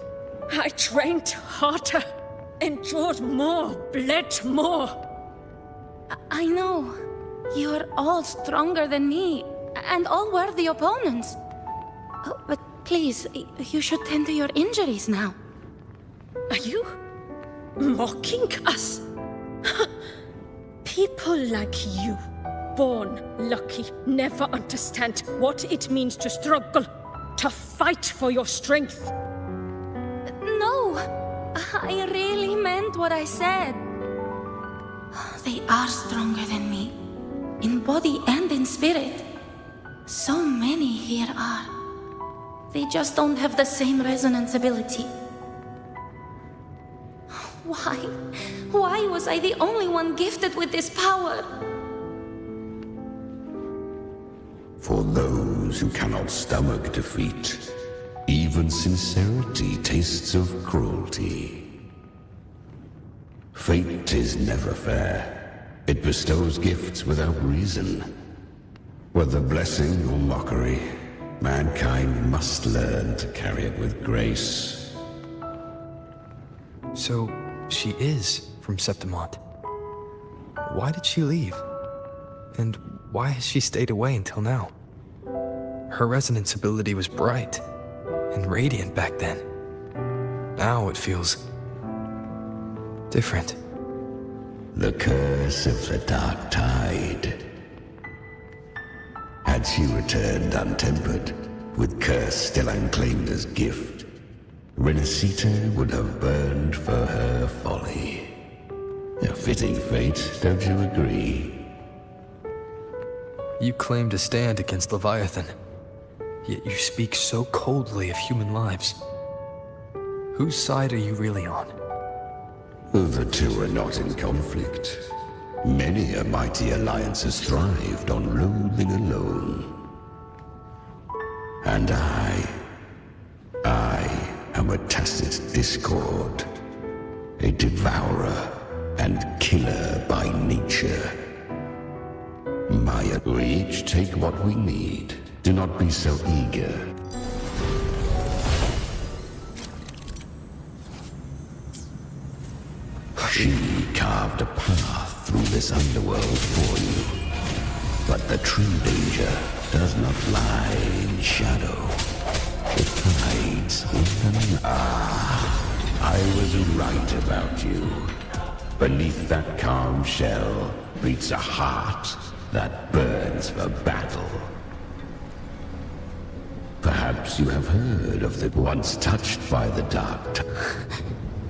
I trained harder, endured more, bled more. I know. You're all stronger than me. and all worthy opponents. Oh, but please, you should tend to your injuries now. Are you mocking us? People like you, born lucky, never understand what it means to struggle, to fight for your strength. No, I really meant what I said. They are stronger than me, in body and in spirit. So many here are. They just don't have the same resonance ability. Why? Why was I the only one gifted with this power? For those who cannot stomach defeat, even sincerity tastes of cruelty. Fate is never fair. It bestows gifts without reason. Whether blessing or mockery, mankind must learn to carry it with grace. So, she is from Septimont. Why did she leave? And why has she stayed away until now? Her resonance ability was bright and radiant back then. Now it feels different. The curse of the dark tide. Had she returned untempered, with curse still unclaimed as gift, Renacita would have burned for her folly. A fitting fate, don't you agree? You claim to stand against Leviathan, yet you speak so coldly of human lives. Whose side are you really on? The two are not in conflict. Many a mighty alliance has thrived on loathing alone. And I am a tacit discord, a devourer and killer by nature. We each take what we need. Do not be so eager. She carved a path through this underworld for you. But the true danger does not lie in shadow. It hides in the... I was right about you. Beneath that calm shell beats a heart that burns for battle. Perhaps you have heard of the once touched by the dark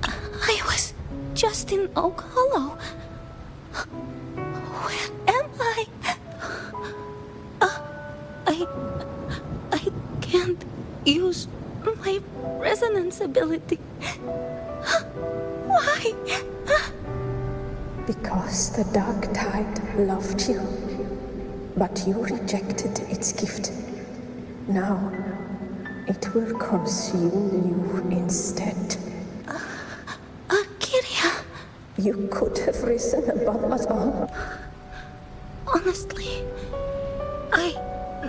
I was just in Oak Hollow. Where am I? I can't use my resonance ability. Why? Because the dark tide loved you, but you rejected its gift. Now, it will consume you instead. Qiuyuan. You could have risen above us all. Honestly, I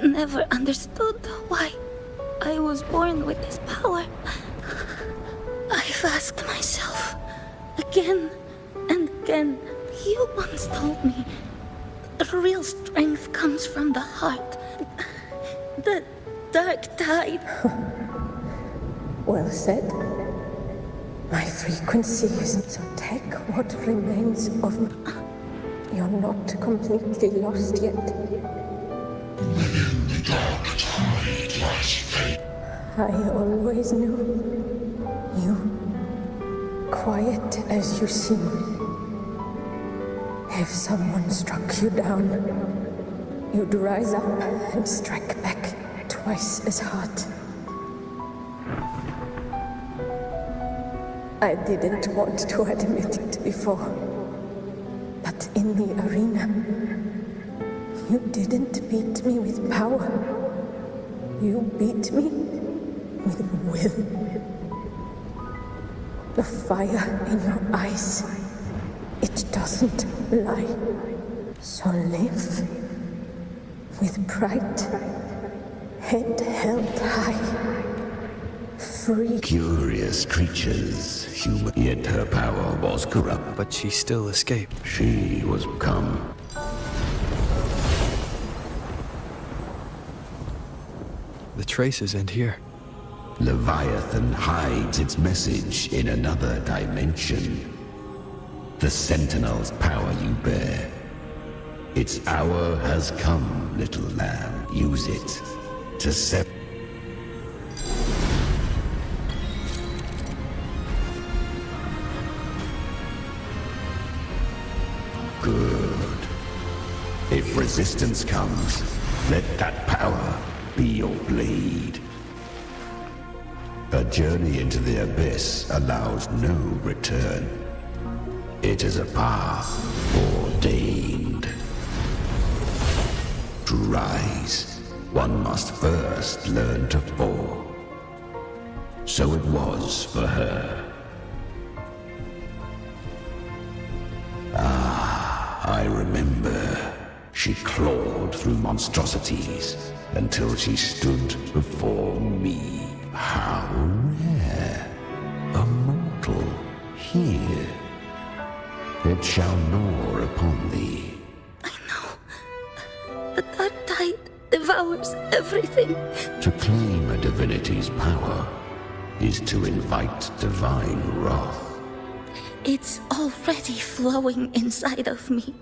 never understood why I was born with this power. I've asked myself again and again. You once told me real strength comes from the heart. The dark tide. Well said. My frequency is so take what remains of me. You're not completely lost yet. Within the dark tide lies fate. I always knew. You, quiet as you seem. If someone struck you down, you'd rise up and strike back twice as hard. I didn't want to admit it before, but in the arena, you didn't beat me with power. You beat me with will. The fire in your eyes, it doesn't lie. So live with pride, head held high, free. Curious creatures, human, yet her power was corrupt. But she still escaped. She was become. The traces end here. Leviathan hides its message in another dimension. The Sentinel's power you bear. Its hour has come, little lamb. Use it to set. Good. If resistance comes, let that power be your blade. A journey into the abyss allows no return. It is a path ordained. To rise, one must first learn to fall. So it was for her. I remember. She clawed through monstrosities until she stood before me. How rare. A mortal here. It shall gnaw upon thee. The dark tide devours everything. To claim a divinity's power is to invite divine wrath. It's already flowing inside of me.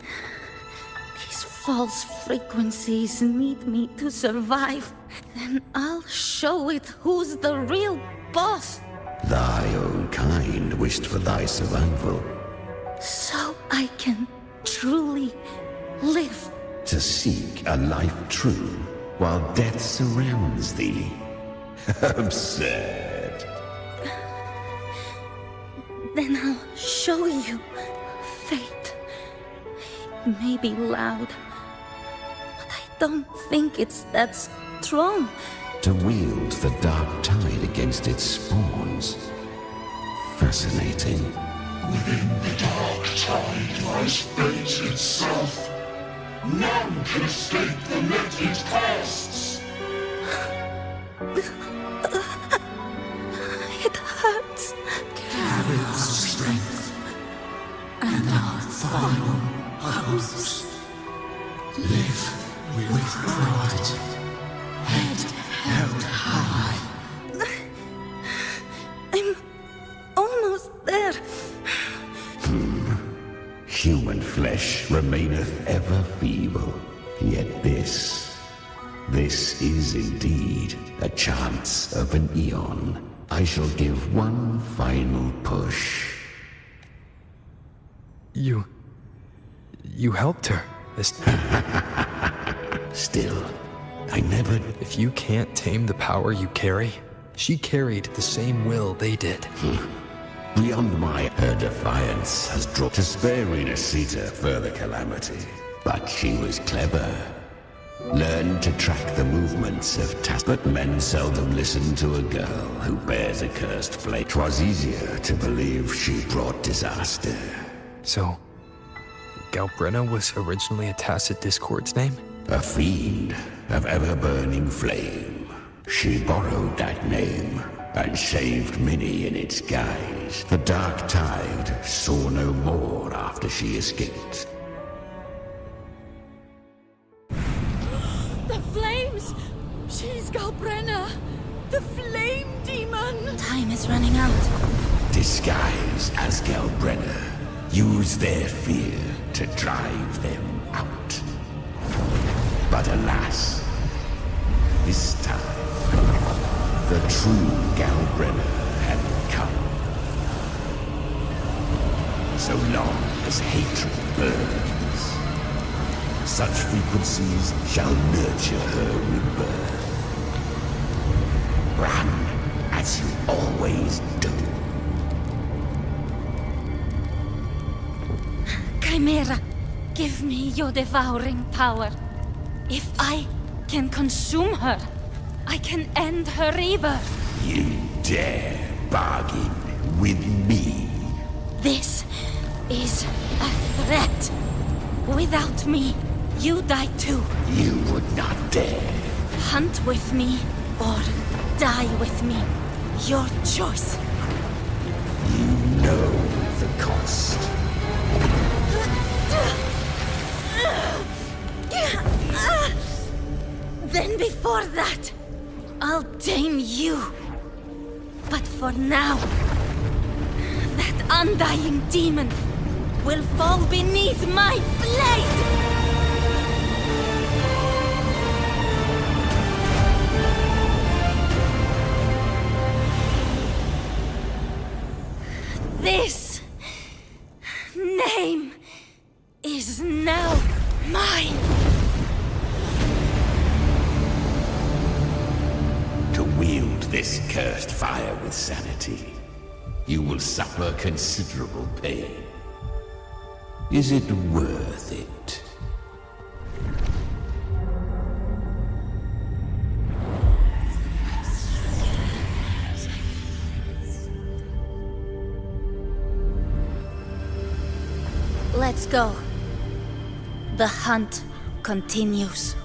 These false frequencies need me to survive. Then I'll show it who's the real boss. Thy own kind wished for thy survival. So I can truly live. To seek a life true while death surrounds thee. Absurd. Then I'll show you fate. It may be loud, but I don't think it's that strong. To wield the dark tide against its spawns. Fascinating. Within the dark tide lies fate itself. None can escape the net it casts. It hurts. Carry our strength and our final hopes. Live with pride, head held high. I'm almost there. Human flesh remaineth ever feeble, yet this is indeed a chance of an eon. I shall give one final push. You helped her. Still, I never... If you can't tame the power you carry, she carried the same will they did. Beyond her defiance has drawn to spare Renasita further calamity. But she was clever. Learned to track the movements of but men seldom listen to a girl who bears a cursed flame. 'Twas easier to believe she brought disaster. So, Galbrena was originally a Tacit Discord's name? A fiend of ever-burning flame. She borrowed that name and saved many in its guise. The dark tide saw no more after she escaped. The flames! She's Galbrena! The flame demon! Time is running out. Disguise as Galbrena. Use their fear to drive them out. But alas, this time, the true Galbrena had come. So long as hatred burns, such frequencies shall nurture her rebirth. Run as you always do. Chimera, give me your devouring power. If I can consume her, I can end her rebirth. You dare bargain with me? This is a threat. Without me, you die too. You would not dare. Hunt with me or die with me. Your choice. You know the cost. Then before that, I'll tame you. But for now, that undying demon will fall beneath my blade! This name is now mine! To wield this cursed fire with sanity, you will suffer considerable pain. Is it worth it? Let's go. The hunt continues.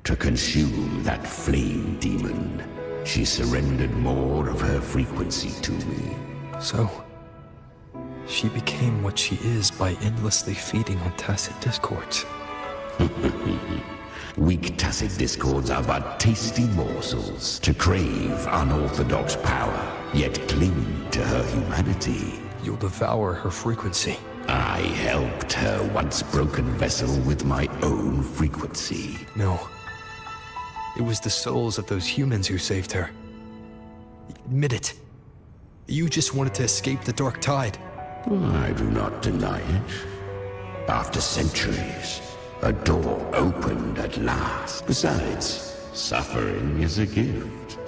To consume that flame demon, she surrendered more of her frequency to me. So, she became what she is by endlessly feeding on tacit discords. Weak tacit discords are but tasty morsels to crave unorthodox power, yet cling to her humanity. You'll devour her frequency. I helped her once broken vessel with my own frequency. No. It was the souls of those humans who saved her. Admit it. You just wanted to escape the dark tide. I do not deny it. After centuries, a door opened at last. Besides, suffering is a gift.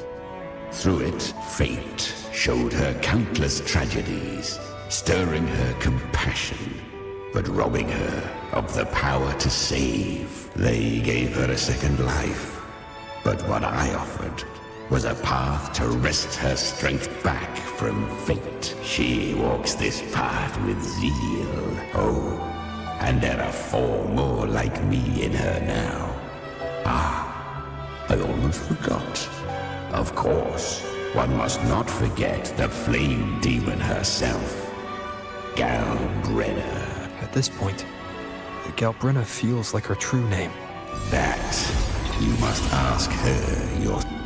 Through it, fate showed her countless tragedies, stirring her compassion, but robbing her of the power to save. They gave her a second life. But what I offered was a path to wrest her strength back from fate. She walks this path with zeal. Oh, and there are 4 more like me in her now. Ah, I almost forgot. Of course, one must not forget the flame demon herself, Galbrena. At this point, Galbrena feels like her true name. That you must ask her yourself.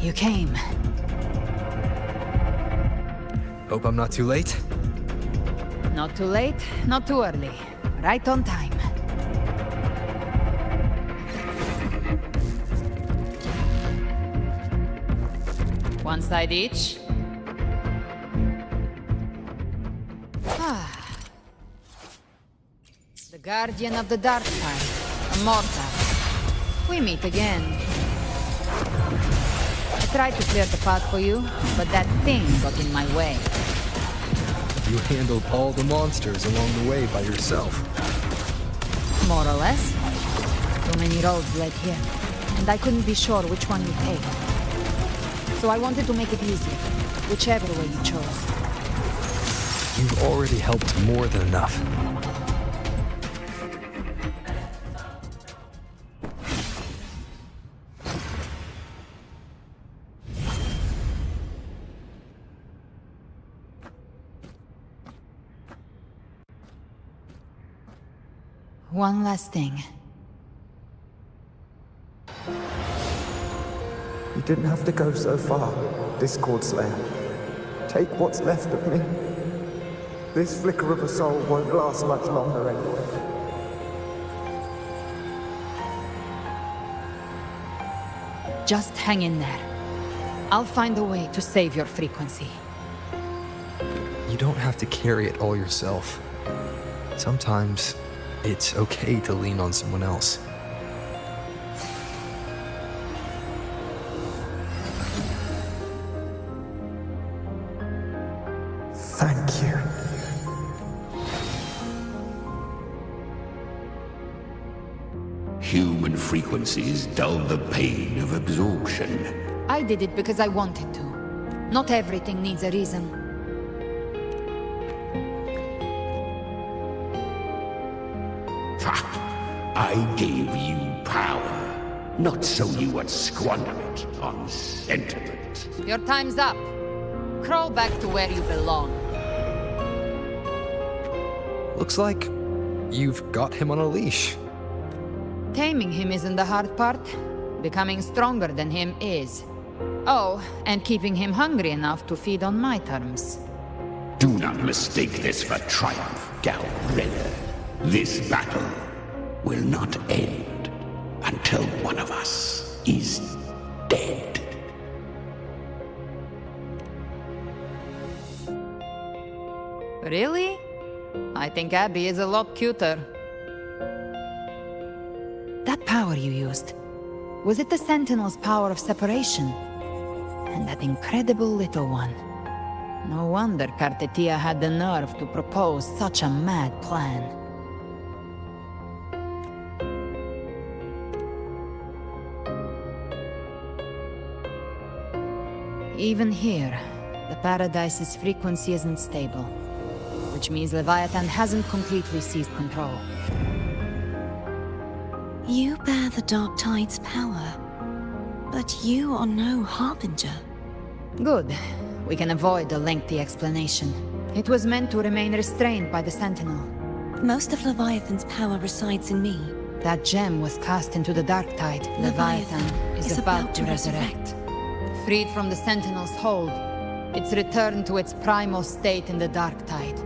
You came. Hope I'm not too late? Not too late, not too early. Right on time. One side each. The Guardian of the Dark Tide, Immortal. We meet again. I tried to clear the path for you, but that thing got in my way. You handled all the monsters along the way by yourself. More or less. Too many roads led here, and I couldn't be sure which one you'd take. So I wanted to make it easy, whichever way you chose. You've already helped more than enough. One last thing. You didn't have to go so far, Discord Slayer. Take what's left of me. This flicker of a soul won't last much longer anyway. Just hang in there. I'll find a way to save your frequency. You don't have to carry it all yourself. Sometimes, it's okay to lean on someone else. Thank you. Human frequencies dull the pain of absorption. I did it because I wanted to. Not everything needs a reason. Ha! I gave you power, not so you would squander it on sentiment. Your time's up. Crawl back to where you belong. Looks like you've got him on a leash. Taming him isn't the hard part. Becoming stronger than him is. Oh, and keeping him hungry enough to feed on my terms. Do not mistake this for triumph, Galbrena. This battle will not end until one of us is dead. Really? I think Abby is a lot cuter. That power you used, was it the Sentinel's power of separation? And that incredible little one. No wonder Kartetia had the nerve to propose such a mad plan. Even here, the Paradise's frequency isn't stable, which means Leviathan hasn't completely seized control. You bear the Dark Tide's power, but you are no Harbinger. Good. We can avoid a lengthy explanation. It was meant to remain restrained by the Sentinel. Most of Leviathan's power resides in me. That gem was cast into the Dark Tide. Leviathan is about to resurrect. Freed from the Sentinel's hold, it's returned to its primal state in the Dark Tide.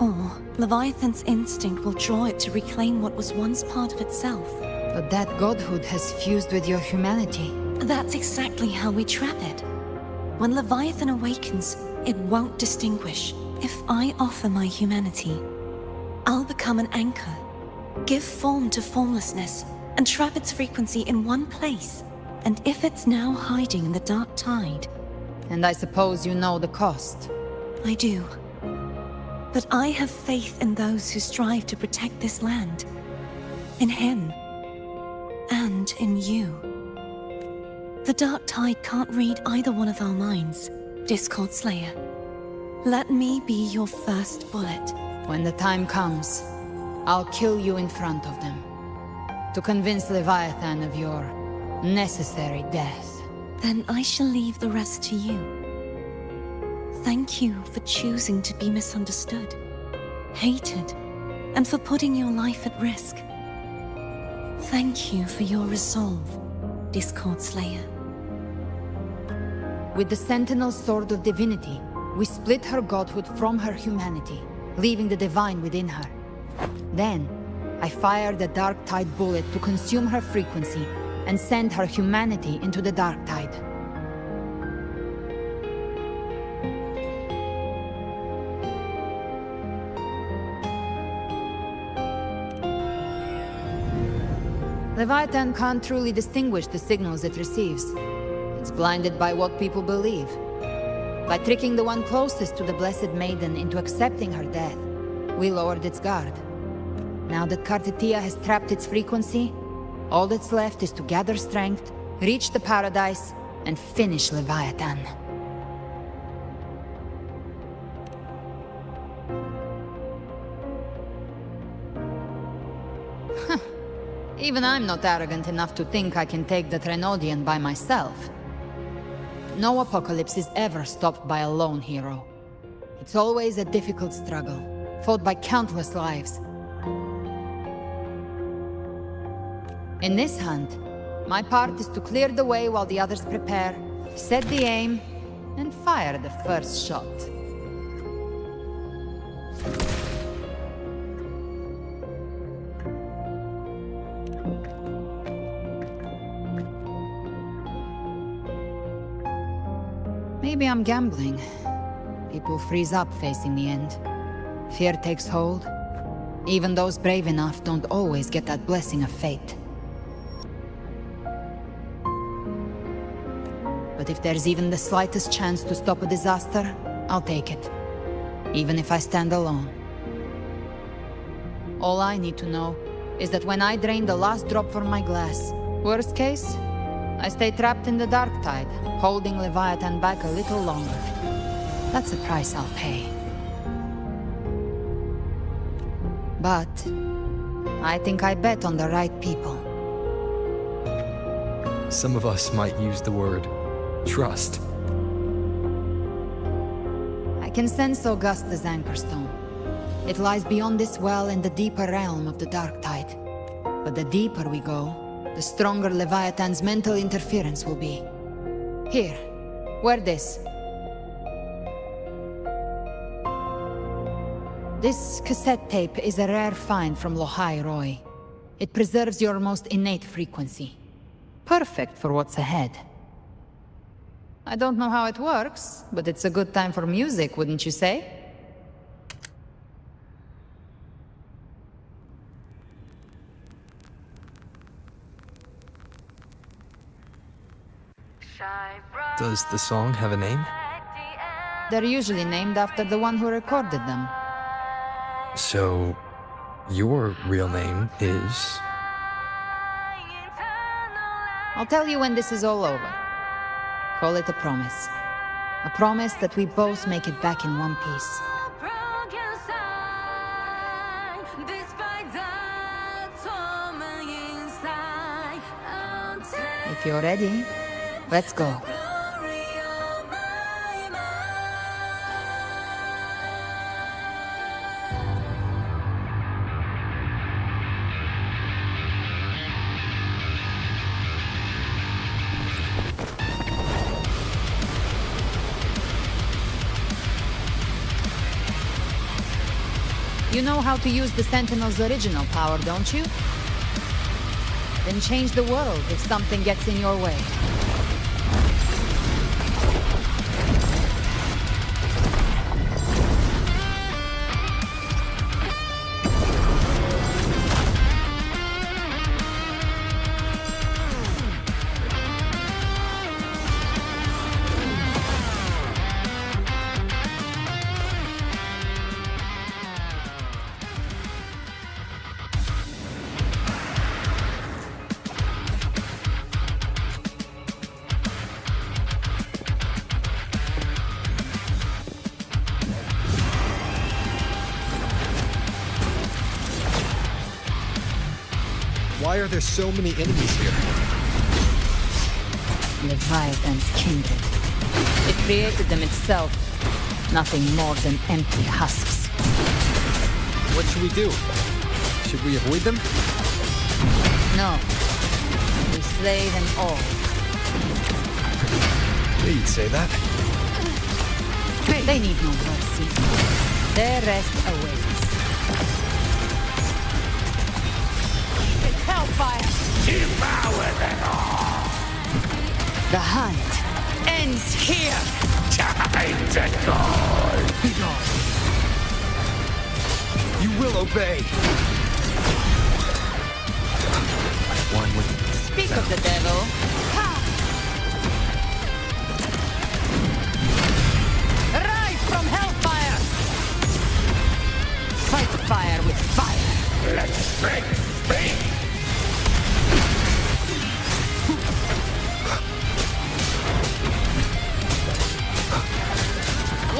Or Leviathan's instinct will draw it to reclaim what was once part of itself. But that godhood has fused with your humanity. That's exactly how we trap it. When Leviathan awakens, it won't distinguish. If I offer my humanity, I'll become an anchor, give form to formlessness, and trap its frequency in one place. And if it's now hiding in the Dark Tide... And I suppose you know the cost. I do. But I have faith in those who strive to protect this land. In him. And in you. The Dark Tide can't read either one of our minds, Discord Slayer. Let me be your first bullet. When the time comes, I'll kill you in front of them. To convince Leviathan of your necessary death. Then I shall leave the rest to you. Thank you for choosing to be misunderstood, hated, and for putting your life at risk. Thank you for your resolve, Discord Slayer. With the Sentinel's Sword of Divinity, we split her godhood from her humanity, leaving the divine within her. Then, I fired the Dark Tide bullet to consume her frequency and send her humanity into the Dark Tide. Leviathan can't truly distinguish the signals it receives. It's blinded by what people believe. By tricking the one closest to the Blessed Maiden into accepting her death, we lowered its guard. Now that Kartetia has trapped its frequency, all that's left is to gather strength, reach the Paradise, and finish Leviathan. Even I'm not arrogant enough to think I can take the Trenodian by myself. No apocalypse is ever stopped by a lone hero. It's always a difficult struggle, fought by countless lives. In this hunt, my part is to clear the way while the others prepare, set the aim, and fire the first shot. Maybe I'm gambling. People freeze up facing the end. Fear takes hold. Even those brave enough don't always get that blessing of fate. But if there's even the slightest chance to stop a disaster, I'll take it. Even if I stand alone. All I need to know is that when I drain the last drop from my glass, worst case, I stay trapped in the dark tide, holding Leviathan back a little longer. That's the price I'll pay. But I think I bet on the right people. Some of us might use the word trust. I can sense Augusta's Anchorstone. It lies beyond this well in the deeper realm of the dark tide. But the deeper we go, the stronger Leviathan's mental interference will be. Here, wear this. This cassette tape is a rare find from Qiuyuan. It preserves your most innate frequency. Perfect for what's ahead. I don't know how it works, but it's a good time for music, wouldn't you say? Does the song have a name? They're usually named after the one who recorded them. So, your real name is... I'll tell you when this is all over. Call it a promise. A promise that we both make it back in one piece. If you're ready, let's go. You know how to use the Sentinel's original power, don't you? Then change the world if something gets in your way. Why are there so many enemies here? Leviathan's kindred. It created them itself. Nothing more than empty husks. What should we do? Should we avoid them? No. We slay them all. Yeah, you'd say that. They need no mercy. Their rest awaits. Hellfire! Devour them all! The hunt ends here! Time to die! Be gone! You will obey! One with... Speak of the devil. Rise from hellfire! Fight fire with fire! Let's speak!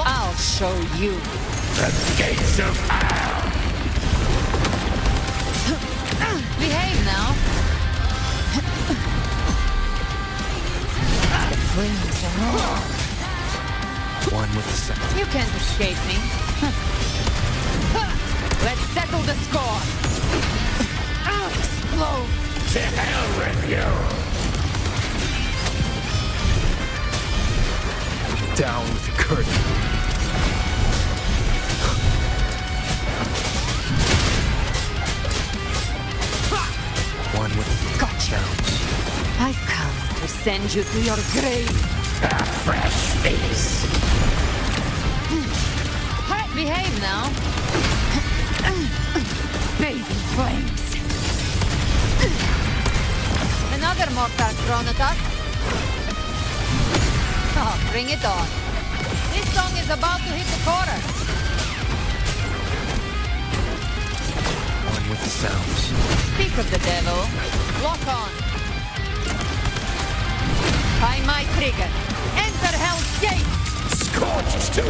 I'll show you. The gates of hell! Behave now. The flames are roar. One with the second. You can't escape me. Let's settle the score. Explode. To hell with you! Down with the curtain. One with the touchdowns. I've come to send you to your grave. A fresh feast. Behave now. Baby flames. Another mortar thrown at us. Oh, bring it on. This song is about to hit the chorus. One with the sounds. Speak of the devil. Lock on. By my trigger. Enter Hell's Gate! Scorched to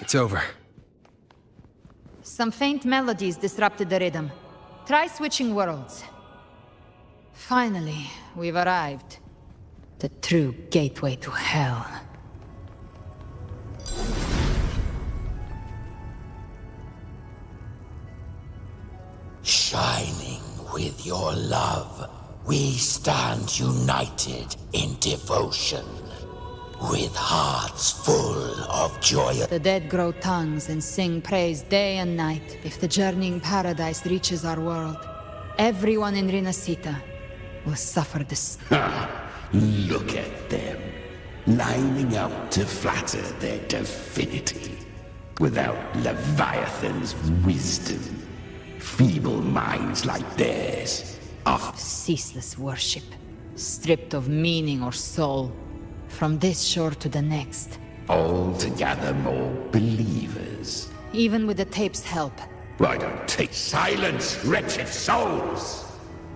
It's over. Some faint melodies disrupted the rhythm. Try switching worlds. Finally, we've arrived. The true gateway to hell. Shining with your love, we stand united in devotion. With hearts full of joy. The dead grow tongues and sing praise day and night. If the journeying paradise reaches our world, everyone in Rinascita will suffer this. Look at them, lining up to flatter their divinity. Without Leviathan's wisdom, feeble minds like theirs are ceaseless worship, stripped of meaning or soul. From this shore to the next. altogether more believers. Even with the tape's help. Why don't take silence, wretched souls?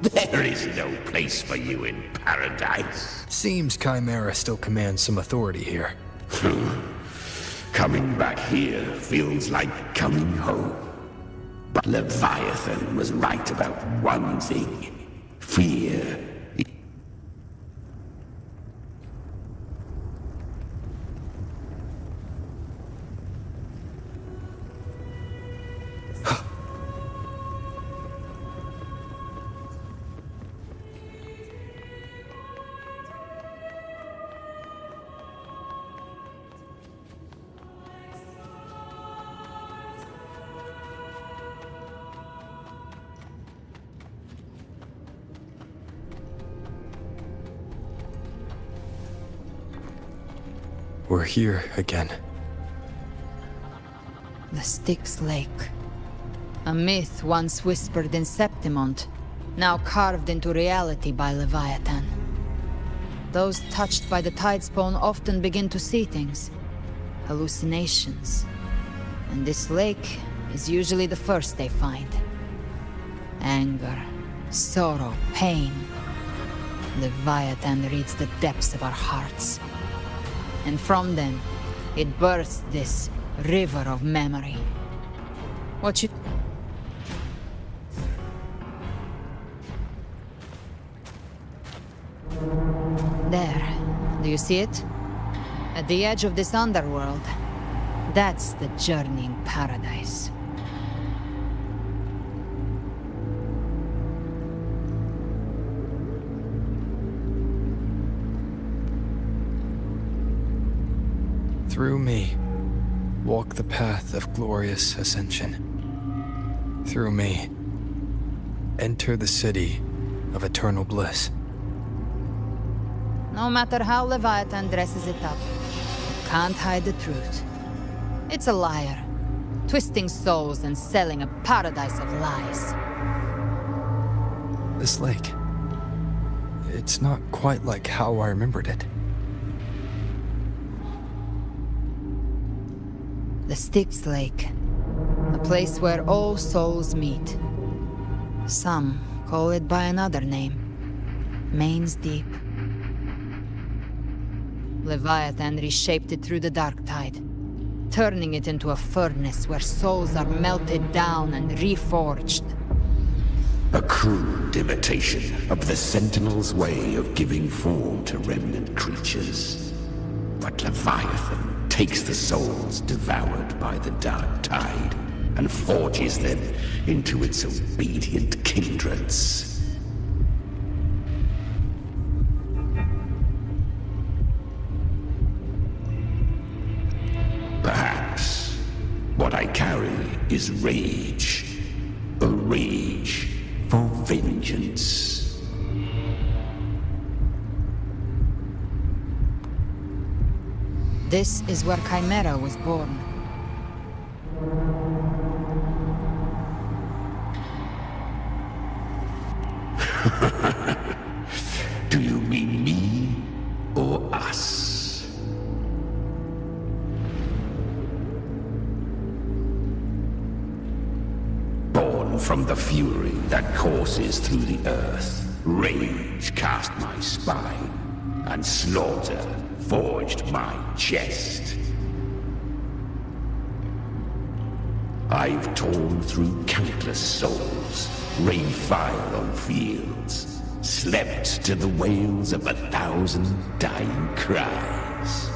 There is no place for you in paradise. Seems Chimera still commands some authority here. Coming back here feels like coming home. But Leviathan was right about one thing. Fear. We're here again. The Styx Lake. A myth once whispered in Septimont, now carved into reality by Leviathan. Those touched by the Tidespawn often begin to see things. Hallucinations. And this lake is usually the first they find. Anger, sorrow, pain. Leviathan reads the depths of our hearts. And from them, it births this river of memory. What you... There. Do you see it? At the edge of this underworld. That's the journeying paradise. Through me, walk the path of glorious ascension. Through me, enter the city of eternal bliss. No matter how Leviathan dresses it up, it can't hide the truth. It's a liar, twisting souls and selling a paradise of lies. This lake, it's not quite like how I remembered it. The Styx Lake. A place where all souls meet. Some call it by another name. Main's Deep. Leviathan reshaped it through the dark tide, turning it into a furnace where souls are melted down and reforged. A crude imitation of the Sentinel's way of giving form to remnant creatures. But Leviathan takes the souls devoured by the dark tide and forges them into its obedient kindreds. Perhaps what I carry is rage. A rage for vengeance. This is where Chimera was born. Do you mean me or us? Born from the fury that courses through the earth, rage cast my spine, and slaughter forged my chest. I've torn through countless souls, rained fire on fields, slept to the wails of 1,000 dying cries.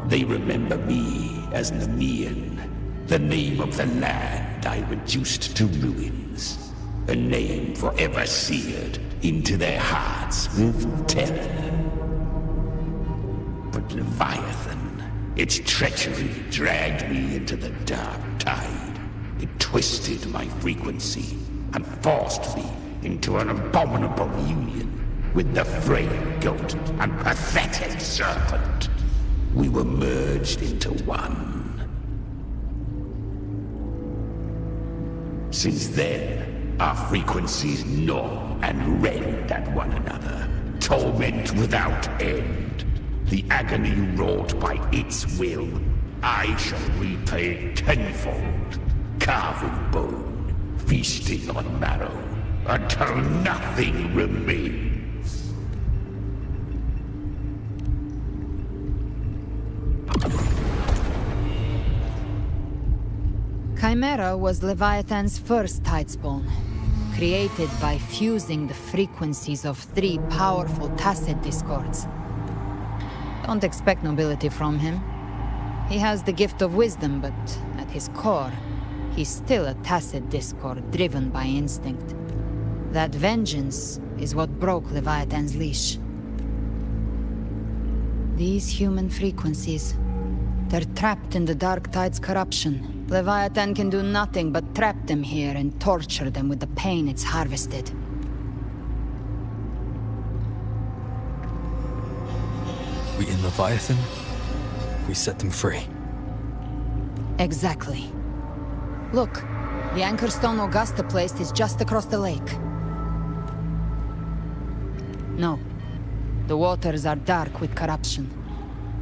They remember me as Nemean, the name of the land I reduced to ruins, a name forever seared into their hearts with terror. But Leviathan, its treachery dragged me into the dark tide. It twisted my frequency and forced me into an abominable union with the frail goat and pathetic serpent. We were merged into one. Since then, our frequencies gnaw and rend at one another, torment without end. The agony wrought by its will, I shall repay tenfold, carving bone, feasting on marrow, until nothing remains. Chimera was Leviathan's first tidespawn, created by fusing the frequencies of 3 powerful tacit discords. Don't expect nobility from him. He has the gift of wisdom, but at his core, he's still a tacit discord driven by instinct. That vengeance is what broke Leviathan's leash. These human frequencies, they're trapped in the Dark Tide's corruption. Leviathan can do nothing but trap them here and torture them with the pain it's harvested. We in Leviathan, we set them free. Exactly. Look, the Anchorstone Augusta placed is just across the lake. No. The waters are dark with corruption.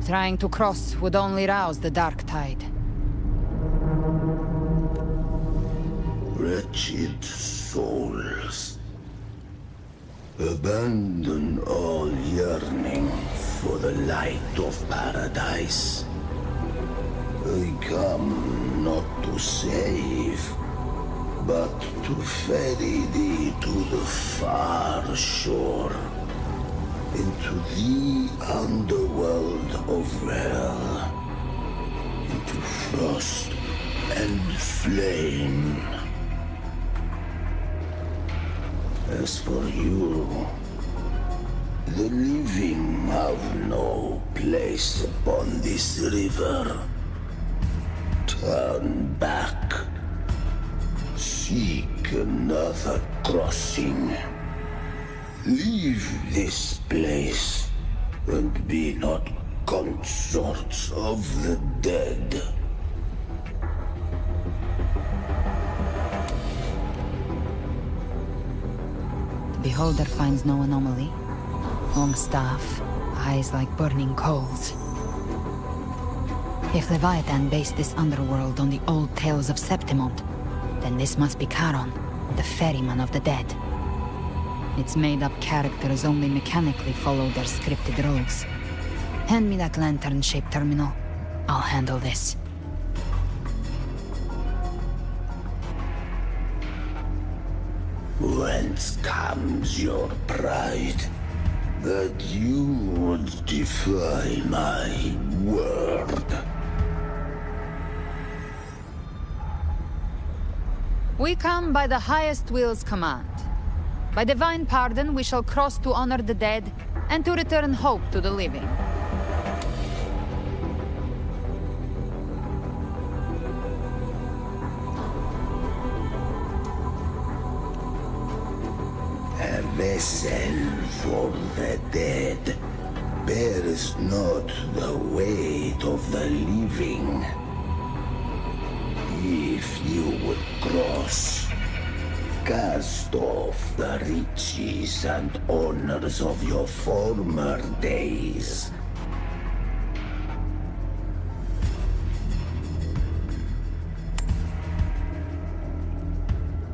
Trying to cross would only rouse the Dark Tide. Wretched souls, abandon all yearning for the light of paradise. I come not to save, but to ferry thee to the far shore, into the underworld of hell, into frost and flame. As for you, the living have no place upon this river. Turn back. Seek another crossing. Leave this place, and be not consorts of the dead. The beholder finds no anomaly. Long staff, eyes like burning coals. If Leviathan based this underworld on the old tales of Septimont, then this must be Charon, the ferryman of the dead. Its made-up characters only mechanically follow their scripted roles. Hand me that lantern-shaped terminal. I'll handle this. Whence comes your pride? That you would defy my word? We come by the highest will's command. By divine pardon, we shall cross to honor the dead, and to return hope to the living. A vessel for the dead bears not the weight of the living. If you would cross, cast off the riches and honors of your former days.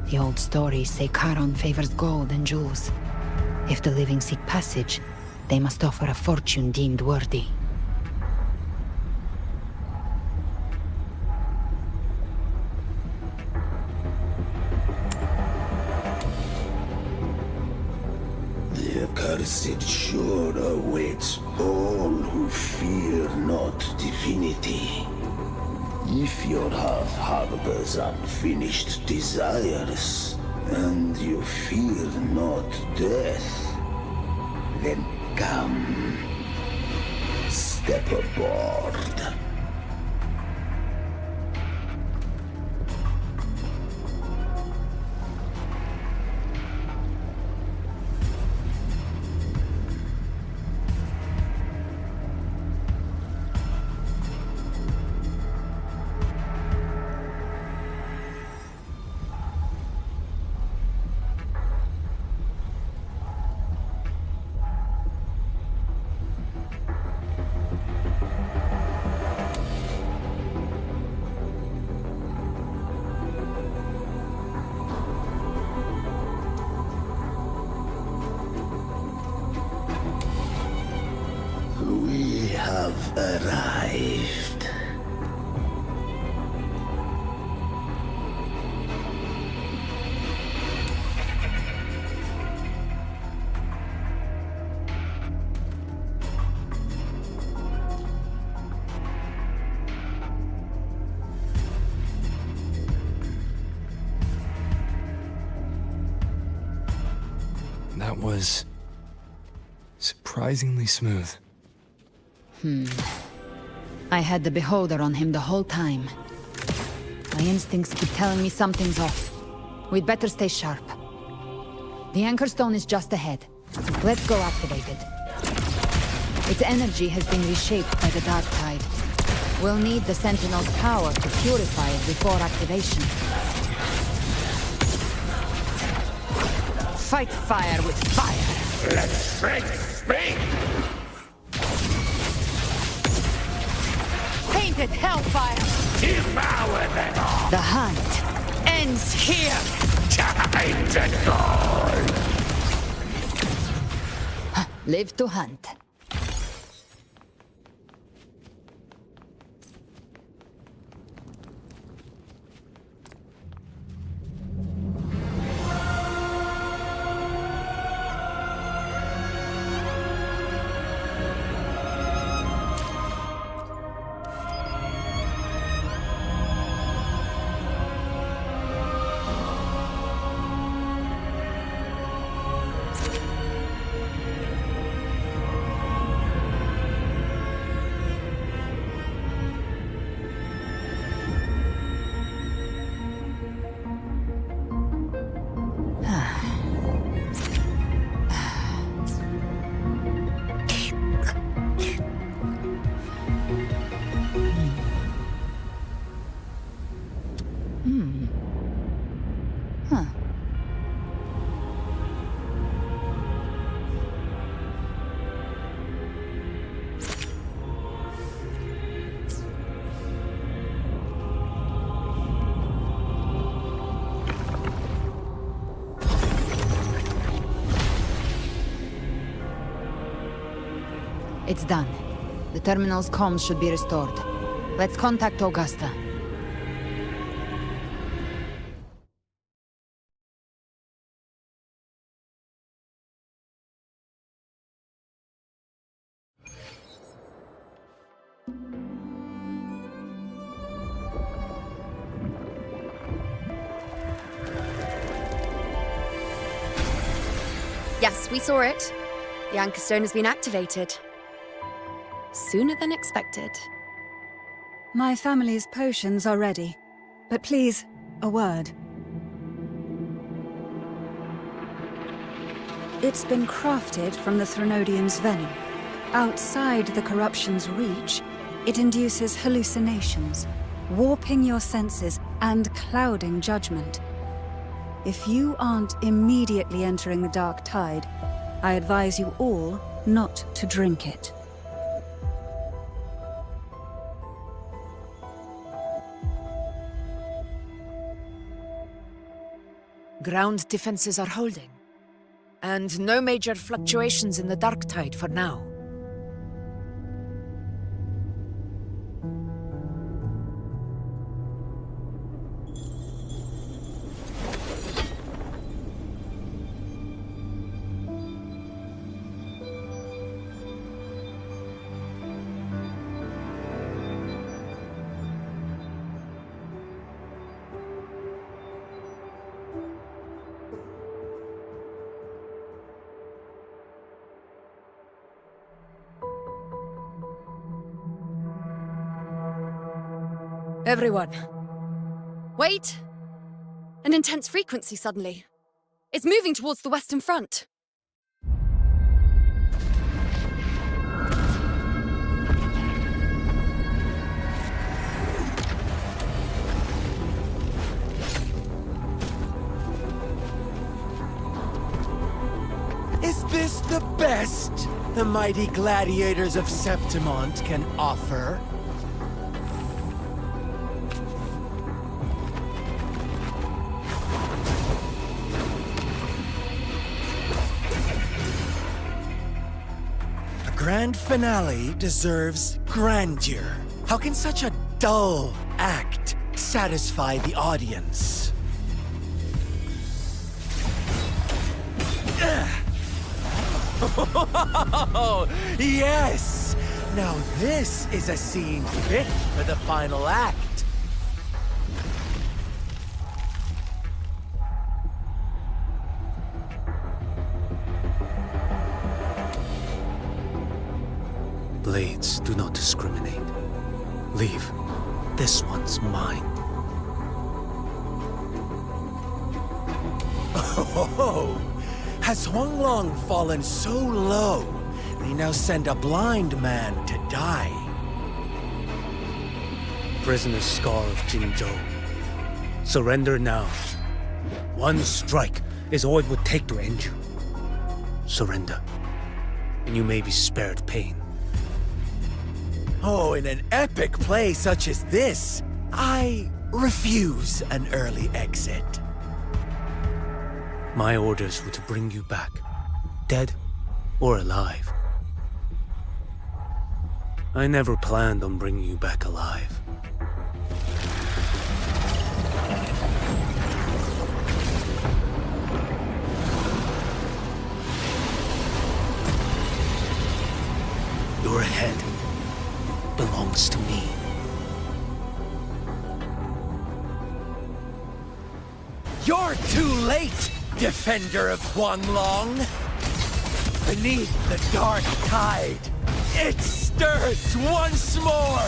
The old stories say Charon favors gold and jewels. If the living seek passage, they must offer a fortune deemed worthy. The accursed sure awaits all who fear not divinity. If your heart harbors unfinished desires, and you fear not death, then come, step aboard. We have arrived. That was surprisingly smooth. I had the beholder on him the whole time. My instincts keep telling me something's off. We'd better stay sharp. The Anchor Stone is just ahead. Let's go activate it. Its energy has been reshaped by the Dark Tide. We'll need the Sentinel's power to purify it before activation. Fight fire with fire! Let strength speak! Painted hellfire! Devour them all! The hunt ends here! Time to go! Live to hunt. It's done. The terminal's comms should be restored. Let's contact Augusta. Yes, we saw it. The Anchor Stone has been activated. Sooner than expected. My family's potions are ready. But please, a word. It's been crafted from the Threnodian's venom. Outside the corruption's reach, it induces hallucinations, warping your senses and clouding judgment. If you aren't immediately entering the dark tide, I advise you all not to drink it. Ground defenses are holding, and no major fluctuations in the dark tide for now. Everyone. Wait! An intense frequency suddenly. It's moving towards the Western Front. Is this the best the mighty gladiators of Septimont can offer? Grand finale deserves grandeur. How can such a dull act satisfy the audience? Yes! Now this is a scene fit for the final act. Blades do not discriminate. Leave. This one's mine. Oh, has Huanglong fallen so low, they now send a blind man to die? Prisoner Scar of Jinzhou. Surrender now. One strike is all it would take to end you. Surrender, and you may be spared pain. Oh, in an epic play such as this, I refuse an early exit. My orders were to bring you back, dead or alive. I never planned on bringing you back alive. Your head belongs to me. You're too late, defender of Huanglong! Beneath the dark tide, it stirs once more!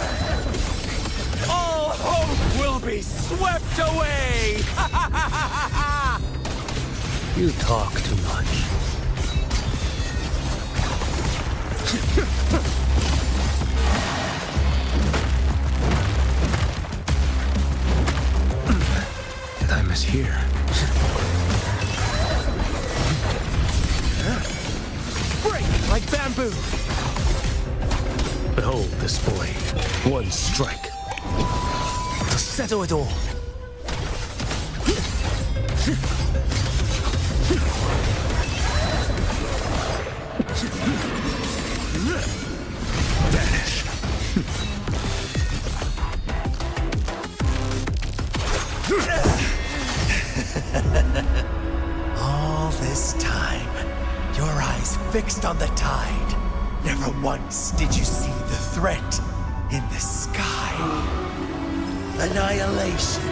All hope will be swept away! You talk too much. Time is here. Break like bamboo! Behold this blade. One strike. To settle it all. Vanish. All this time, your eyes fixed on the tide. Never once did you see the threat in the sky. Annihilation.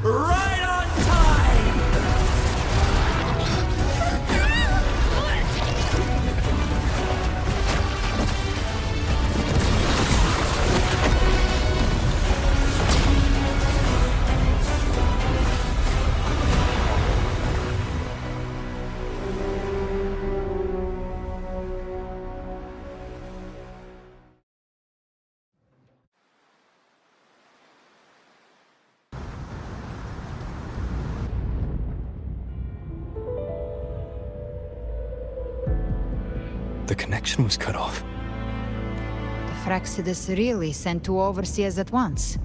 Right on time! the connection was cut off. The Fraxidus really sent two overseers at once.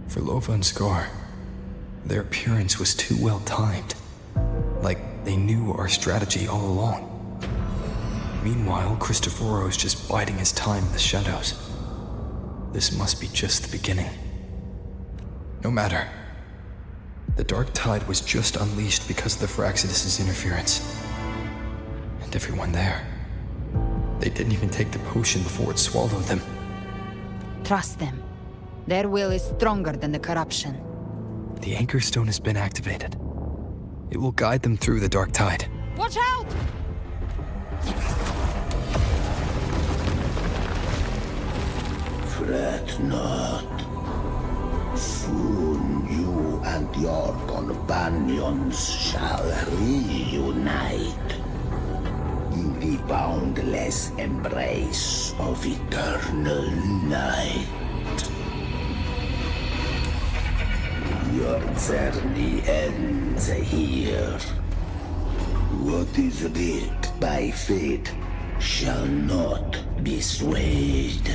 For Lova and Scar, their appearance was too well timed. Like they knew our strategy all along. Meanwhile, Cristoforo's just biding his time in the shadows. This must be just the beginning. No matter. The Dark Tide was just unleashed because of the Fraxidus' interference. And everyone there. They didn't even take the potion before it swallowed them. Trust them. Their will is stronger than the corruption. The Anchor Stone has been activated. It will guide them through the Dark Tide. Watch out! Fret not. Soon you and your companions shall reunite in the boundless embrace of eternal night. Your journey ends here. What is writ by fate shall not be swayed.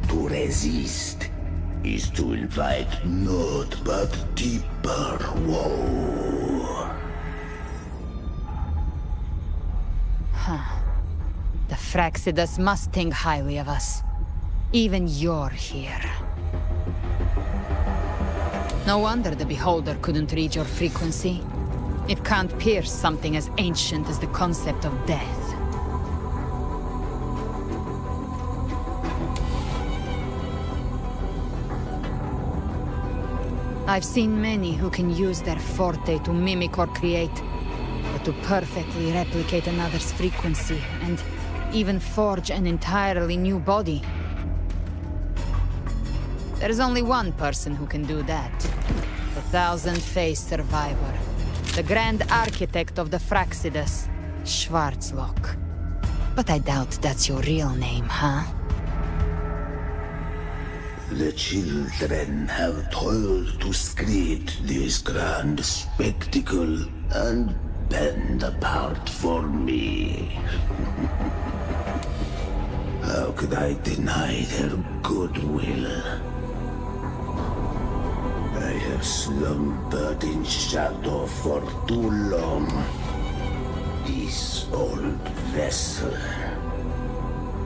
To resist is to invite naught but deeper woe. Huh. The Fraxidus must think highly of us. Even you're here. No wonder the Beholder couldn't read your frequency. It can't pierce something as ancient as the concept of death. I've seen many who can use their forte to mimic or create, but to perfectly replicate another's frequency, and even forge an entirely new body. There's only one person who can do that. The thousand-faced survivor. The grand architect of the Fraxidus, Schwarzlock. But I doubt that's your real name, huh? The children have toiled to create this grand spectacle and bend apart for me. How could I deny their goodwill? I have slumbered in shadow for too long. This old vessel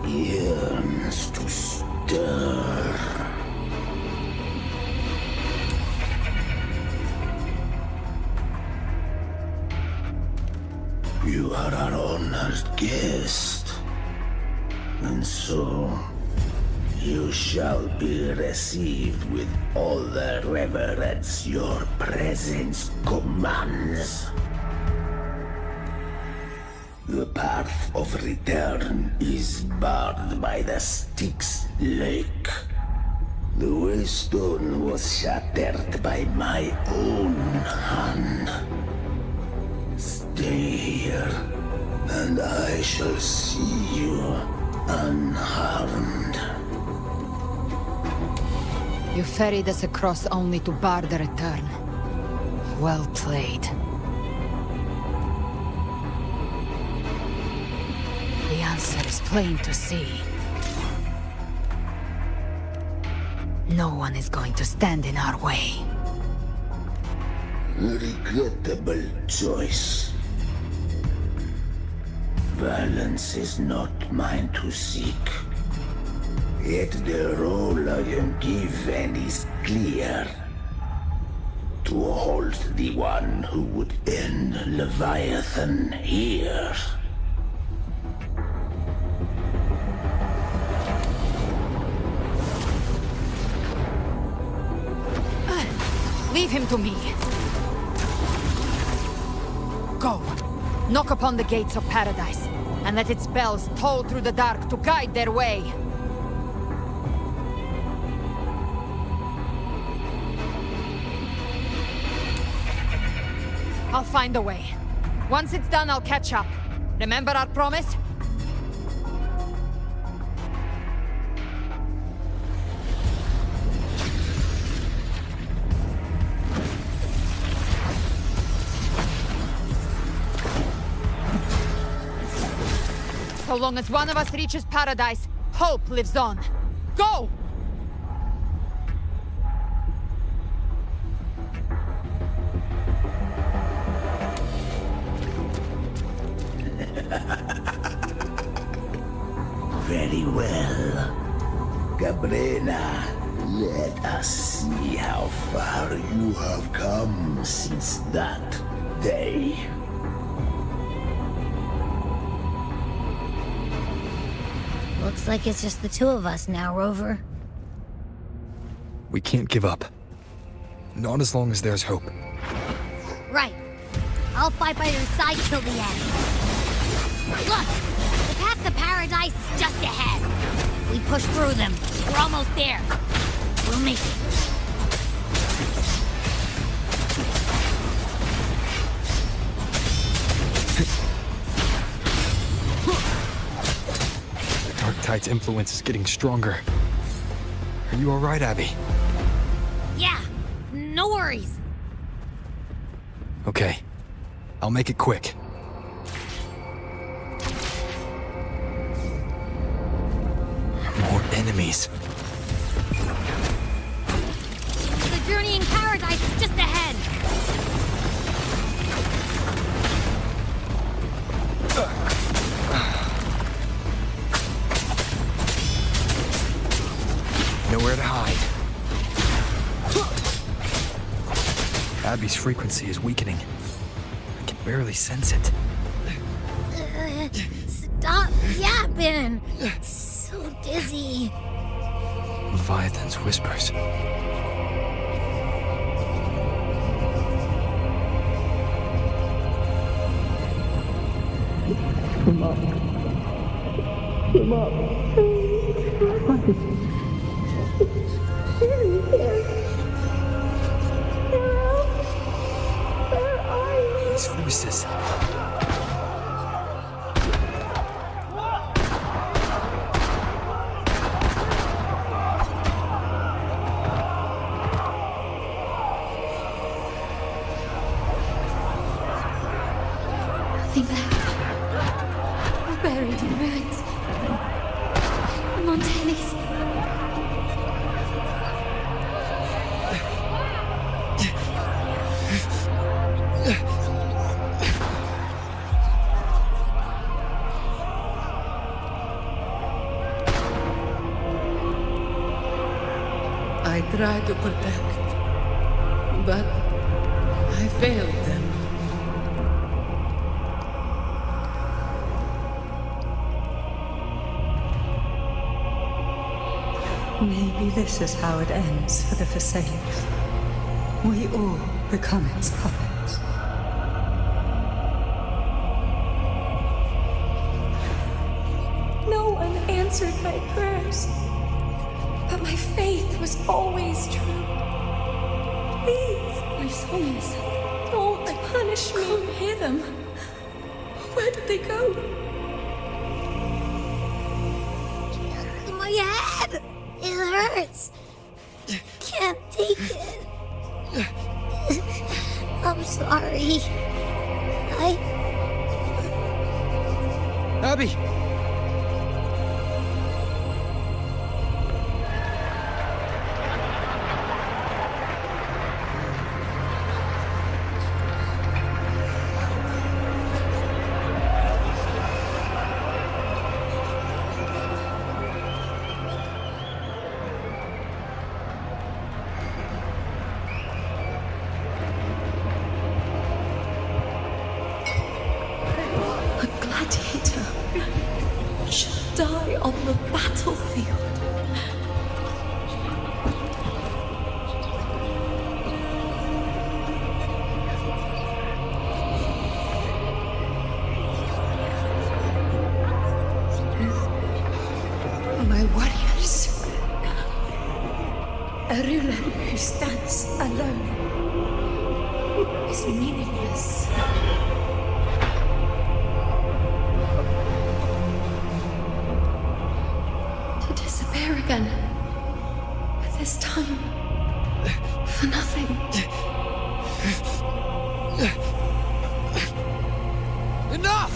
yearns to stir. You are our honored guest, and so you shall be received with all the reverence your presence commands. The path of return is barred by the Styx Lake. The waystone was shattered by my own hand. Stay here, and I shall see you unharmed. You ferried us across only to bar the return. Well played. The answer is plain to see. No one is going to stand in our way. Regrettable choice. Violence is not mine to seek. Yet the role I am given is clear. To hold the one who would end Leviathan here. Leave him to me. Go. Knock upon the gates of paradise, and let its bells toll through the dark to guide their way. I'll find a way. Once it's done, I'll catch up. Remember our promise? So long as one of us reaches paradise, hope lives on. Go! Very well. Galbrena, let us see how far you have come since that day. Looks like it's just the two of us now, Rover. We can't give up. Not as long as there's hope. Right. I'll fight by your side till the end. Look! The path to paradise is just ahead. If we push through them, we're almost there. We'll make it. The Dark Tide's influence is getting stronger. Are you alright, Abby? Yeah, no worries. Okay. I'll make it quick. More enemies. The journey in paradise is just ahead. Nowhere to hide. Abby's frequency is weakening. I can barely sense it. Stop yapping. So dizzy. Leviathan's whispers. Come up. Come up. These voices. Nothing left. We're buried in ruins. Montanis. I tried to protect, but I failed them. Maybe this is how it ends for the Phasaelius. We all become its puppets. No one answered my prayers, but my faith was always true. Please, My souls. don't punish me. Can't hear them. Where did they go? My head! It hurts. Can't take it. I'm sorry. Abby! A gladiator should die on the battlefield. My warriors. A ruler who stands alone is meaningless. To disappear again. But this time, for nothing. Enough!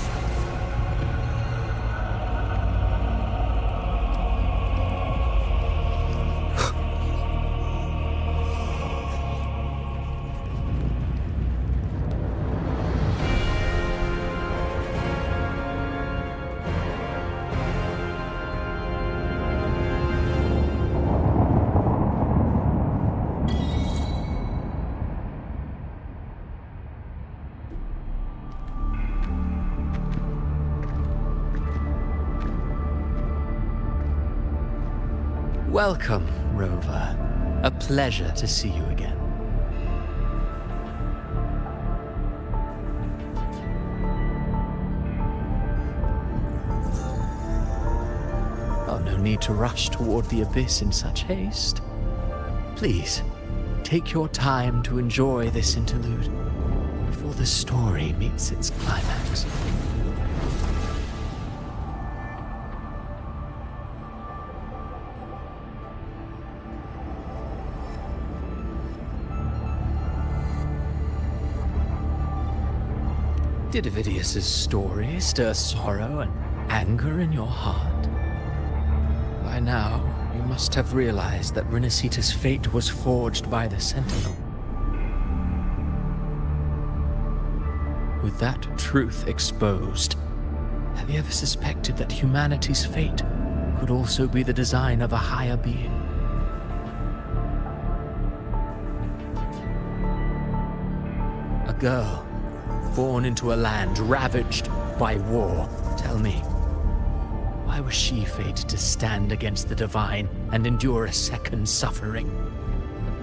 Welcome, Rover. A pleasure to see you again. Oh, no need to rush toward the abyss in such haste. Please, take your time to enjoy this interlude before the story meets its climax. Did Avidius's story stir sorrow and anger in your heart? By now, you must have realized that Renacita's fate was forged by the Sentinel. With that truth exposed, have you ever suspected that humanity's fate could also be the design of a higher being? A girl born into a land ravaged by war. Tell me, why was she fated to stand against the divine and endure a second suffering?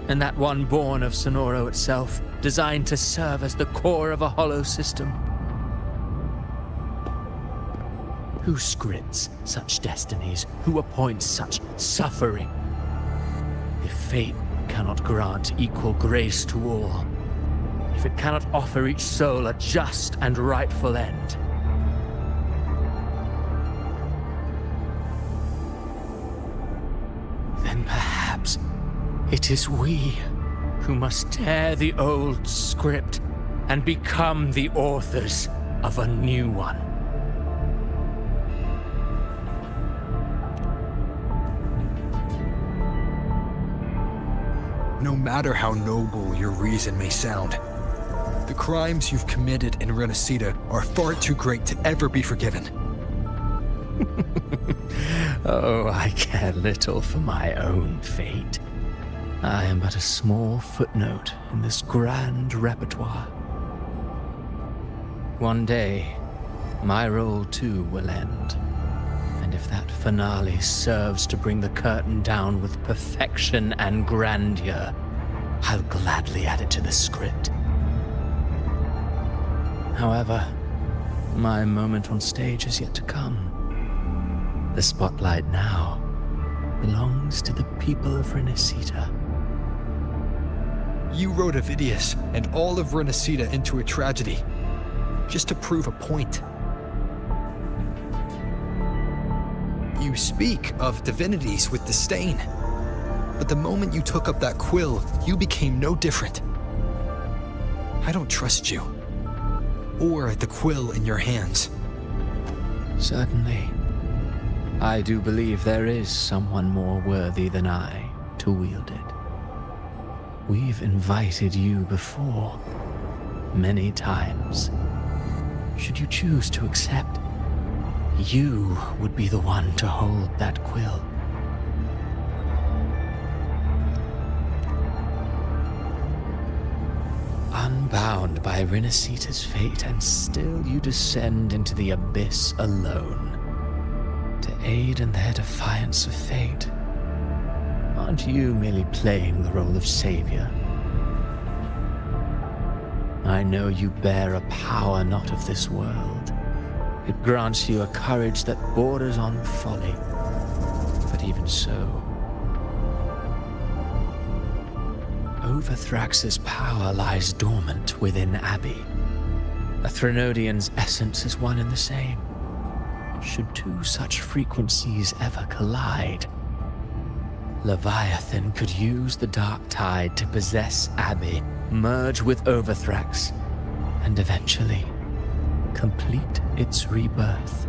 And that one born of Sonoro itself, designed to serve as the core of a hollow system? Who scripts such destinies? Who appoints such suffering? If fate cannot grant equal grace to all, if it cannot offer each soul a just and rightful end, then perhaps it is we who must tear the old script and become the authors of a new one. No matter how noble your reason may sound, the crimes you've committed in Renacita are far too great to ever be forgiven. Oh, I care little for my own fate. I am but a small footnote in this grand repertoire. One day, my role too will end. And if that finale serves to bring the curtain down with perfection and grandeur, I'll gladly add it to the script. However, my moment on stage is yet to come. The spotlight now belongs to the people of Renacita. You wrote Avidius and all of Renacita into a tragedy, just to prove a point. You speak of divinities with disdain, but the moment you took up that quill, you became no different. I don't trust you, or the quill in your hands. Certainly. I do believe there is someone more worthy than I to wield it. We've invited you before, many times. Should you choose to accept, you would be the one to hold that quill. Unbound by Renacita's fate, and still you descend into the abyss alone, to aid in their defiance of fate. Aren't you merely playing the role of savior? I know you bear a power not of this world. It grants you a courage that borders on folly. But even so, Overthrax's power lies dormant within Abbey. A Threnodian's essence is one and the same. Should two such frequencies ever collide, Leviathan could use the dark tide to possess Abbey, merge with Overthrax, and eventually complete its rebirth.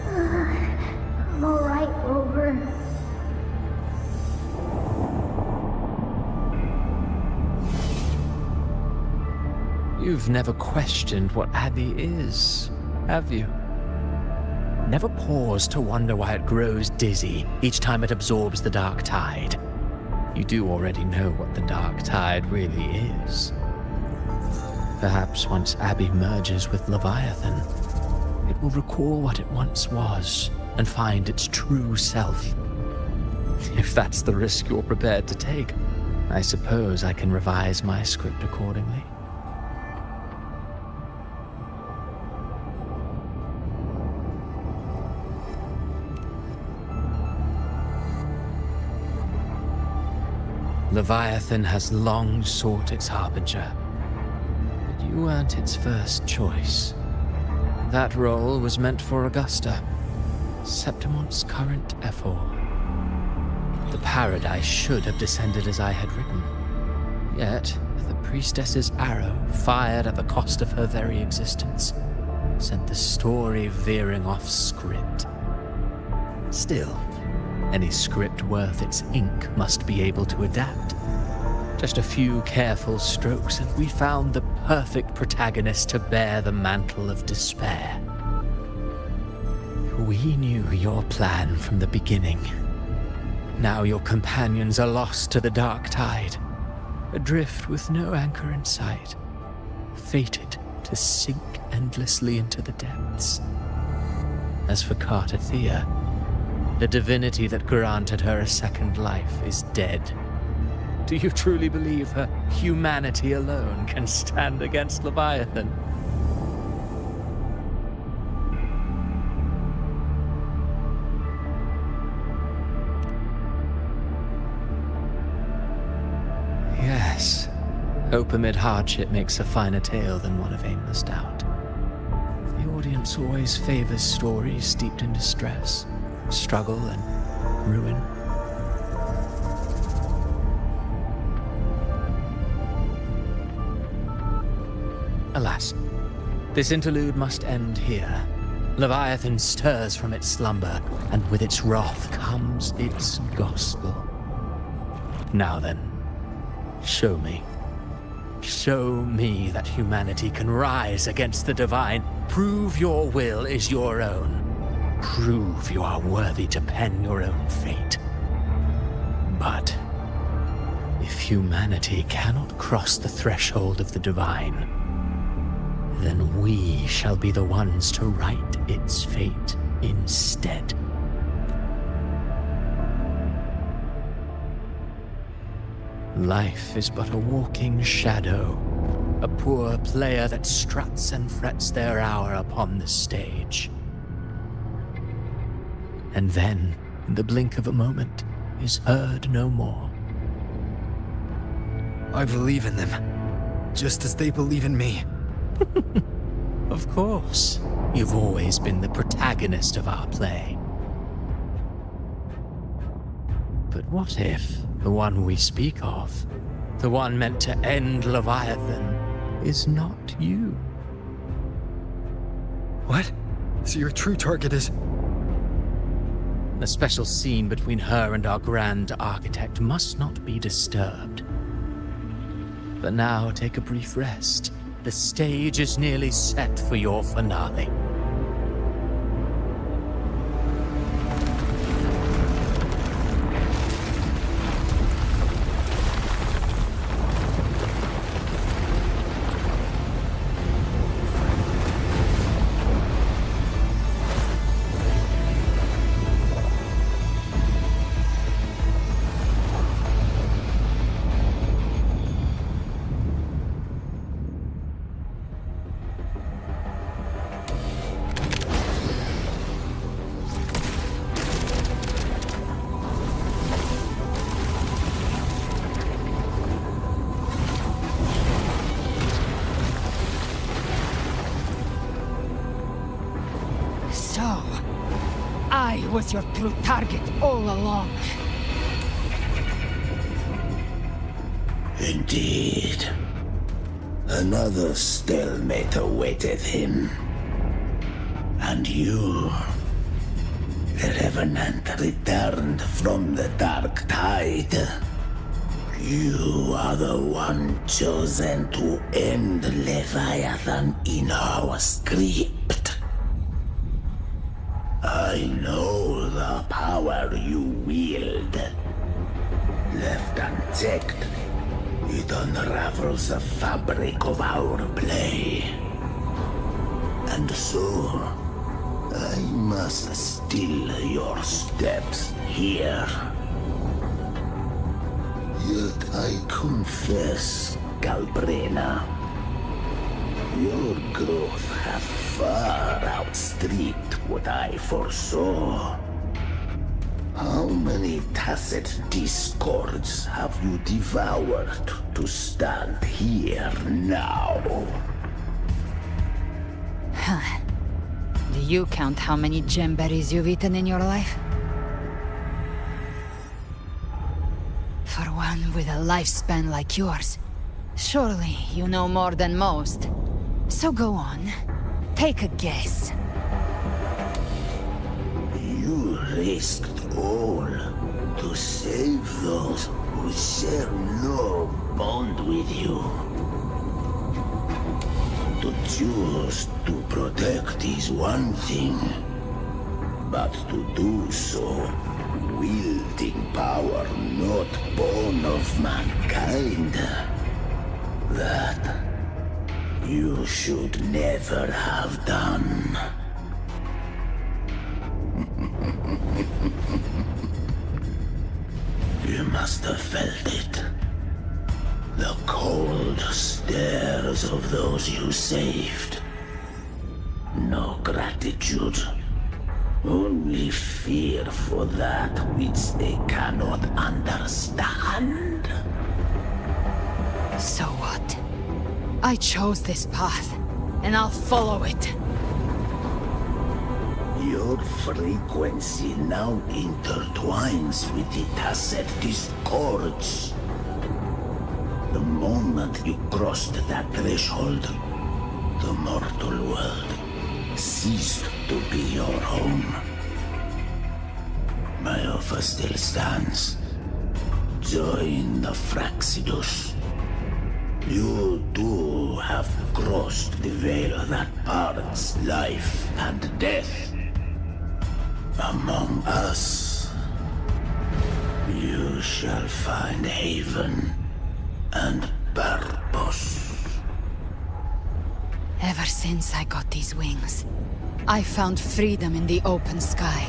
I'm alright, Rover. You've never questioned what Abbey is, have you? Never paused to wonder why it grows dizzy each time it absorbs the dark tide. You do already know what the dark tide really is. Perhaps once Abbey merges with Leviathan, it will recall what it once was and find its true self. If that's the risk you're prepared to take, I suppose I can revise my script accordingly. Leviathan has long sought its harbinger, but you weren't its first choice. That role was meant for Augusta, Septimon's current Ephor. The paradise should have descended as I had written. Yet, the priestess's arrow, fired at the cost of her very existence, sent the story veering off script. Still, any script worth its ink must be able to adapt. Just a few careful strokes and we found the perfect protagonist to bear the mantle of despair. We knew your plan from the beginning. Now your companions are lost to the dark tide, adrift with no anchor in sight, fated to sink endlessly into the depths. As for Qiuyuan, the divinity that granted her a second life is dead. Do you truly believe her humanity alone can stand against Leviathan? Yes, hope amid hardship makes a finer tale than one of aimless doubt. The audience always favors stories steeped in distress, struggle, and ruin. Alas, this interlude must end here. Leviathan stirs from its slumber, and with its wrath comes its gospel. Now then, show me. Show me that humanity can rise against the divine. Prove your will is your own. Prove you are worthy to pen your own fate. But if humanity cannot cross the threshold of the divine, then we shall be the ones to write its fate instead. Life is but a walking shadow, a poor player that struts and frets their hour upon the stage. And then, in the blink of a moment, is heard no more. I believe in them, just as they believe in me. Of course. You've always been the protagonist of our play. But what if the one we speak of, the one meant to end Leviathan, is not you? What? So your true target is... The special scene between her and our grand architect must not be disturbed. But now take a brief rest. The stage is nearly set for your finale. I was your true target all along. Indeed. Another stalemate awaited him. And you, the Revenant returned from the dark tide. You are the one chosen to end Leviathan in our script. I know the power you wield. Left unchecked, it unravels the fabric of our play. And so, I must still your steps here. Yet I confess, Galbrena, your growth hath far outstripped what I foresaw. How many tacit discords have you devoured to stand here now? Huh. Do you count how many gemberries you've eaten in your life? For one with a lifespan like yours, surely you know more than most. So go on, take a guess. You risked all to save those who share no bond with you. To choose to protect is one thing, but to do so, wielding power not born of mankind, that you should never have done. You must have felt it. The cold stares of those you saved. No gratitude. Only fear for that which they cannot understand. So what? I chose this path, and I'll follow it. Your frequency now intertwines with the tacit discords. The moment you crossed that threshold, the mortal world ceased to be your home. My offer still stands. Join the Fraxidus. You too have crossed the veil that parts life and death. Among us, you shall find haven and purpose. Ever since I got these wings, I found freedom in the open sky.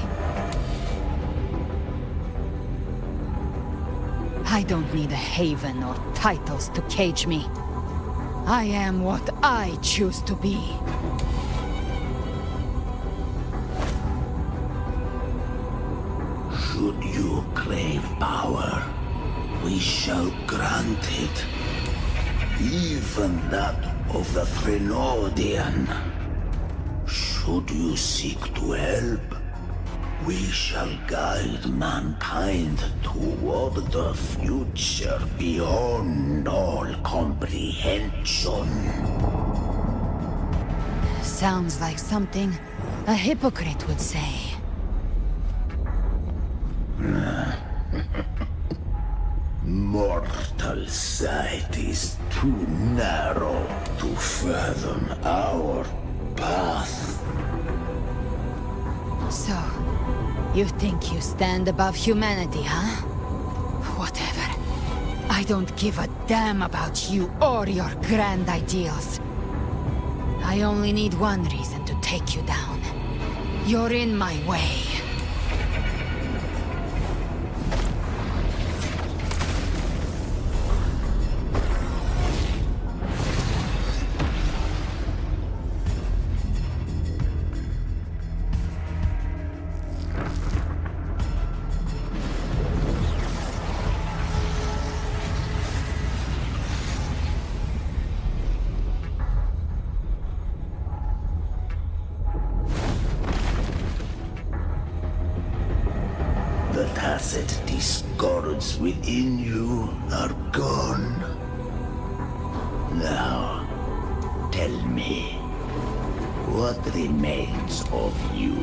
I don't need a haven or titles to cage me. I am what I choose to be. Should you crave power, we shall grant it. Even that of the Thenodian. Should you seek to help, we shall guide mankind toward the future beyond all comprehension. Sounds like something a hypocrite would say. Mortal sight is too narrow to fathom our path. So, you think you stand above humanity, huh? Whatever. I don't give a damn about you or your grand ideals. I only need one reason to take you down. You're in my way. The tacit discords within you are gone. Now, tell me, what remains of you?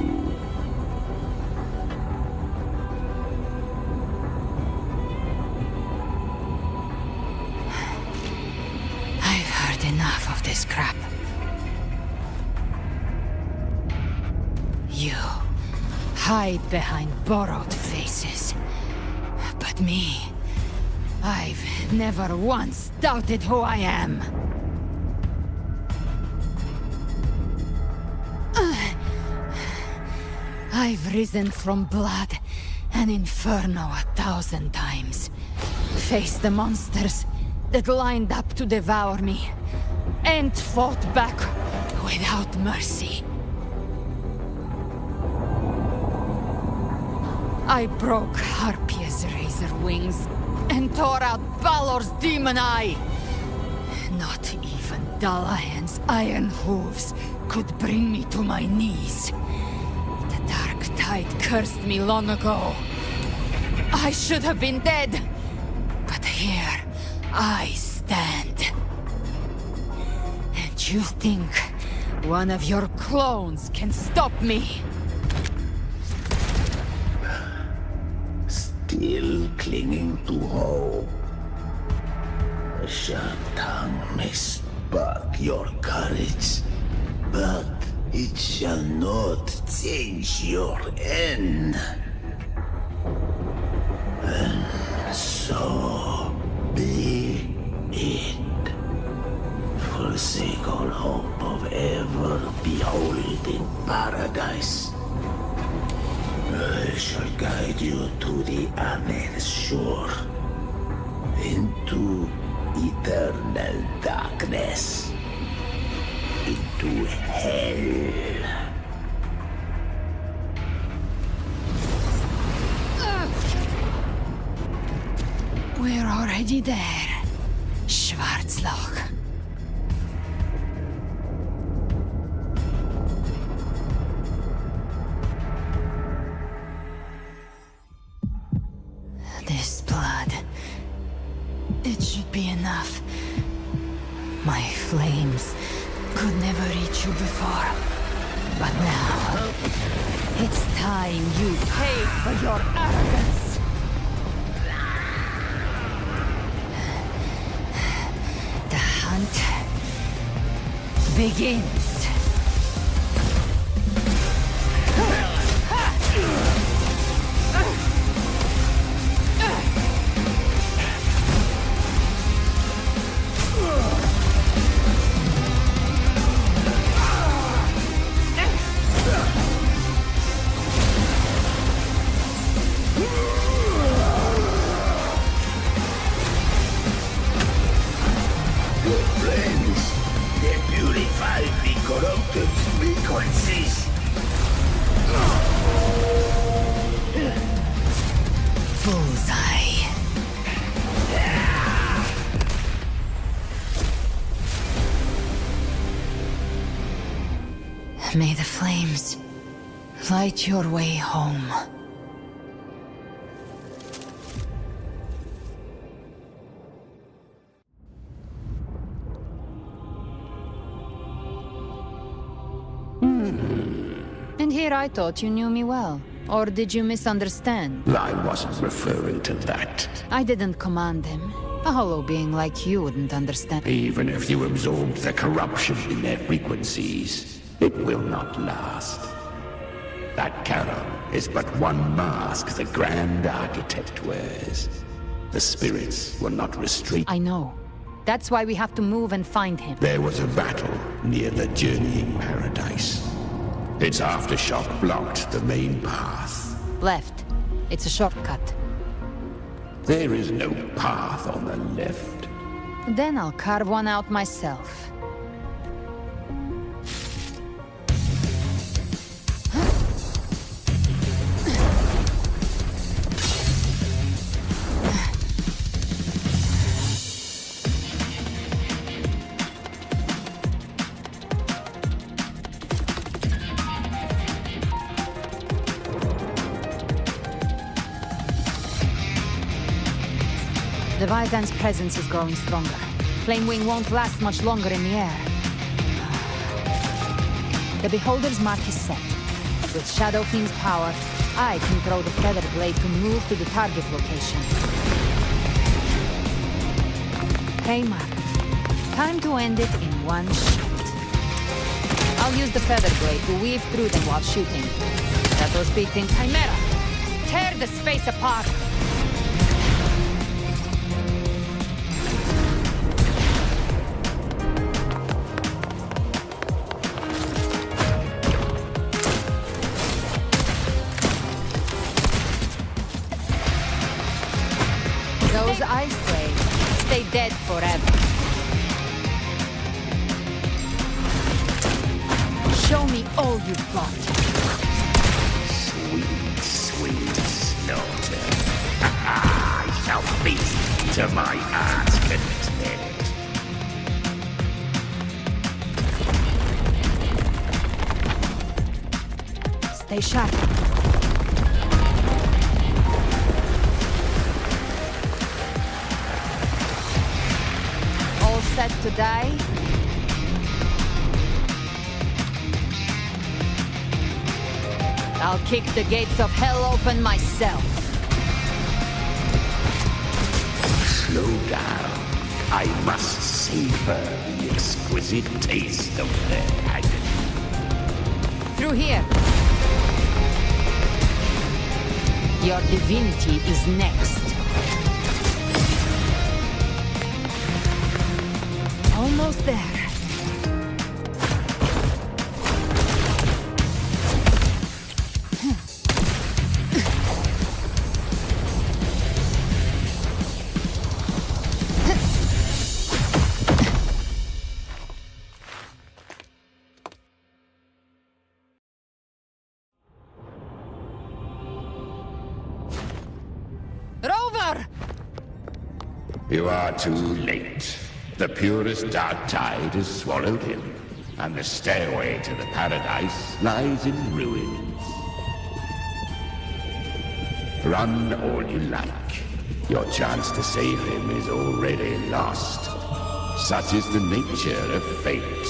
I've heard enough of this crap. You hide behind borrowed faces. But me, I've never once doubted who I am. I've risen from blood and inferno 1,000 times. face the monsters that lined up to devour me, and fought back without mercy. I broke Harpia's razor wings and tore out Balor's demon eye. Not even Dalahan's iron hooves could bring me to my knees. The dark tide cursed me long ago. I should have been dead, but here I stand. And you think one of your clones can stop me? Still clinging to hope. A sharp tongue may spark your courage, but it shall not change your end. And so be it. Forsake all hope of ever beholding paradise. I shall guide you to the Amen shore, into eternal darkness, into hell. We're already there, Schwarzloch. This blood... it should be enough. My flames could never reach you before. But now... it's time you paid for your arrogance! The hunt... begins. May the flames light your way home. And here I thought you knew me well. Or did you misunderstand? I wasn't referring to that. I didn't command him. A hollow being like you wouldn't understand. Even if you absorbed the corruption in their frequencies, it will not last. That carol is but one mask the Grand Architect wears. The spirits will not restrain. I know. That's why we have to move and find him. There was a battle near the Journeying Paradise. Its aftershock blocked the main path. Left. It's a shortcut. There is no path on the left. Then I'll carve one out myself. The Leviathan's presence is growing stronger. Flamewing won't last much longer in the air. The Beholder's mark is set. With Shadow Fiend's power, I can throw the Feather Blade to move to the target location. Hey, Mark. Time to end it in one shot. I'll use the Feather Blade to weave through them while shooting. Shadow speaking Chimera! Tear the space apart! Those as I say, stay dead forever. Show me all you've got. Sweet, sweet slaughter. I shall feast to my heart's content. Stay sharp. All set to die? I'll kick the gates of hell open myself. Slow down. I must savor the exquisite taste of their agony. Through here. Your divinity is next. Almost there. You are too late. The purest dark tide has swallowed him, and the stairway to the paradise lies in ruins. Run all you like. Your chance to save him is already lost. Such is the nature of fate.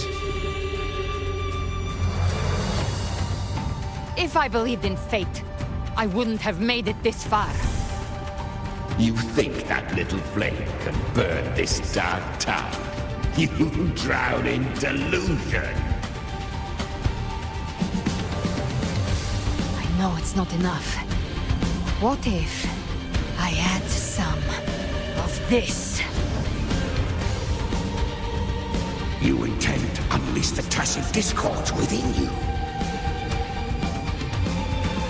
If I believed in fate, I wouldn't have made it this far. You think that little flame can burn this dark town? You drown in delusion. I know it's not enough. What if I add some of this? You intend to unleash the tacit discords within you.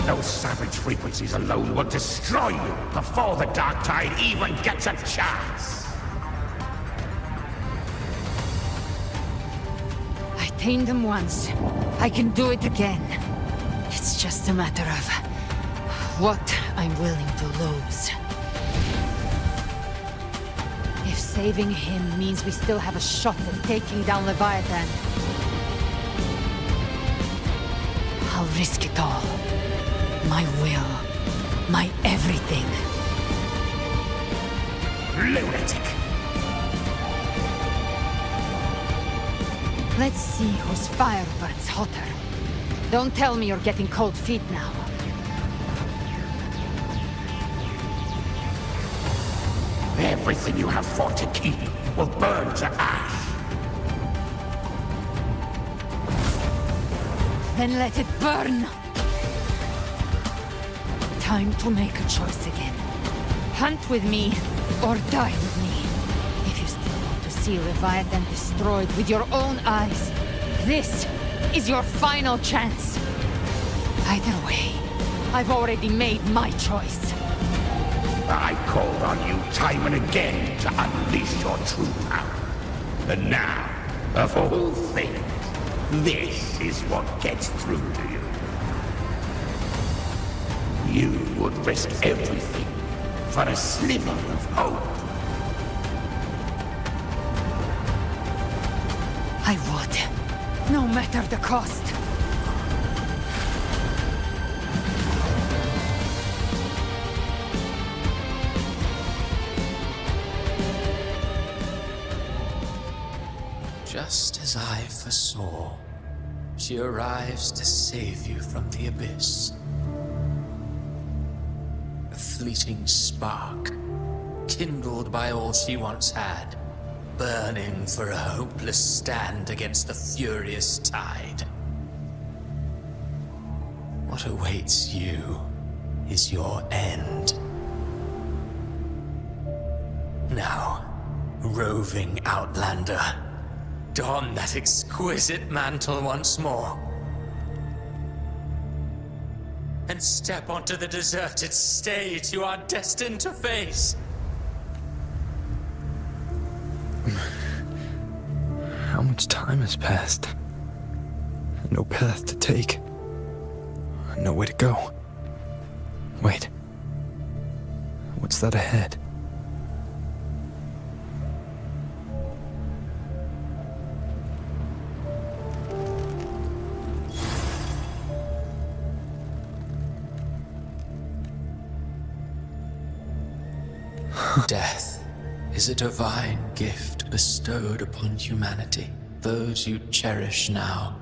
Those savage frequencies alone will destroy you before the Dark Tide even gets a chance. I tamed them once. I can do it again. It's just a matter of what I'm willing to lose. If saving him means we still have a shot at taking down Leviathan, I'll risk it all. My will. My everything. Lunatic! Let's see whose fire burns hotter. Don't tell me you're getting cold feet now. Everything you have fought to keep will burn to ash. Then let it burn! Time to make a choice again. Hunt with me, or die with me. If you still want to see Leviathan destroyed with your own eyes, this is your final chance. Either way, I've already made my choice. I called on you time and again to unleash your true power. And now, of all things, this is what gets through to you. You would risk everything for a sliver of hope. I would, no matter the cost. Just as I foresaw, she arrives to save you from the abyss. A fleeting spark, kindled by all she once had, burning for a hopeless stand against the furious tide. What awaits you is your end. Now, roving outlander, don that exquisite mantle once more. And step onto the deserted stage you are destined to face. How much time has passed? No path to take. Nowhere to go. Wait. What's that ahead? Death is a divine gift bestowed upon humanity. Those you cherish now.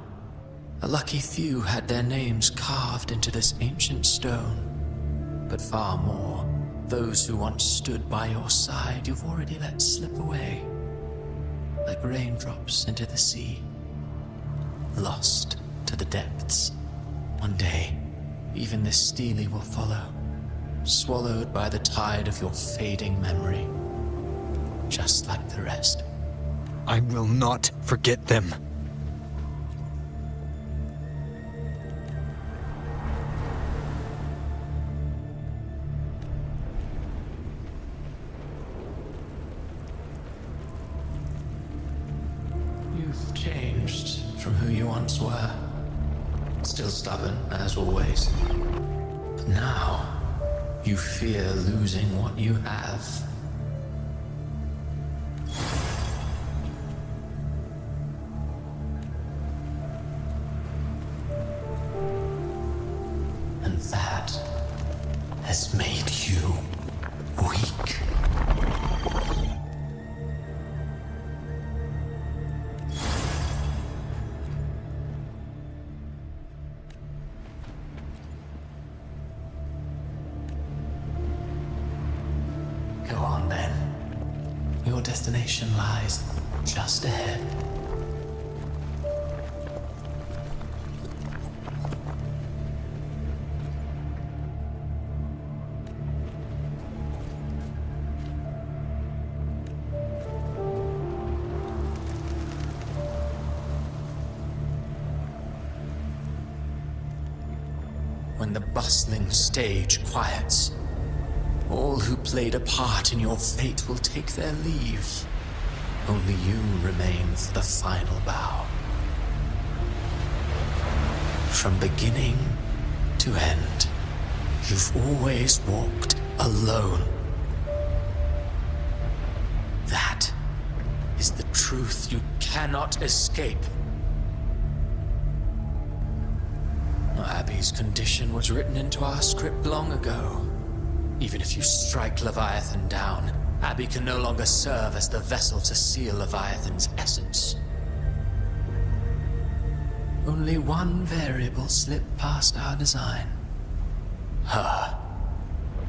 A lucky few had their names carved into this ancient stone. But far more, those who once stood by your side you've already let slip away. Like raindrops into the sea. Lost to the depths. One day, even this stele will follow. Swallowed by the tide of your fading memory. Just like the rest. I will not forget them. You've changed from who you once were. Still stubborn, as always. But now, you fear losing what you have. And that has made you weak. Go on then. Your destination lies just ahead. When the bustling stage quiets, all who played a part in your fate will take their leave. Only you remain for the final bow. From beginning to end, you've always walked alone. That is the truth you cannot escape. Abby's condition was written into our script long ago. Even if you strike Leviathan down, Abby can no longer serve as the vessel to seal Leviathan's essence. Only one variable slipped past our design. Her.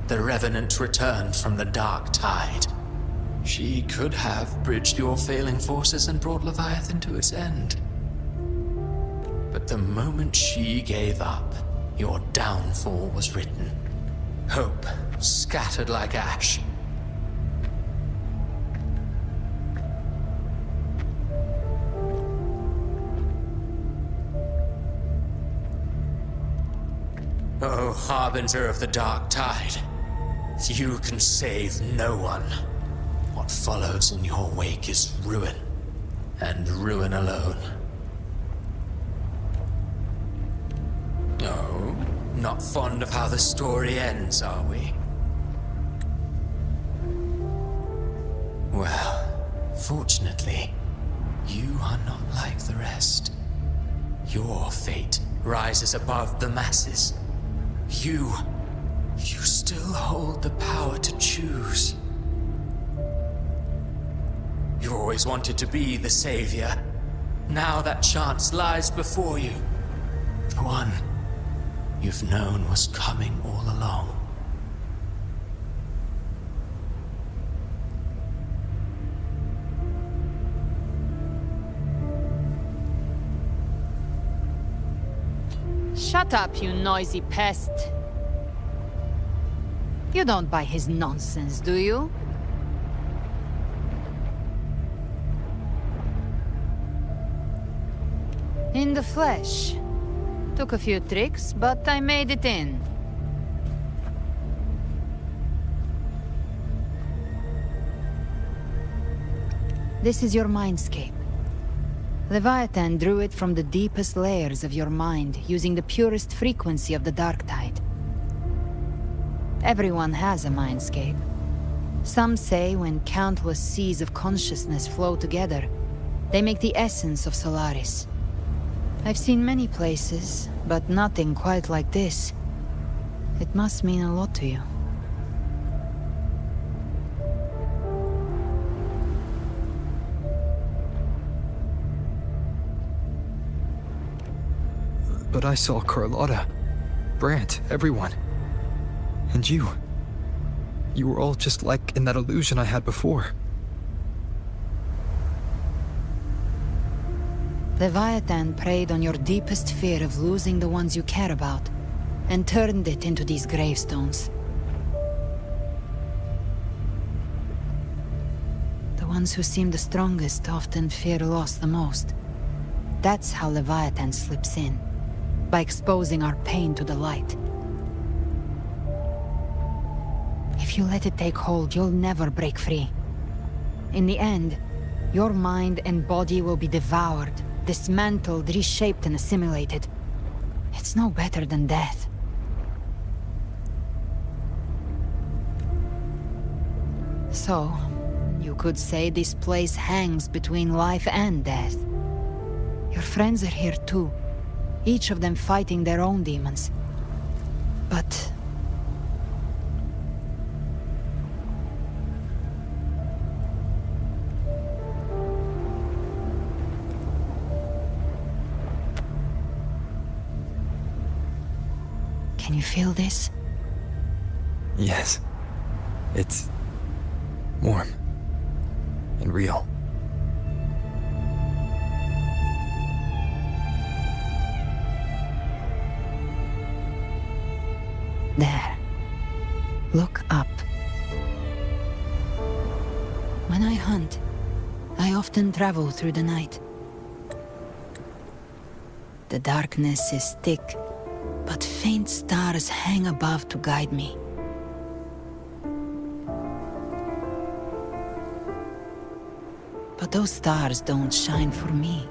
The Revenant returned from the Dark Tide. She could have bridged your failing forces and brought Leviathan to its end. But the moment she gave up, your downfall was written. Hope scattered like ash. Oh, harbinger of the Dark Tide, you can save no one. What follows in your wake is ruin, and ruin alone. No, not fond of how the story ends, are we? Well, fortunately, you are not like the rest. Your fate rises above the masses. You still hold the power to choose. You always wanted to be the savior. Now that chance lies before you. The one you've known was coming all along. Shut up, you noisy pest. You don't buy his nonsense, do you? In the flesh. Took a few tricks, but I made it in. This is your mindscape. Leviathan drew it from the deepest layers of your mind, using the purest frequency of the dark tide. Everyone has a mindscape. Some say when countless seas of consciousness flow together, they make the essence of Solaris. I've seen many places, but nothing quite like this. It must mean a lot to you. But I saw Carlotta, Brant, everyone. And you. You were all just like in that illusion I had before. Leviathan preyed on your deepest fear of losing the ones you care about, and turned it into these gravestones. The ones who seem the strongest often fear loss the most. That's how Leviathan slips in, by exposing our pain to the light. If you let it take hold, you'll never break free. In the end, your mind and body will be devoured, dismantled, reshaped, and assimilated. It's no better than death. So, you could say this place hangs between life and death. Your friends are here too, each of them fighting their own demons. But... can you feel this? Yes. It's warm and real. There. Look up. When I hunt, I often travel through the night. The darkness is thick, but faint stars hang above to guide me. But those stars don't shine for me.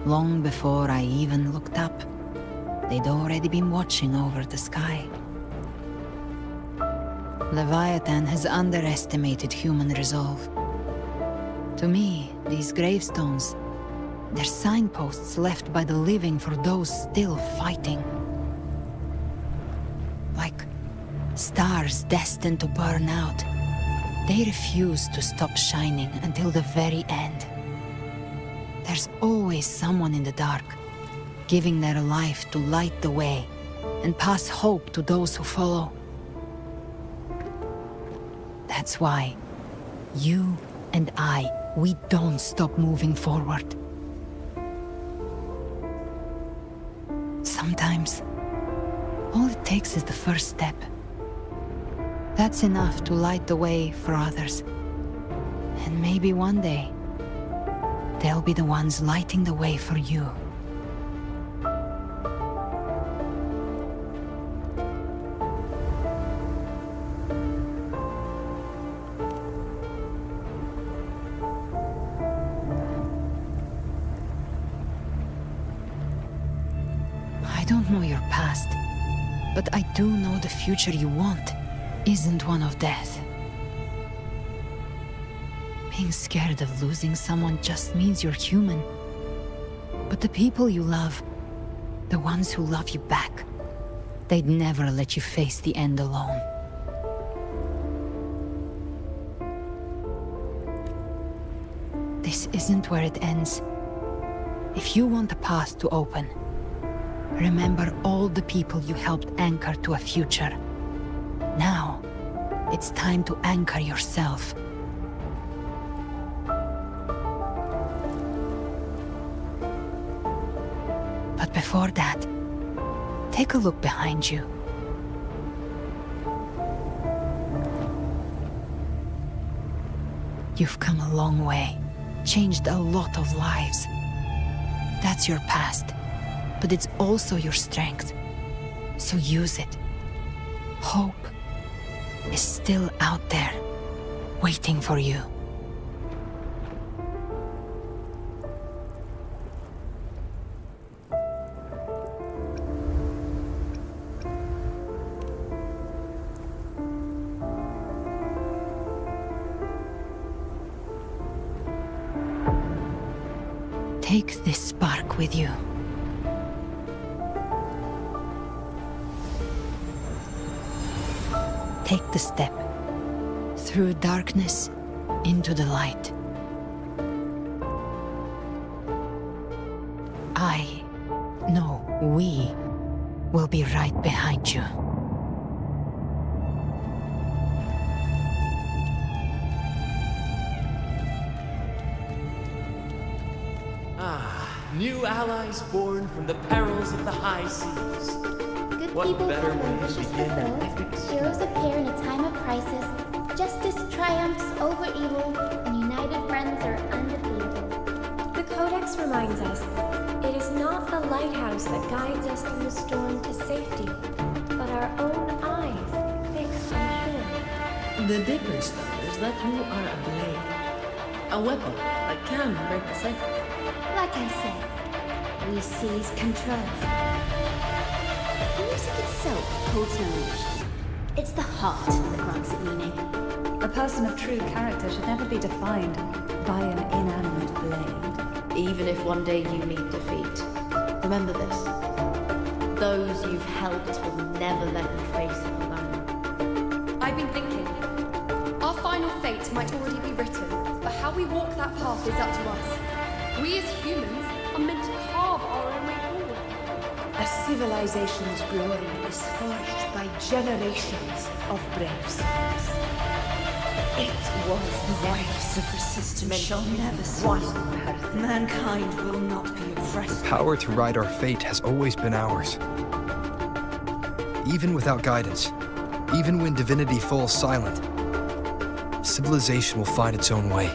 Long before I even looked up, they'd already been watching over the sky. Leviathan has underestimated human resolve. To me, these gravestones, they're signposts left by the living for those still fighting. Like stars destined to burn out. They refuse to stop shining until the very end. There's always someone in the dark, giving their life to light the way and pass hope to those who follow. That's why you and I, we don't stop moving forward. Sometimes, all it takes is the first step. That's enough to light the way for others. And maybe one day, they'll be the ones lighting the way for you. I don't know your past, but I do know the future you want isn't one of death. Being scared of losing someone just means you're human. But the people you love, the ones who love you back, they'd never let you face the end alone. This isn't where it ends. If you want a path to open, remember all the people you helped anchor to a future. Now, it's time to anchor yourself. But before that, take a look behind you. You've come a long way, changed a lot of lives. That's your past, but it's also your strength. So use it. Hope is still out there, waiting for you. Take this spark with you. Take the step. Through darkness, into the light. We will be right behind you. New allies born from the perils of the high seas. Good What people better have way to ambitious begin than fulfilled. Heroes appear in a time of crisis. Justice triumphs over evil, and united friends are undefeatable. The Codex reminds us, it is not the lighthouse that guides us through the storm to safety, but our own eyes fixed on shore. The difference, though, is that you are a blade. A weapon that can break the cycle. Like I said, we seize control. Music itself holds no emotion. It's the heart that grants it meaning. A person of true character should never be defined by an inanimate blade. Even if one day you meet defeat, remember this. Those you've helped will never let you face it alone. I've been thinking. Our final fate might already be written, but how we walk that path is up to us. We as humans are meant to carve our own way forward. A civilization's glory is forged by generations of brave souls. It was the lives of resistance shall never swallow. Mankind will not be oppressed. The power to write our fate has always been ours. Even without guidance, even when divinity falls silent, civilization will find its own way.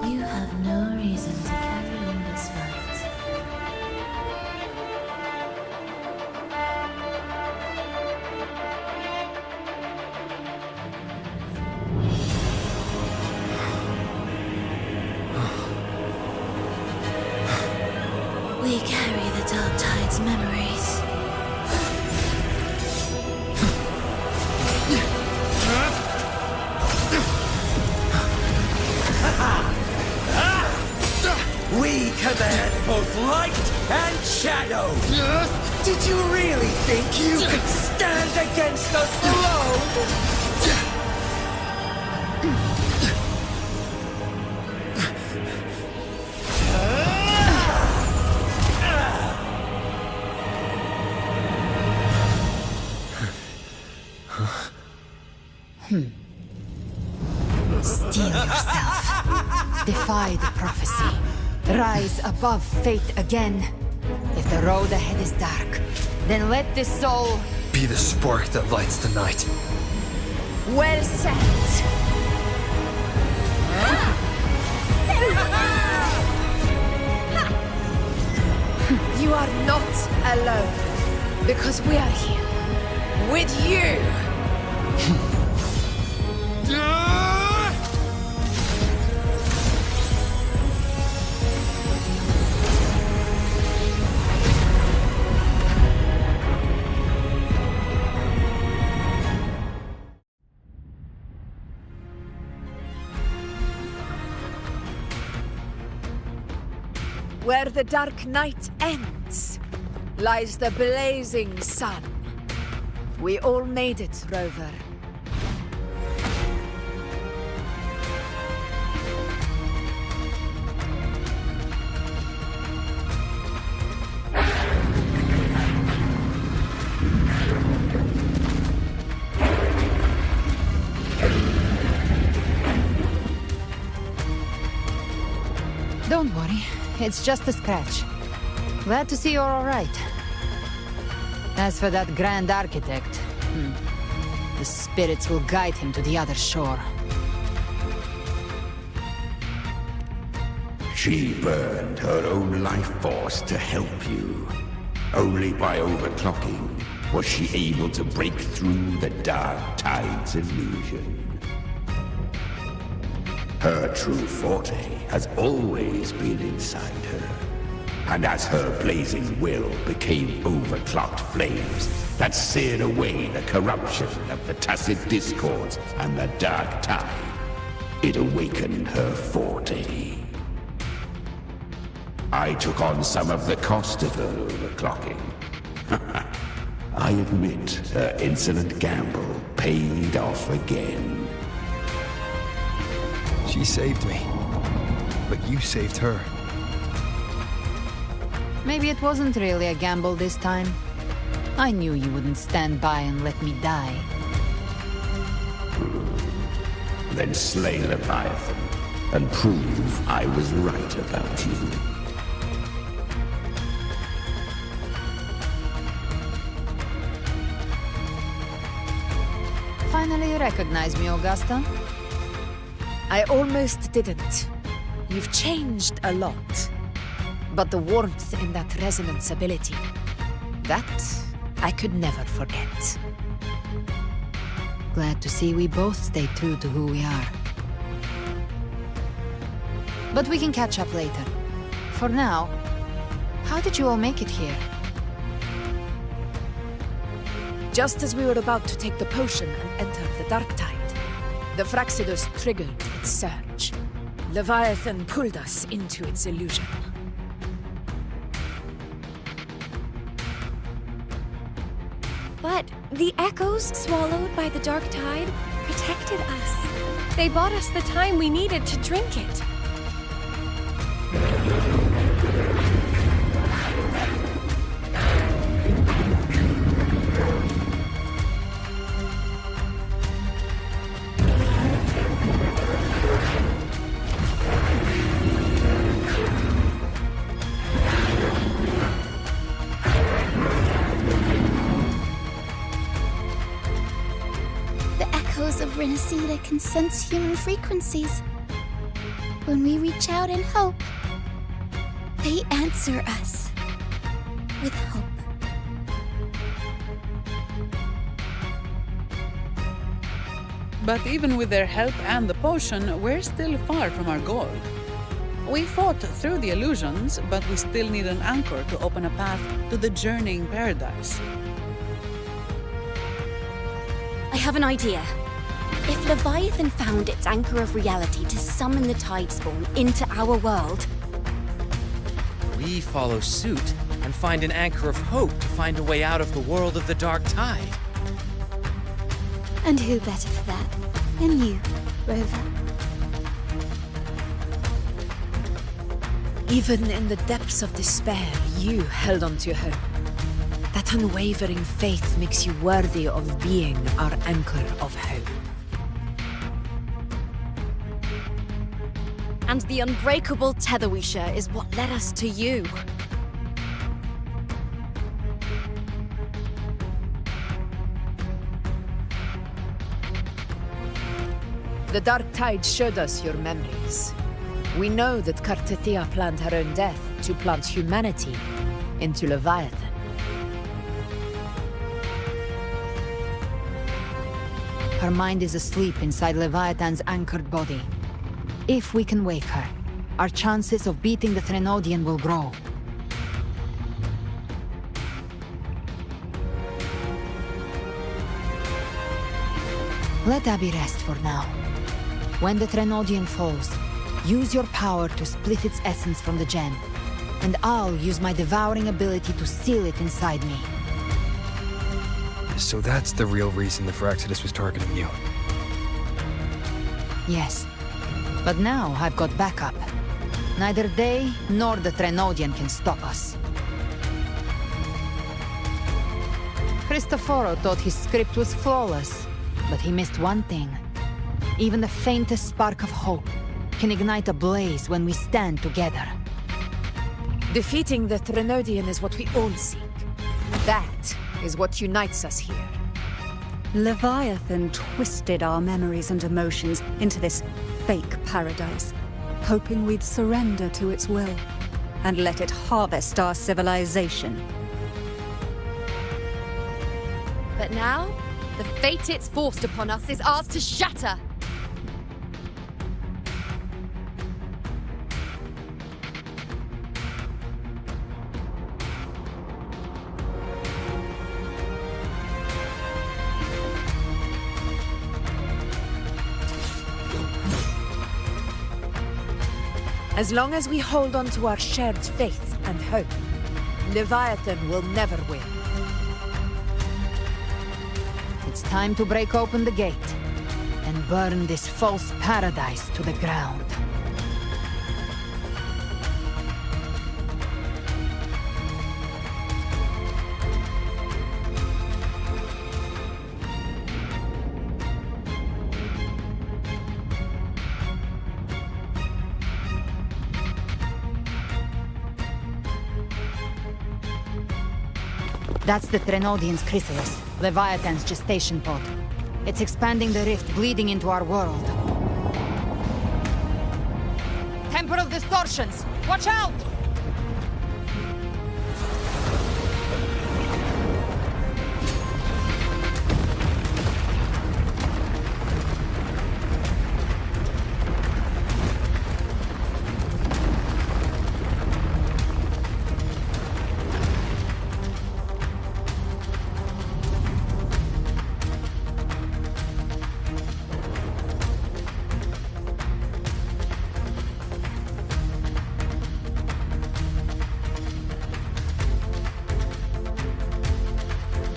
You have no reason to carry on this fight. We carry the Dark Tide's memories. We command both light and shadow! Did you really think you could stand against us alone? Steel yourself. Defy the prophecy. Rise above fate again. If the road ahead is dark, then let this soul Be the spark that lights the night. Well said. You are not alone, because we are here with you. Where the dark night ends, lies the blazing sun. We all made it, Rover. Don't worry, it's just a scratch. Glad to see you're all right. As for that Grand Architect, the spirits will guide him to the other shore. She burned her own life force to help you. Only by overclocking was she able to break through the Dark Tide's illusion. Her true forte has always been inside her. And as her blazing will became overclocked flames that seared away the corruption of the tacit discords and the Dark Tide, It awakened her forte. I took on some of the cost of her overclocking. I admit her insolent gamble paid off again. She saved me, but you saved her. Maybe it wasn't really a gamble this time. I knew you wouldn't stand by and let me die. Then slay Leviathan and prove I was right about you. Finally recognize me, Augusta? I almost didn't. You've changed a lot. But the warmth in that resonance ability, that I could never forget. Glad to see we both stay true to who we are. But we can catch up later. For now, how did you all make it here? Just as we were about to take the potion and enter the Dark Tide, the Fraxidus triggered its surge. Leviathan pulled us into its illusion. But the echoes swallowed by the Dark Tide protected us. They bought us the time we needed to drink it. Of Renacida can sense human frequencies. When we reach out in hope, they answer us with hope. But even with their help and the potion, we're still far from our goal. We fought through the illusions, but we still need an anchor to open a path to the journeying paradise. I have an idea. If Leviathan found its anchor of reality to summon the Tidespawn into our world, we follow suit and find an anchor of hope to find a way out of the world of the Dark Tide. And who better for that than you, Rover? Even in the depths of despair, you held on to hope. That unwavering faith makes you worthy of being our anchor of hope. and the unbreakable tether we share is what led us to you. The Dark Tide showed us your memories. We know that Kartithia planned her own death to plant humanity into Leviathan. Her mind is asleep inside Leviathan's anchored body. If we can wake her, our chances of beating the Threnodian will grow. Let Abby rest for now. When the Threnodian falls, use your power to split its essence from the gem, and I'll use my devouring ability to seal it inside me. So that's the real reason the Fraxidus was targeting you. Yes, but now I've got backup. Neither they nor the Threnodian can stop us. Cristoforo thought his script was flawless, but he missed one thing. Even the faintest spark of hope can ignite a blaze when we stand together. Defeating the Threnodian is what we all seek. That is what unites us here. Leviathan twisted our memories and emotions into this fake paradise, hoping we'd surrender to its will and let it harvest our civilization. But now, the fate it's forced upon us is ours to shatter. As long as we hold on to our shared faith and hope, Leviathan will never win. It's time to break open the gate and burn this false paradise to the ground. That's the Threnodian's chrysalis, Leviathan's gestation pod. It's expanding the rift, bleeding into our world. Temporal distortions! Watch out!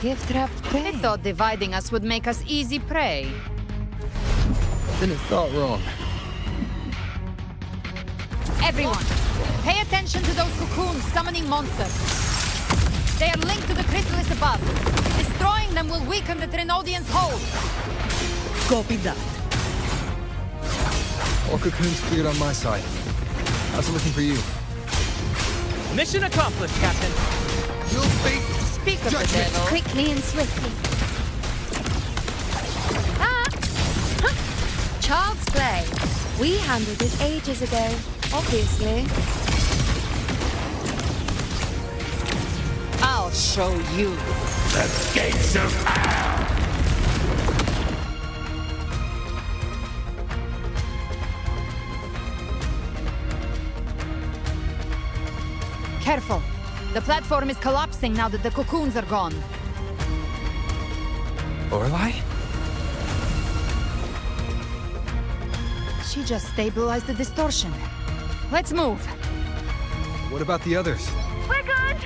Gift-wrapped prey. I thought dividing us would make us easy prey. Didn't thought wrong. Everyone, pay attention to those cocoons summoning monsters. They are linked to the chrysalis above. Destroying them will weaken the Threnodian's hold. Copy that. All cocoons cleared on my side. How's it looking for you? Mission accomplished, Captain. You'll face Speak of the devil. Quickly and swiftly. Ah! Huh. Child's play. We handled it ages ago, obviously. I'll show you. The gates of hell! Careful. The platform is collapsing now that the cocoons are gone. Lorelei? She just stabilized the distortion. Let's move. What about the others? We're good!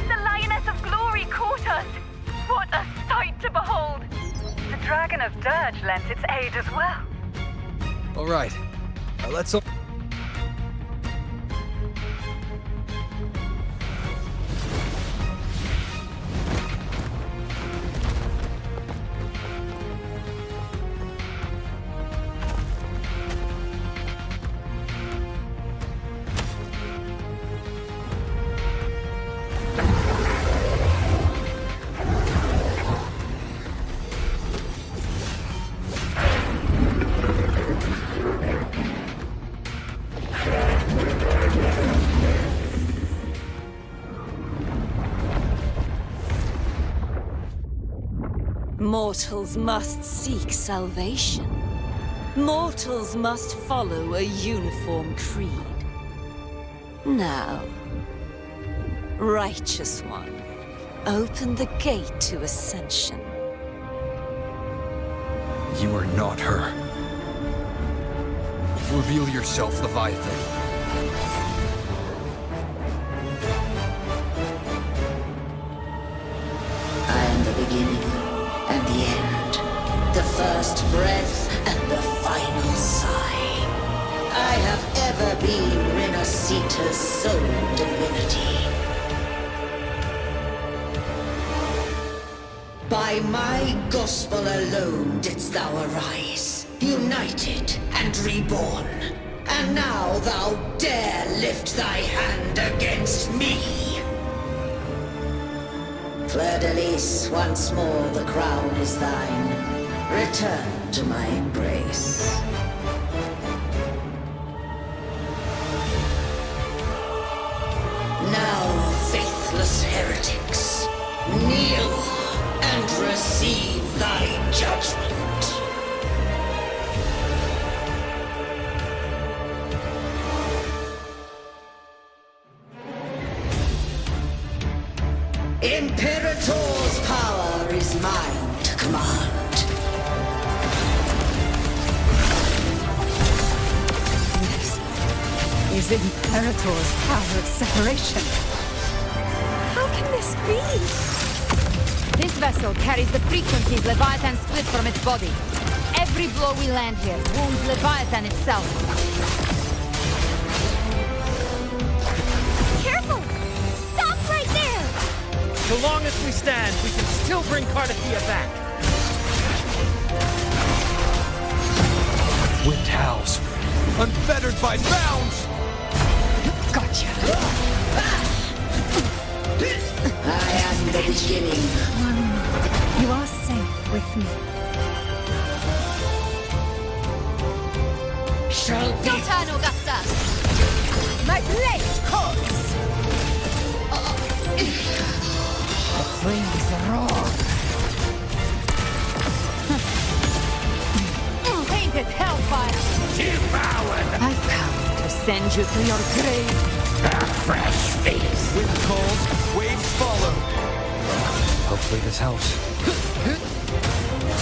The Lioness of Glory caught us! What a sight to behold! The Dragon of Dirge lent its aid as well. All right. Let's... Mortals must seek salvation. Mortals must follow a uniform creed. Now, Righteous One, open the gate to ascension. You are not her. Reveal yourself, Leviathan. I am the beginning and the end, the first breath and the final sigh. I have ever been Renacita's sole divinity. By my gospel alone didst thou arise, united and reborn. And now thou dare lift thy hand against me. Fleur-de-Lis, once more the crown is thine. Return to my embrace. Now, faithless heretics, kneel and receive thy judgment. Imperator's power is mine to command. is Imperator's power of separation. How can this be? This vessel carries the frequencies Leviathan split from its body. Every blow we land here wounds Leviathan itself. Careful! Stop right there! So long as we stand, we can still bring Cardathia back. Wind howls, unfettered by bounds! Gotcha! I am the beginning. You are safe with me. Shall be. Your turn, Augusta! My blade calls! The flames roar! Painted hellfire! Devoured! I've come to send you to your grave! A fresh face! Wind calls, waves follow. Hopefully this helps.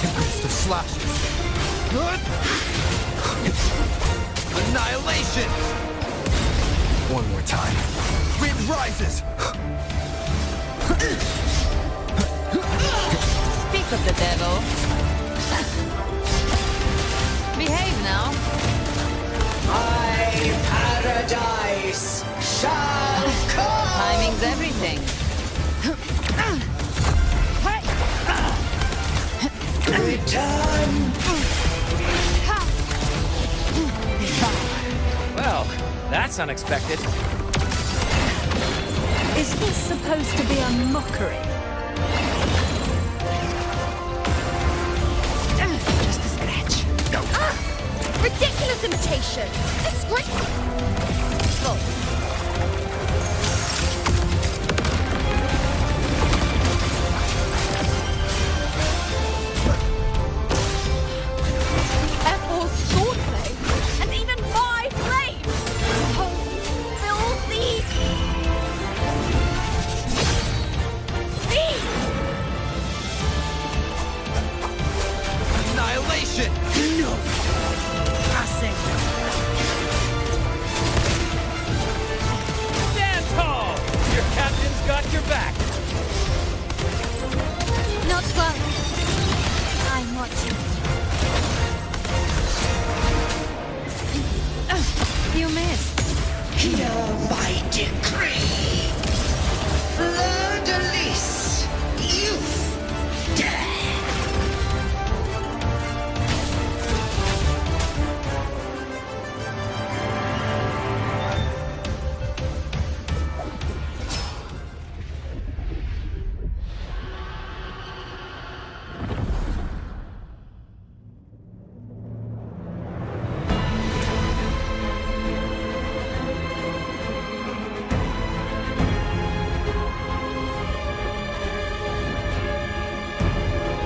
Tempest of slashes. Annihilation! One more time. Wind rises! Speak of the devil. Behave now. My paradise shall come! Timing's everything. Return! Well, that's unexpected. Is this supposed to be a mockery? Just a scratch. Ridiculous imitation! Disgrace! Slow. Ethel's swordplay, and even my blade! Oh, filthy! Thief! Annihilation! No! Passing. Stand tall! Your captain's got your back. Not well. I'm watching. You missed. Hear my decree! Fleur-de-lis! Youth! Death!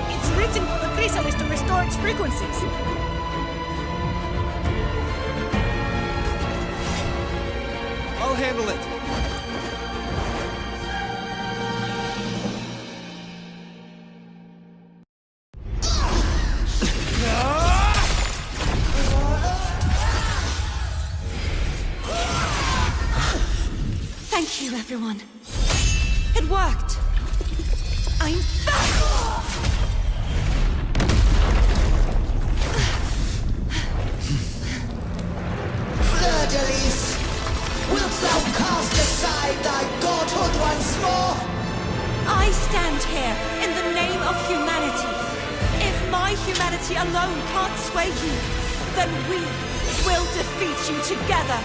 It's written for the chrysalis to restore its frequencies. I'll handle it. Thank you, everyone. It worked. I'm back! Fleur-de-lis! Wilt thou cast aside thy godhood once more? I stand here in the name of humanity. If my humanity alone can't sway you, then we will defeat you together.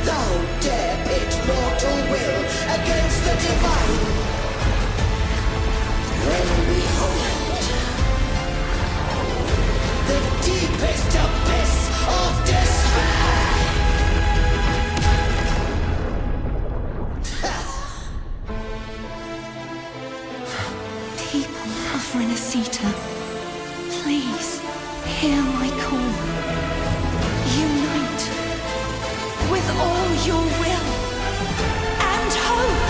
Thou dare pit mortal will against the divine. Then behold, the deepest abyss of despair! People of Renacita, please hear my call. Unite with all your will and hope.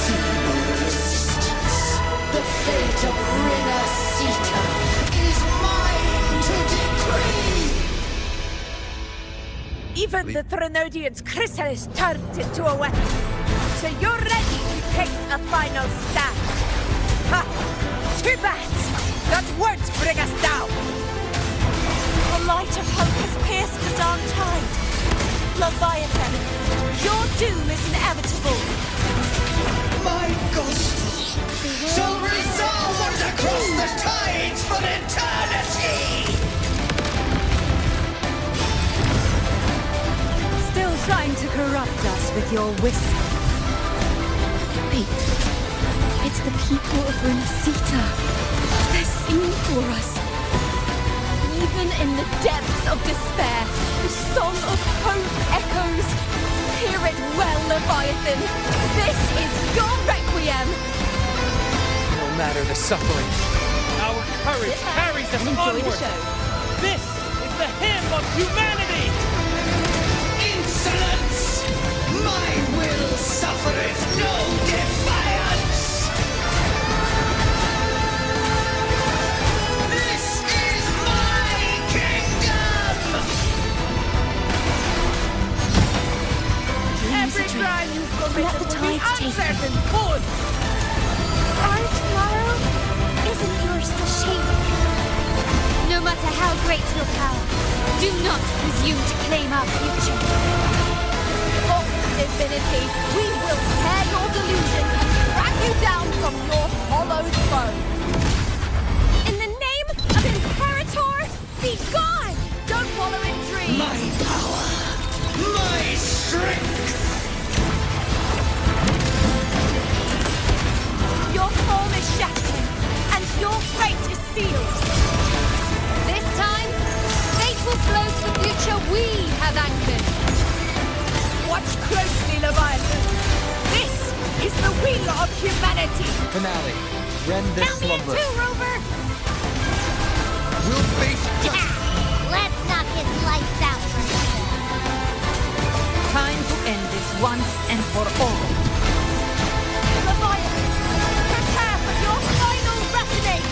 Feeble resistance. Even the Threnodian's chrysalis turned into a weapon. So you're ready to take a final stand. Ha! Too bad! That won't bring us down! The light of hope has pierced the dark tide. Leviathan, your doom is inevitable. My ghost shall resound across the tides for eternity! Still trying to corrupt us with your whisper. Wait. It's the people of Renacita. They're singing for us. Even in the depths of despair, the song of hope echoes. Hear it well, Leviathan. This is your requiem. No matter the suffering, our courage carries us Enjoy the onward. show. This is the hymn of humanity. Insolence! My will suffereth no defiance! This is my kingdom! Every crime you've committed will be answered in full. Our tomorrow isn't yours to shape. No matter how great your power, do not presume to claim our future. For divinity, we will tear your delusions and drag you down from your hollow throne. In the name of Imperator, be gone! Don't wallow in dreams. My power, my strength! Your form is shattered, and your fate is sealed. This time, fate will close the future we have anchored. Watch closely, Leviathan. This is the will of humanity. Finale. Rend this slumber. Rover! We'll face Let's knock his lights out first. Time to end this once and for all. Leviathan, prepare for your final reckoning.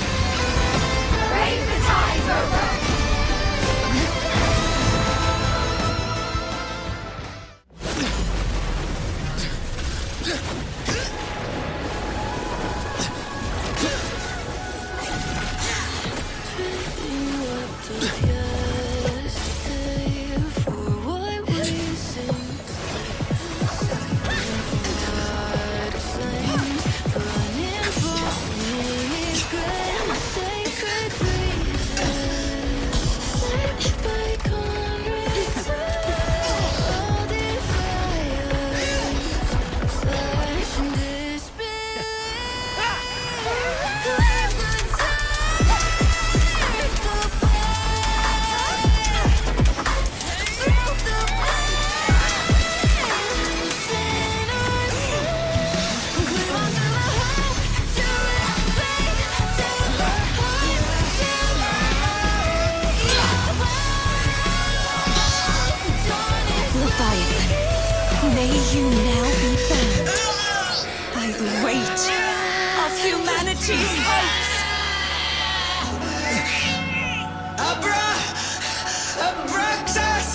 Brave the tide, Rover. May you now be bound by the weight of humanity's hopes. Abraxas!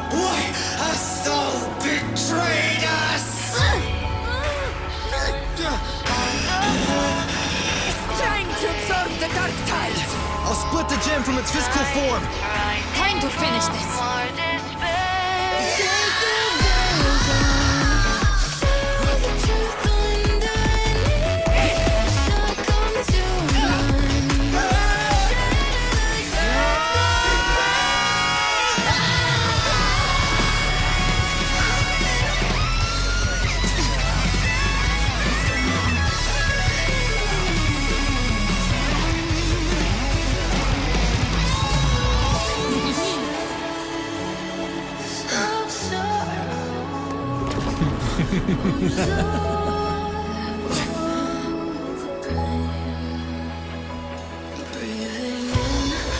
Why hast thou betrayed us? It's time to absorb the dark tide. I'll split the gem from its physical form. Time to finish this.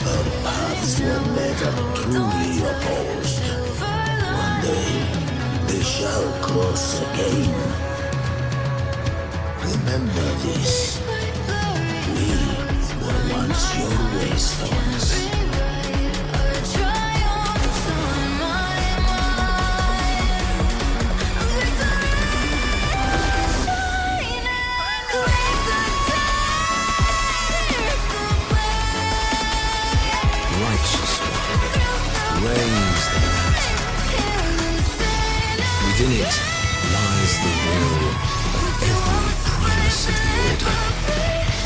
Our paths were never truly opposed. One day, they shall cross again. Remember this. We were once your wastelands. reigns the night. Within it lies the will of every primus of the Order,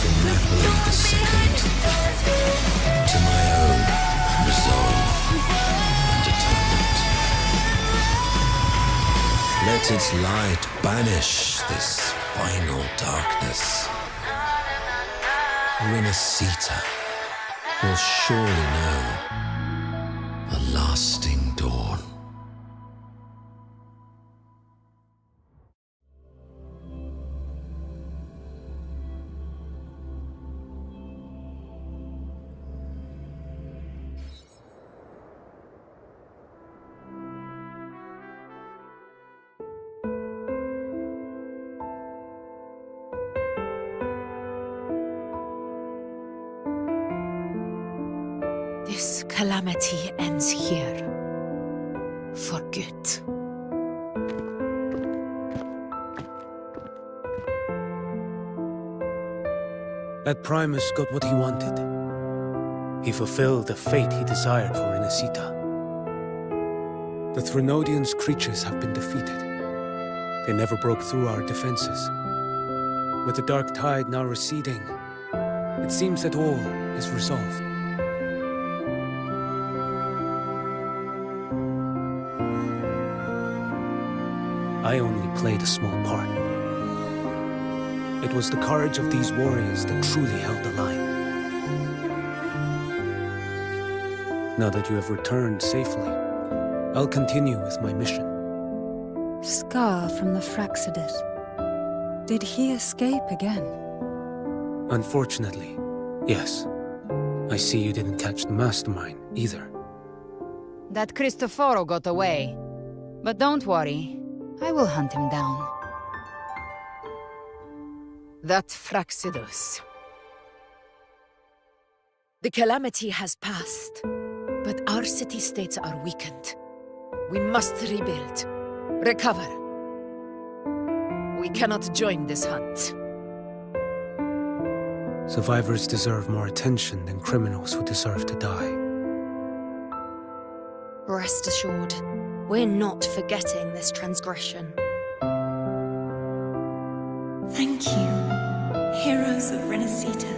from Napoli II to my own resolve and atonement. Let its light banish this final darkness. Renacita will surely know a lasting dawn. This calamity ends here. For good. That Primus got what he wanted. He fulfilled the fate he desired for Renacita. The Threnodians' creatures have been defeated. They never broke through our defenses. With the dark tide now receding, it seems that all is resolved. I only played a small part. It was the courage of these warriors that truly held the line. Now that you have returned safely, I'll continue with my mission. Scar from the Fraxidus. Did he escape again? Unfortunately, yes. I see you didn't catch the mastermind either. That Cristoforo got away. But don't worry, I will hunt him down. That Fraxidus. The calamity has passed, but our city-states are weakened. We must rebuild, recover. We cannot join this hunt. Survivors deserve more attention than criminals who deserve to die. Rest assured, we're not forgetting this transgression. Thank you, heroes of Renacita.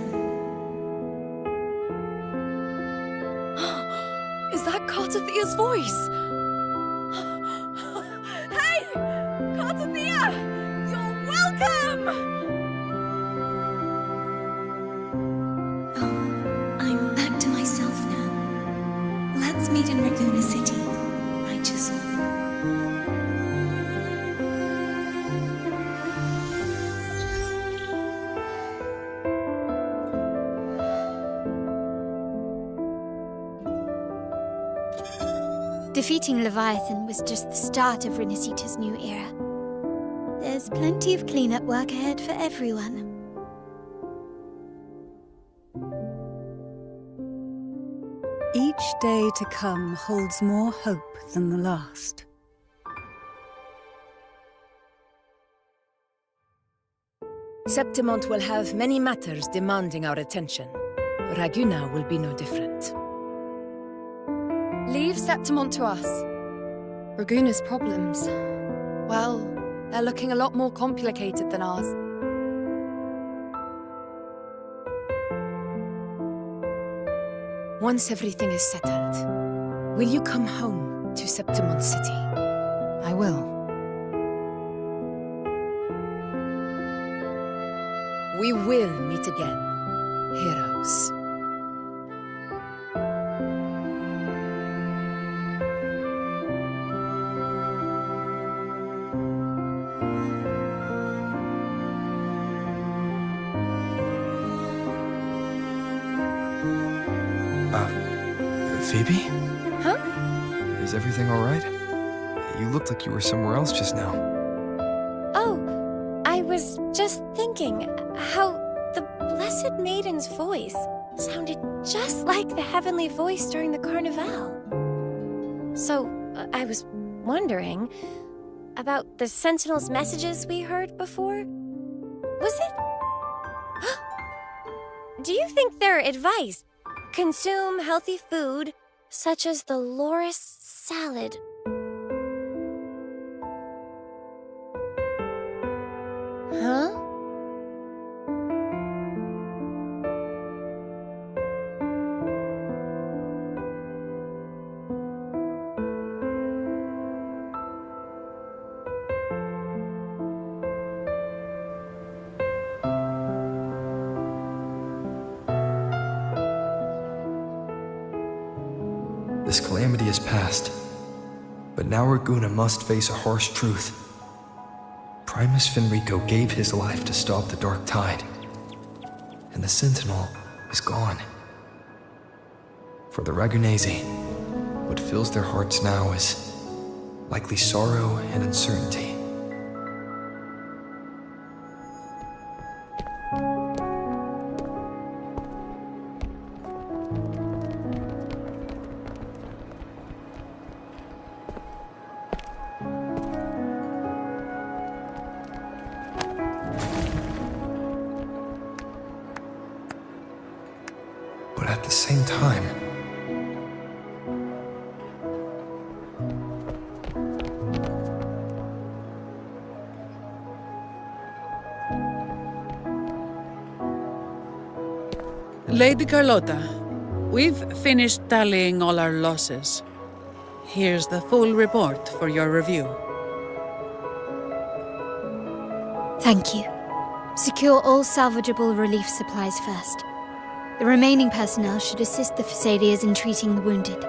Is that Cartathea's voice? Hey! Cartathea! You're welcome! I'm back to myself now. Let's meet in Raguna City, righteous one. Defeating Leviathan was just the start of Renacita's new era. There's plenty of cleanup work ahead for everyone. Each day to come holds more hope than the last. Septimont will have many matters demanding our attention. Raguna will be no different. Leave Septimont to us. Raguna's problems, well, they're looking a lot more complicated than ours. Once everything is settled, will you come home to Septimont City? I will. We will meet again, heroes. Phoebe? Huh? Is everything all right? You looked like you were somewhere else just now. Oh, I was just thinking how the Blessed Maiden's voice sounded just like the heavenly voice during the Carnival. So, I was wondering about the Sentinel's messages we heard before. Was it? Do you think their advice, consume healthy food, such as the Loris salad. Huh? This calamity is past, but now Raguna must face a harsh truth. Primus Finrico gave his life to stop the Dark Tide, and the Sentinel is gone. For the Ragunesi, what fills their hearts now is likely sorrow and uncertainty. But at the same time, Lady Carlotta, we've finished tallying all our losses. Here's the full report for your review. Thank you. Secure all salvageable relief supplies first. The remaining personnel should assist the Fasadias in treating the wounded.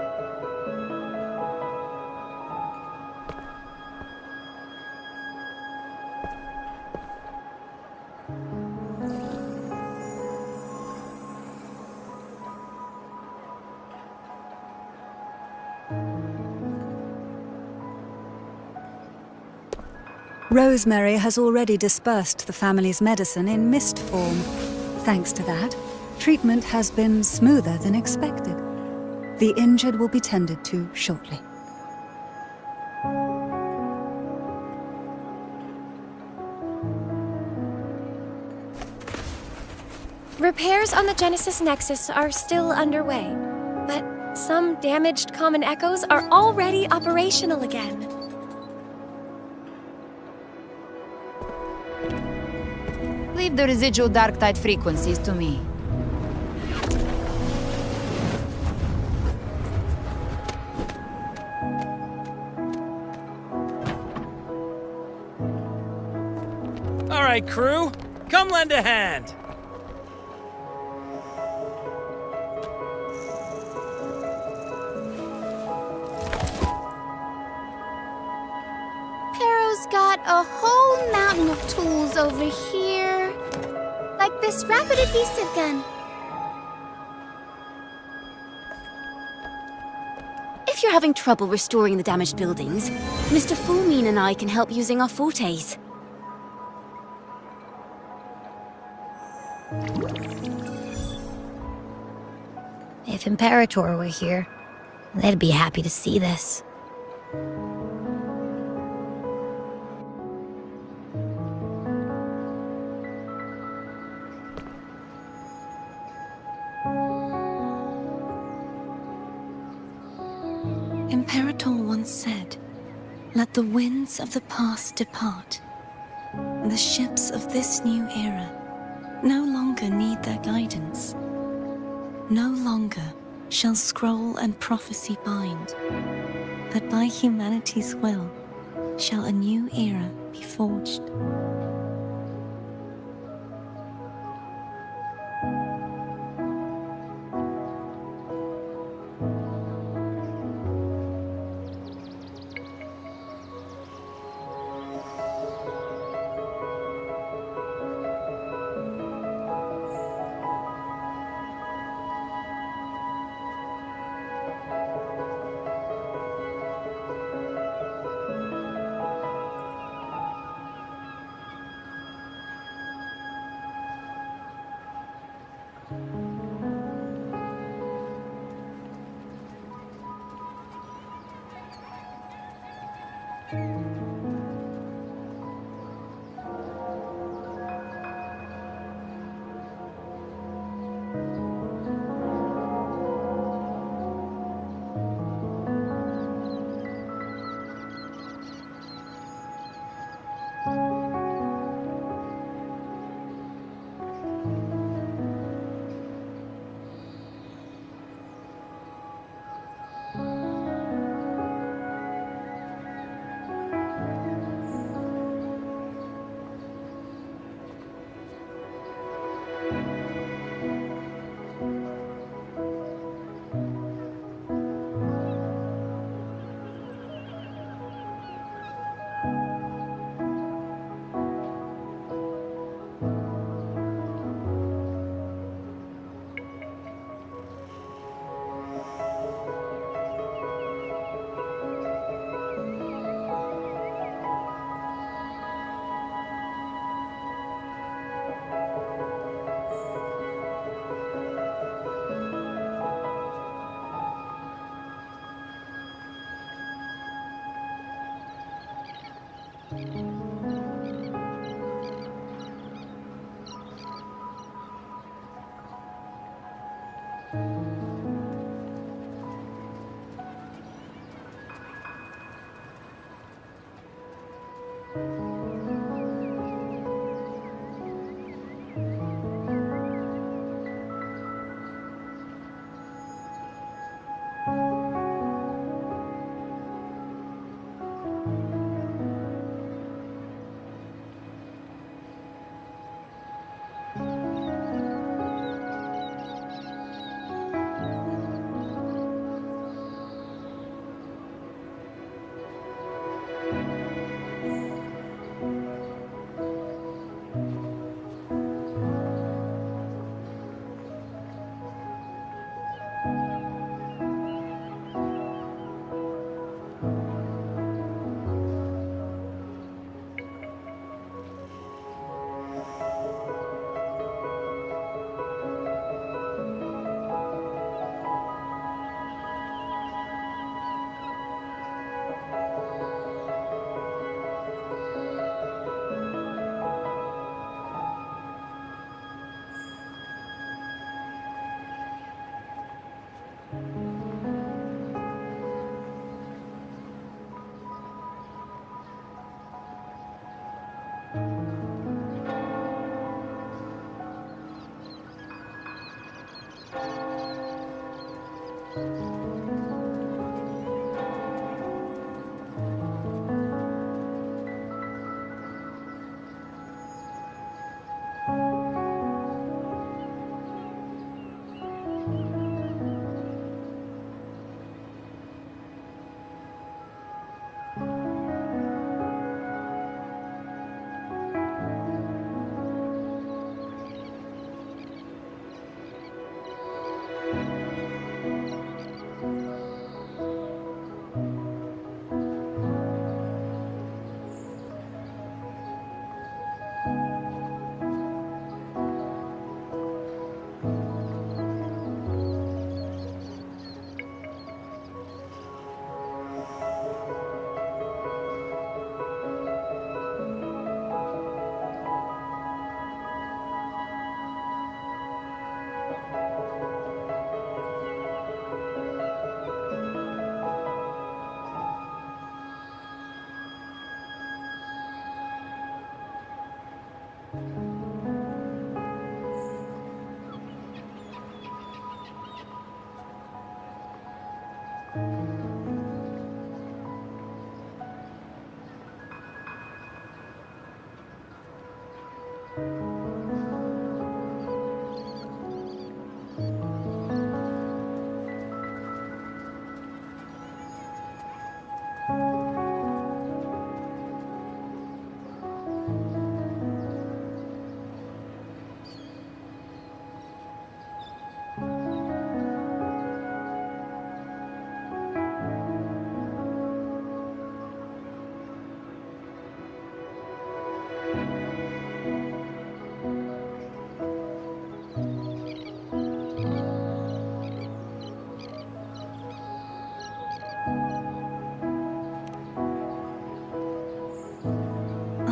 Rosemary has already dispersed the family's medicine in mist form. Thanks to that, treatment has been smoother than expected. The injured will be tended to shortly. Repairs on the Genesis Nexus are still underway, but some damaged common echoes are already operational again. Leave the residual dark tide frequencies to me. All right, crew, come lend a hand. Pero's got a whole mountain of tools over here. Like this rapid adhesive gun. If you're having trouble restoring the damaged buildings, Mr. Fulmine and I can help using our fortes. If Imperator were here, they'd be happy to see this. Imperator once said, "Let the winds of the past depart. The ships of this new era no longer need their guidance. No longer shall scroll and prophecy bind, but by humanity's will shall a new era be forged."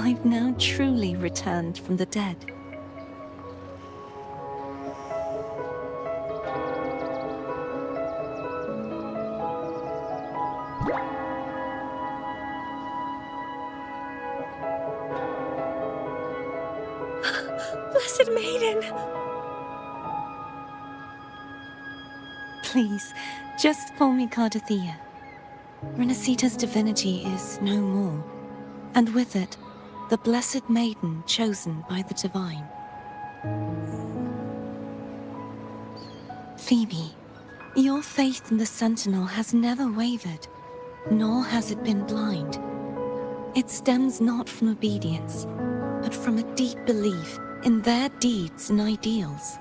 I've now truly returned from the dead. Blessed Maiden! Please, just call me Cardathea. Renacita's divinity is no more, and with it, the Blessed Maiden chosen by the Divine. Phoebe, your faith in the Sentinel has never wavered, nor has it been blind. It stems not from obedience, but from a deep belief in their deeds and ideals.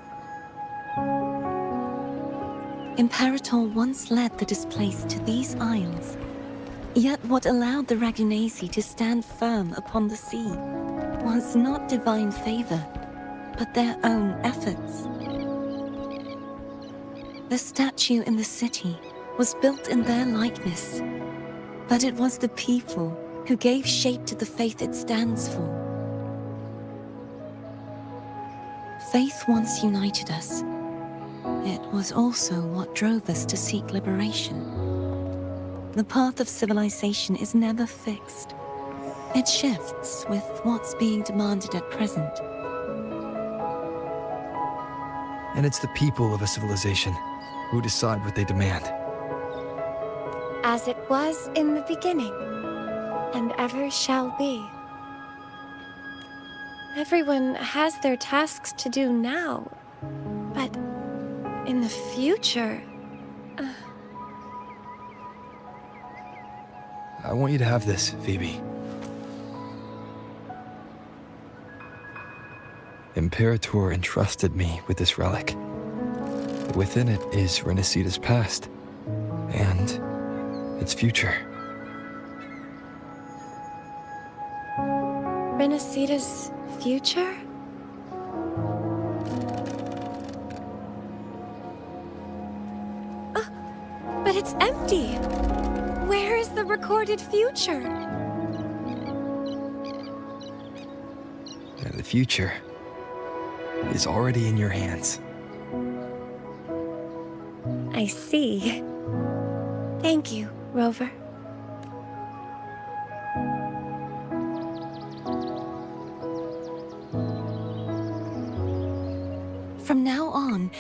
Imperator once led the displaced to these isles, yet what allowed the Ragunasi to stand firm upon the sea was not divine favor, but their own efforts. The statue in the city was built in their likeness, but it was the people who gave shape to the faith it stands for. Faith once united us. It was also what drove us to seek liberation. The path of civilization is never fixed. It shifts with what's being demanded at present. And it's the people of a civilization who decide what they demand. As it was in the beginning, and ever shall be. Everyone has their tasks to do now, but in the future... I want you to have this, Phoebe. Imperator entrusted me with this relic. Within it is Renacita's past, and its future. Renacita's future? But it's empty! Where is the recorded future? The future is already in your hands. I see. Thank you, Rover. From now on,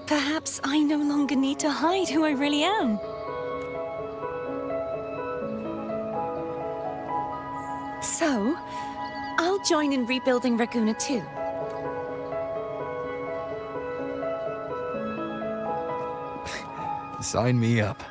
perhaps I no longer need to hide who I really am. So, I'll join in rebuilding Raguna too. Sign me up.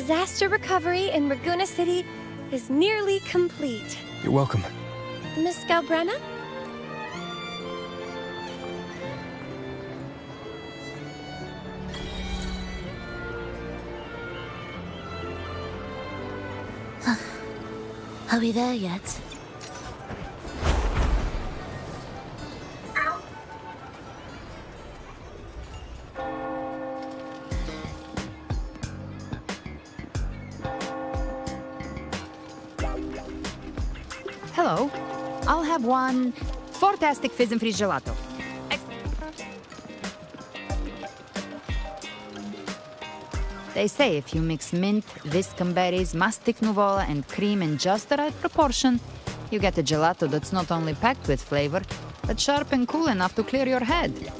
Disaster recovery in Raguna City is nearly complete. You're welcome. Miss Galbrena? Are we there yet? Hello. I'll have one fantastic fizz and freeze gelato. They say if you mix mint, viscum berries, mastic nuvola, and cream in just the right proportion, you get a gelato that's not only packed with flavor, but sharp and cool enough to clear your head.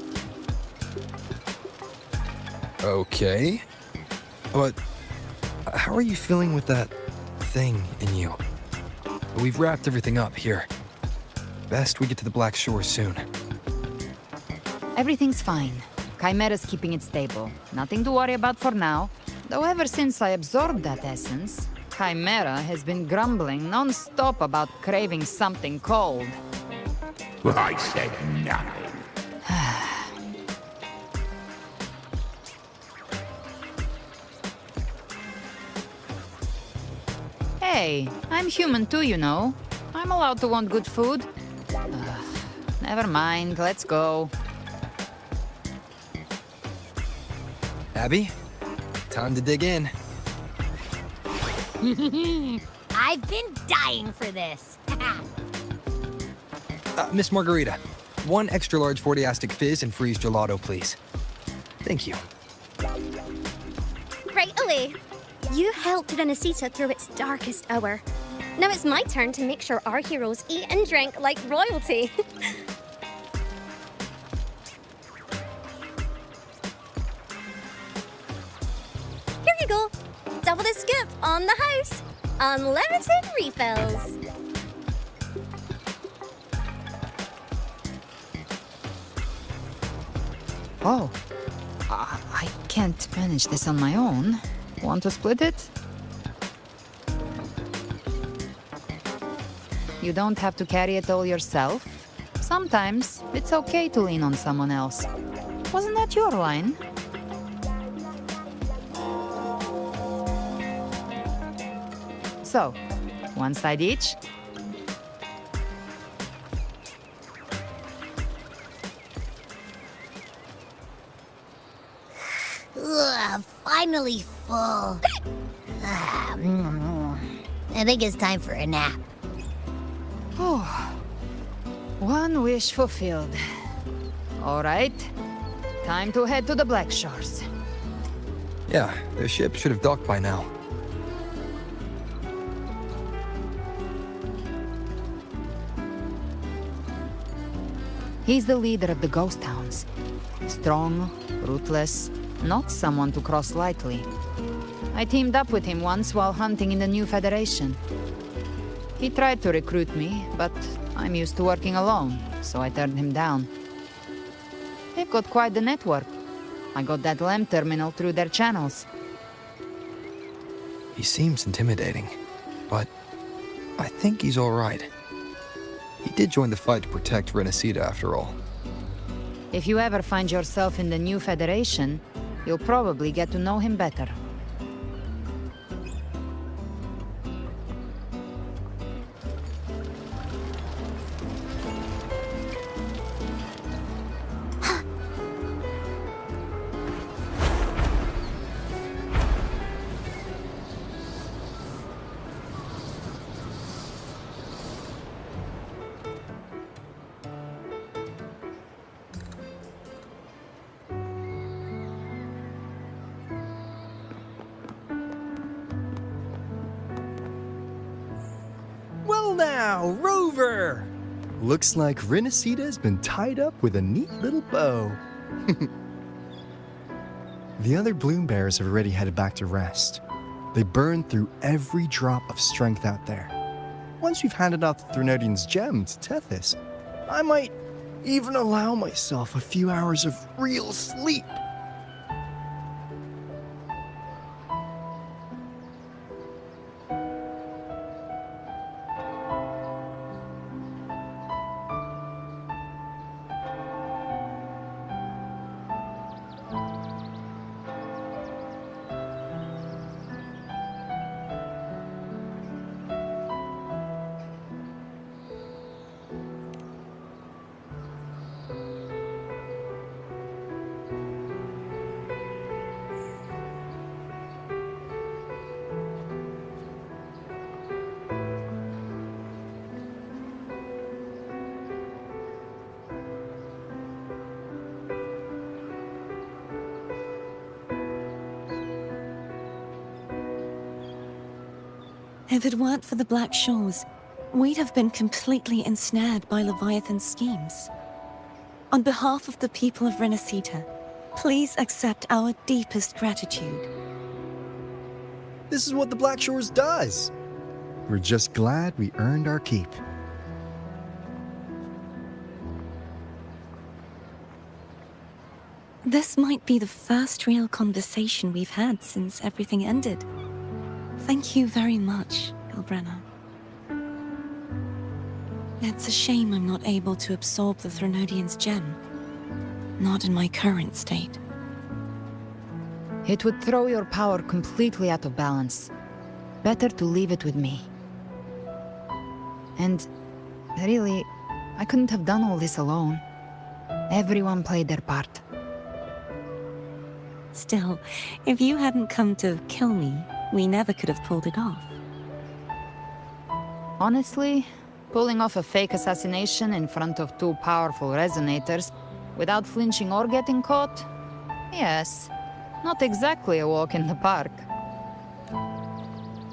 Okay. But how are you feeling with that thing in you? We've wrapped everything up here. Best we get to the Black Shore soon. Everything's fine. Chimera's keeping it stable. Nothing to worry about for now. Though ever since I absorbed that essence, Chimera has been grumbling non-stop about craving something cold. I said nothing. Hey, I'm human too, you know. I'm allowed to want good food. Never mind, let's go. Abby, time to dig in. I've been dying for this. Miss Margarita, one extra large 40-astic fizz and freeze gelato, please. Thank you. Right away. You helped Renesita through its darkest hour. Now it's my turn to make sure our heroes eat and drink like royalty. Here you go. Double the scoop on the house. Unlimited refills. Oh, I can't manage this on my own. Want to split it? You don't have to carry it all yourself. Sometimes it's okay to lean on someone else. Wasn't that your line? So, one side each. Ugh, finally full. I think it's time for a nap. Oh, one wish fulfilled. All right, time to head to the Black Shores. Yeah, the ship should have docked by now. He's the leader of the ghost towns. Strong, ruthless, not someone to cross lightly. I teamed up with him once while hunting in the new Federation. He tried to recruit me, but I'm used to working alone, so I turned him down. They've got quite the network. I got that LEM terminal through their channels. He seems intimidating, but I think he's all right. He did join the fight to protect Renesita after all. If you ever find yourself in the new Federation, you'll probably get to know him better. Well now, Rover! Looks like Renesita's been tied up with a neat little bow. The other Bloom Bears have already headed back to rest. They burned through every drop of strength out there. Once we've handed out the Threnodian's gem to Tethys, I might even allow myself a few hours of real sleep. If it weren't for the Black Shores, we'd have been completely ensnared by Leviathan's schemes. On behalf of the people of Renacita, please accept our deepest gratitude. This is what the Black Shores does. We're just glad we earned our keep. This might be the first real conversation we've had since everything ended. Thank you very much, Galbrena. It's a shame I'm not able to absorb the Threnodian's gem. Not in my current state. It would throw your power completely out of balance. Better to leave it with me. And really, I couldn't have done all this alone. Everyone played their part. Still, if you hadn't come to kill me, we never could have pulled it off. Honestly, pulling off a fake assassination in front of two powerful resonators without flinching or getting caught? Yes, not exactly a walk in the park.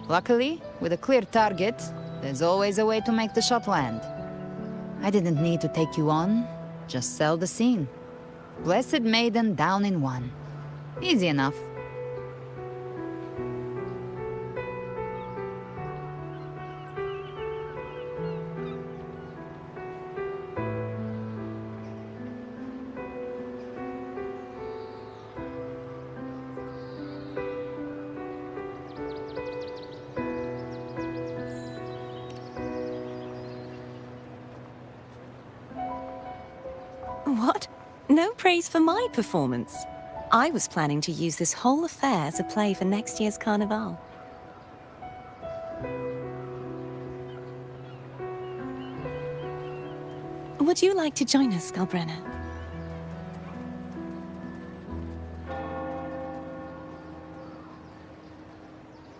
Luckily, with a clear target, there's always a way to make the shot land. I didn't need to take you on, just sell the scene. Blessed Maiden down in one. Easy enough. What? No praise for my performance. I was planning to use this whole affair as a play for next year's Carnival. Would you like to join us, Galbrena?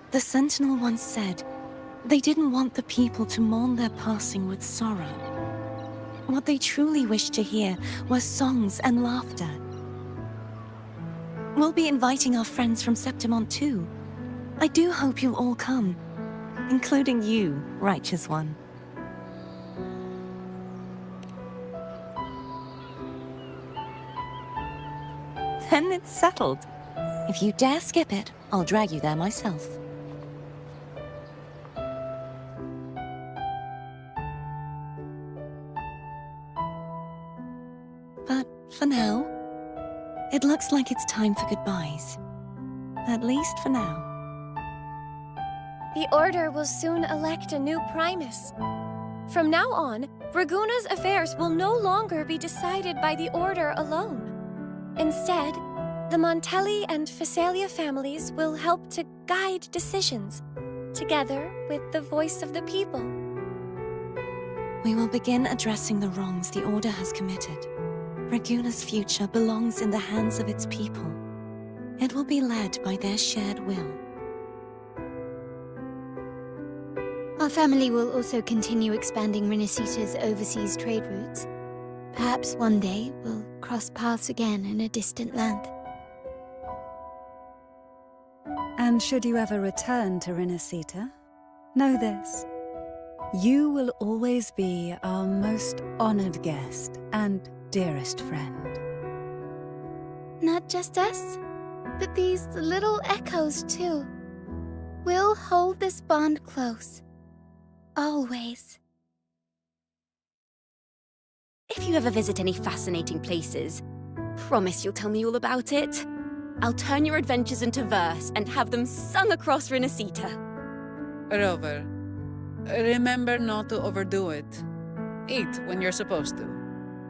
The Sentinel once said, they didn't want the people to mourn their passing with sorrow. What they truly wished to hear were songs and laughter. We'll be inviting our friends from Septimont too. I do hope you'll all come, including you, Righteous One. Then it's settled. If you dare skip it, I'll drag you there myself. But for now, it looks like it's time for goodbyes. At least for now. The Order will soon elect a new Primus. From now on, Raguna's affairs will no longer be decided by the Order alone. Instead, the Montelli and Phasalia families will help to guide decisions, together with the voice of the people. We will begin addressing the wrongs the Order has committed. Raguna's future belongs in the hands of its people. It will be led by their shared will. Our family will also continue expanding Renacita's overseas trade routes. Perhaps one day we'll cross paths again in a distant land. And should you ever return to Renacita, know this. You will always be our most honored guest and dearest friend. Not just us, but these little echoes too. We'll hold this bond close. Always. If you ever visit any fascinating places, promise you'll tell me all about it. I'll turn your adventures into verse and have them sung across Renacita. Rover, remember not to overdo it. Eat when you're supposed to.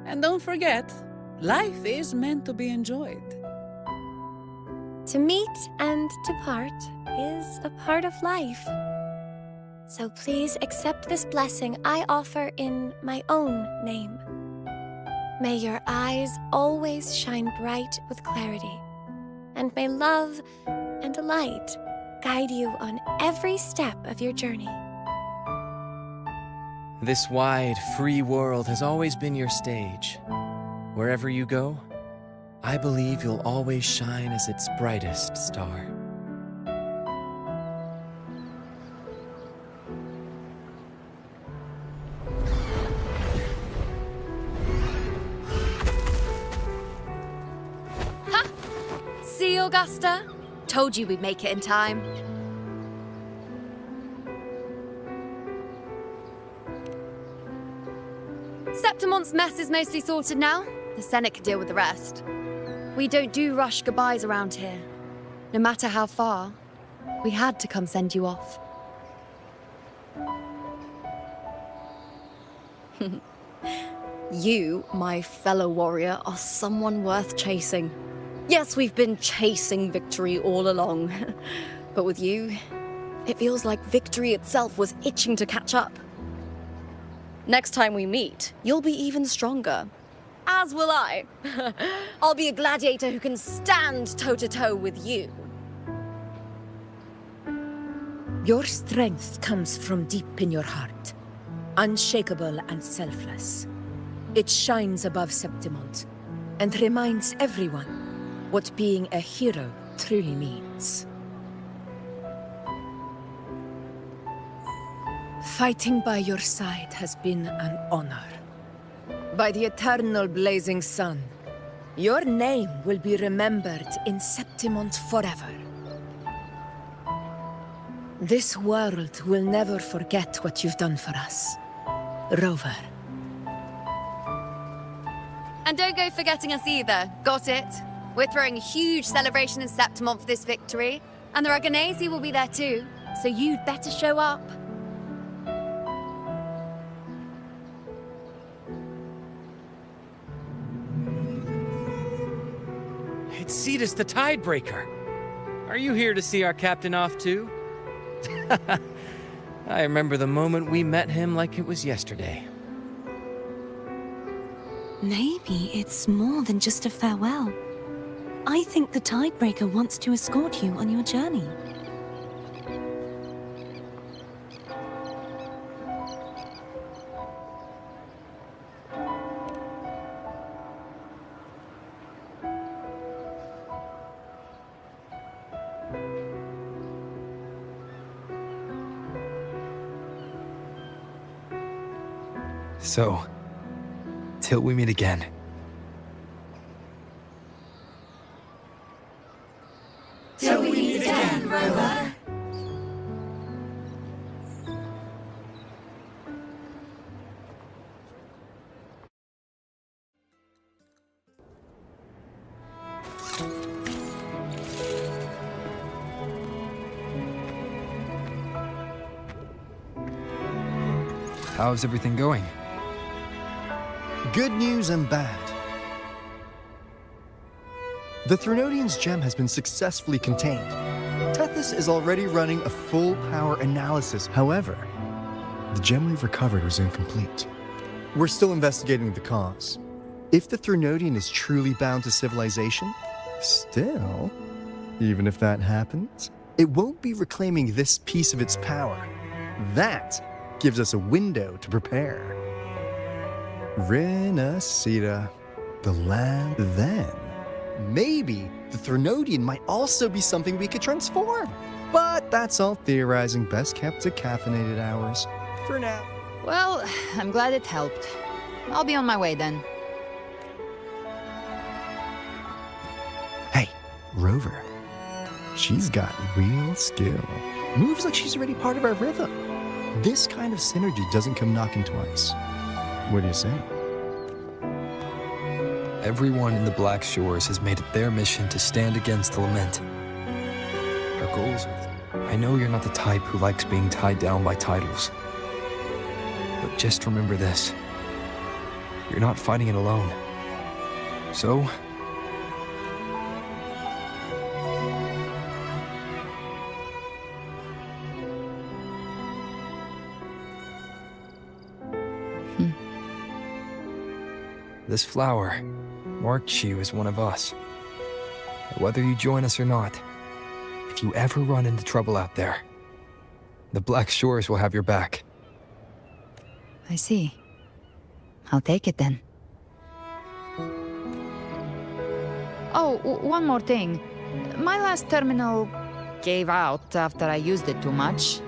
And don't forget, life is meant to be enjoyed. To meet and to part is a part of life. So please accept this blessing I offer in my own name. May your eyes always shine bright with clarity, and may love and light guide you on every step of your journey. This wide, free world has always been your stage. Wherever you go, I believe you'll always shine as its brightest star. See, Augusta? Told you we'd make it in time. Septimon's mess is mostly sorted now. The Senate can deal with the rest. We don't do rush goodbyes around here. No matter how far, we had to come send you off. You, my fellow warrior, are someone worth chasing. Yes, we've been chasing victory all along. But with you, it feels like victory itself was itching to catch up. Next time we meet, you'll be even stronger. As will I. I'll be a gladiator who can stand toe-to-toe with you. Your strength comes from deep in your heart, unshakable and selfless. It shines above Septimont and reminds everyone what being a hero truly means. Fighting by your side has been an honor. By the eternal blazing sun, your name will be remembered in Septimont forever. This world will never forget what you've done for us, Rover. And don't go forgetting us either, got it? We're throwing a huge celebration in Septimont for this victory, and the Aragonese will be there too, so you'd better show up. It's Cetus the Tidebreaker. Are you here to see our captain off too? I remember the moment we met him like it was yesterday. Maybe it's more than just a farewell. I think the Tidebreaker wants to escort you on your journey. So, till we meet again. Till we meet again, Rover. How's everything going? Good news and bad. The Threnodian's gem has been successfully contained. Tethys is already running a full power analysis. However, the gem we've recovered was incomplete. We're still investigating the cause. If the Threnodian is truly bound to civilization, still, even if that happens, it won't be reclaiming this piece of its power. That gives us a window to prepare. Renacita, the land then. Maybe the Threnodian might also be something we could transform. But that's all theorizing, best kept to caffeinated hours. For now. Well, I'm glad it helped. I'll be on my way then. Hey, Rover. She's got real skill. Moves like she's already part of our rhythm. This kind of synergy doesn't come knocking twice. What do you say? Everyone in the Black Shores has made it their mission to stand against the lament. Our goals are... I know you're not the type who likes being tied down by titles. But just remember this. You're not fighting it alone. So... This flower marks you as one of us. Whether you join us or not, if you ever run into trouble out there, the Black Shores will have your back. I see. I'll take it then. Oh, one more thing. My last terminal gave out after I used it too much.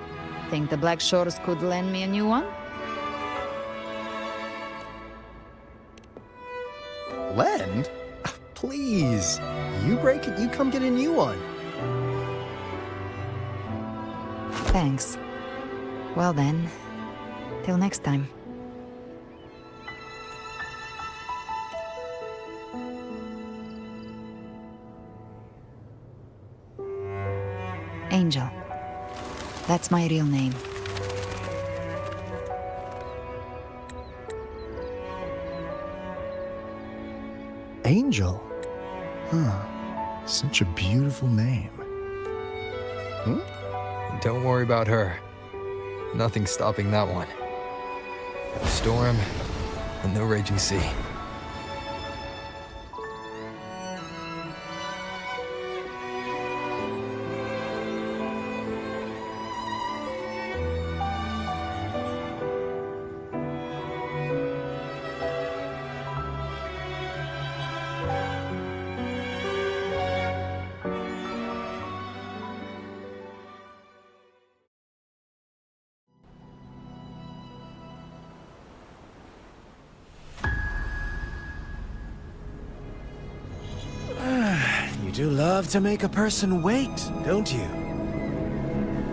Think the Black Shores could lend me a new one? Lend? Please, you break it, you come get a new one. Thanks. Well then, till next time. Angel. That's my real name. Angel? Huh. Such a beautiful name. Don't worry about her. Nothing's stopping that one. The storm and the raging sea. You do love to make a person wait, don't you?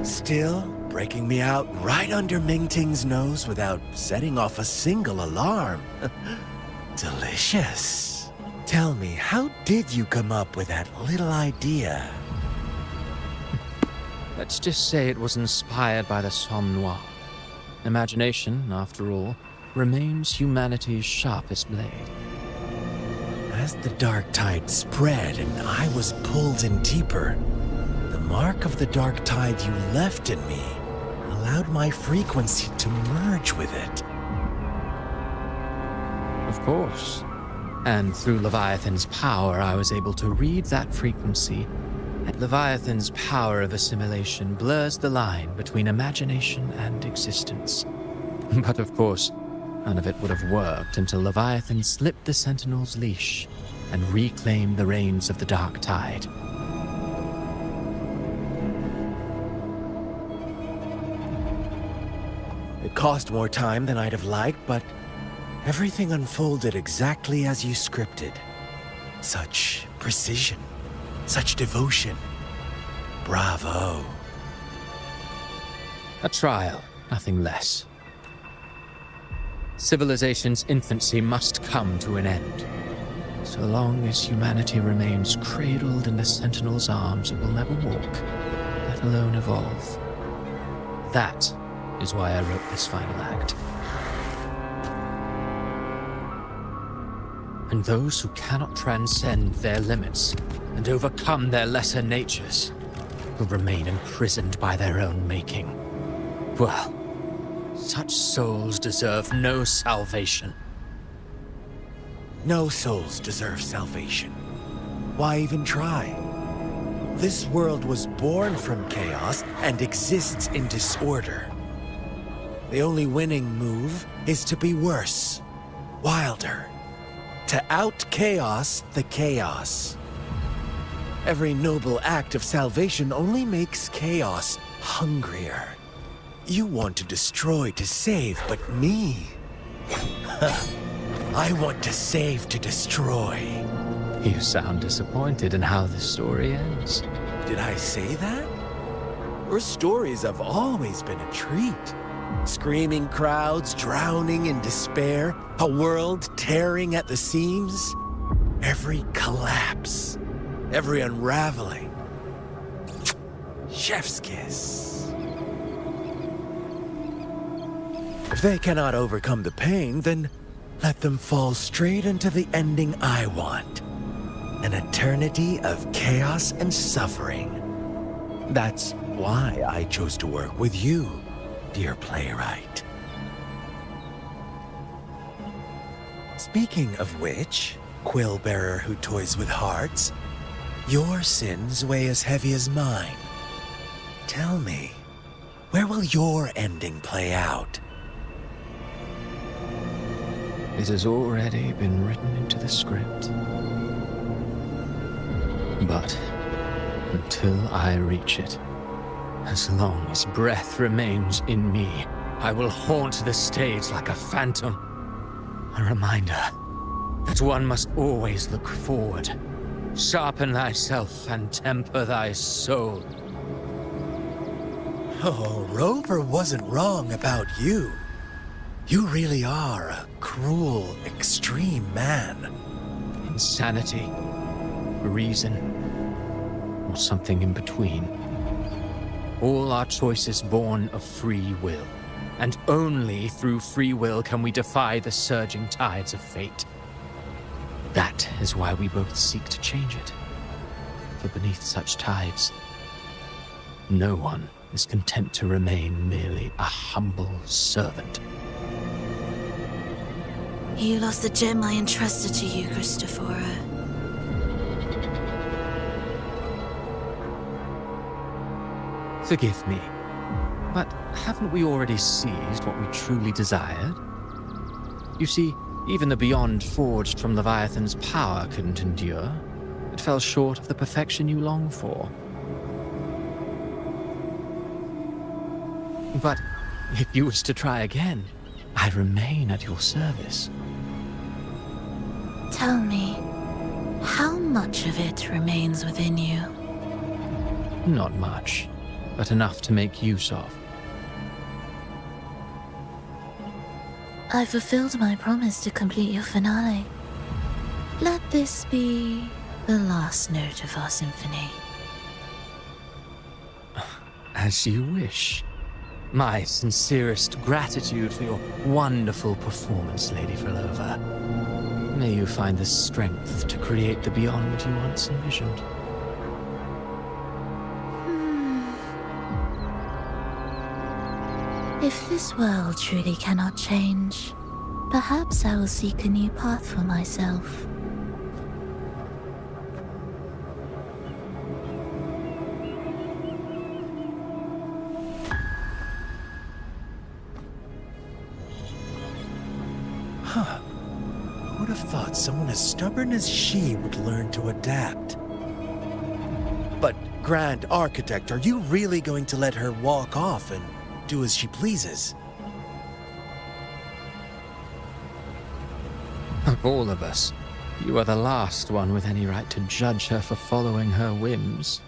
Still breaking me out right under Mingting's nose without setting off a single alarm. Delicious. Tell me, how did you come up with that little idea? Let's just say it was inspired by the Somme Noir. Imagination, after all, remains humanity's sharpest blade. As the dark tide spread and I was pulled in deeper, the mark of the dark tide you left in me allowed my frequency to merge with it. Of course. And through Leviathan's power, I was able to read that frequency. And Leviathan's power of assimilation blurs the line between imagination and existence. But of course, none of it would have worked until Leviathan slipped the Sentinel's leash and reclaimed the reins of the dark tide. It cost more time than I'd have liked, but everything unfolded exactly as you scripted. Such precision, such devotion. Bravo. A trial, nothing less. Civilization's infancy must come to an end. So long as humanity remains cradled in the Sentinel's arms, it will never walk, let alone evolve. That is why I wrote this final act. And those who cannot transcend their limits and overcome their lesser natures will remain imprisoned by their own making. Well, such souls deserve no salvation. No souls deserve salvation. Why even try? This world was born from chaos and exists in disorder. The only winning move is to be worse, wilder, to out-chaos the chaos. Every noble act of salvation only makes chaos hungrier. You want to destroy to save, but me? I want to save to destroy. You sound disappointed in how this story ends. Did I say that? Your stories have always been a treat. Screaming crowds drowning in despair, a world tearing at the seams. Every collapse, every unraveling. Chef's kiss. If they cannot overcome the pain, then let them fall straight into the ending I want. An eternity of chaos and suffering. That's why I chose to work with you, dear playwright. Speaking of which, quill bearer who toys with hearts, your sins weigh as heavy as mine. Tell me, where will your ending play out? It has already been written into the script. But until I reach it, as long as breath remains in me, I will haunt the stage like a phantom. A reminder that one must always look forward. Sharpen thyself and temper thy soul. Oh, Rover wasn't wrong about you. You really are a cruel, extreme man. Insanity, reason, or something in between. All our choices born of free will. And only through free will can we defy the surging tides of fate. That is why we both seek to change it. For beneath such tides, no one is content to remain merely a humble servant. You lost the gem I entrusted to you, Christophora. Forgive me, but haven't we already seized what we truly desired? You see, even the beyond forged from Leviathan's power couldn't endure. It fell short of the perfection you long for. But if you wish to try again, I remain at your service. Tell me, how much of it remains within you? Not much, but enough to make use of. I fulfilled my promise to complete your finale. Let this be the last note of our symphony. As you wish. My sincerest gratitude for your wonderful performance, Lady Frolova. May you find the strength to create the beyond you once envisioned. If this world truly cannot change, perhaps I will seek a new path for myself. Huh. Who would have thought someone as stubborn as she would learn to adapt? But, Grand Architect, are you really going to let her walk off and do as she pleases? Of all of us, you are the last one with any right to judge her for following her whims.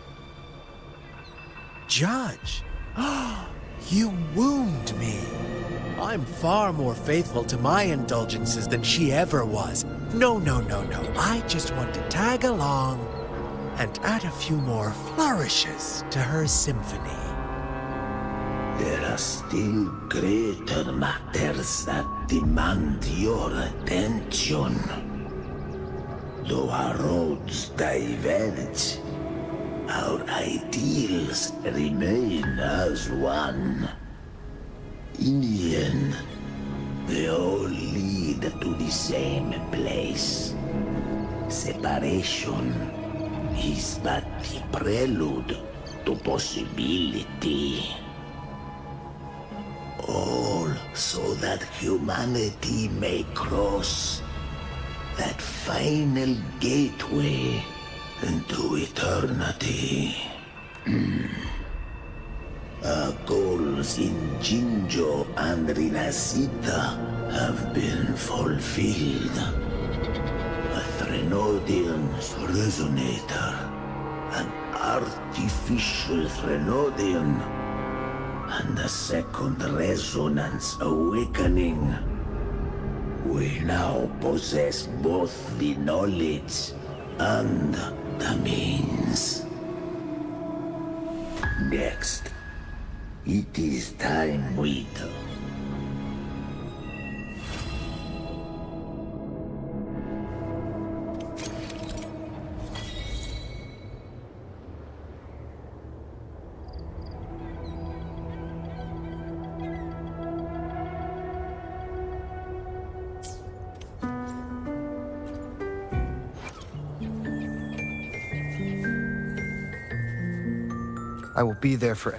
Judge? You wound me. I'm far more faithful to my indulgences than she ever was. No. I just want to tag along and add a few more flourishes to her symphony. There are still greater matters that demand your attention. Though our roads diverge, our ideals remain as one. In the end, they all lead to the same place. Separation is but the prelude to possibility. All so that humanity may cross that final gateway into eternity. Our goals in Jinjo and Rinasita have been fulfilled. A Threnodian's resonator, an artificial Threnodian, and a second resonance awakening. We now possess both the knowledge and the means. Next, it is time we do. I will be there for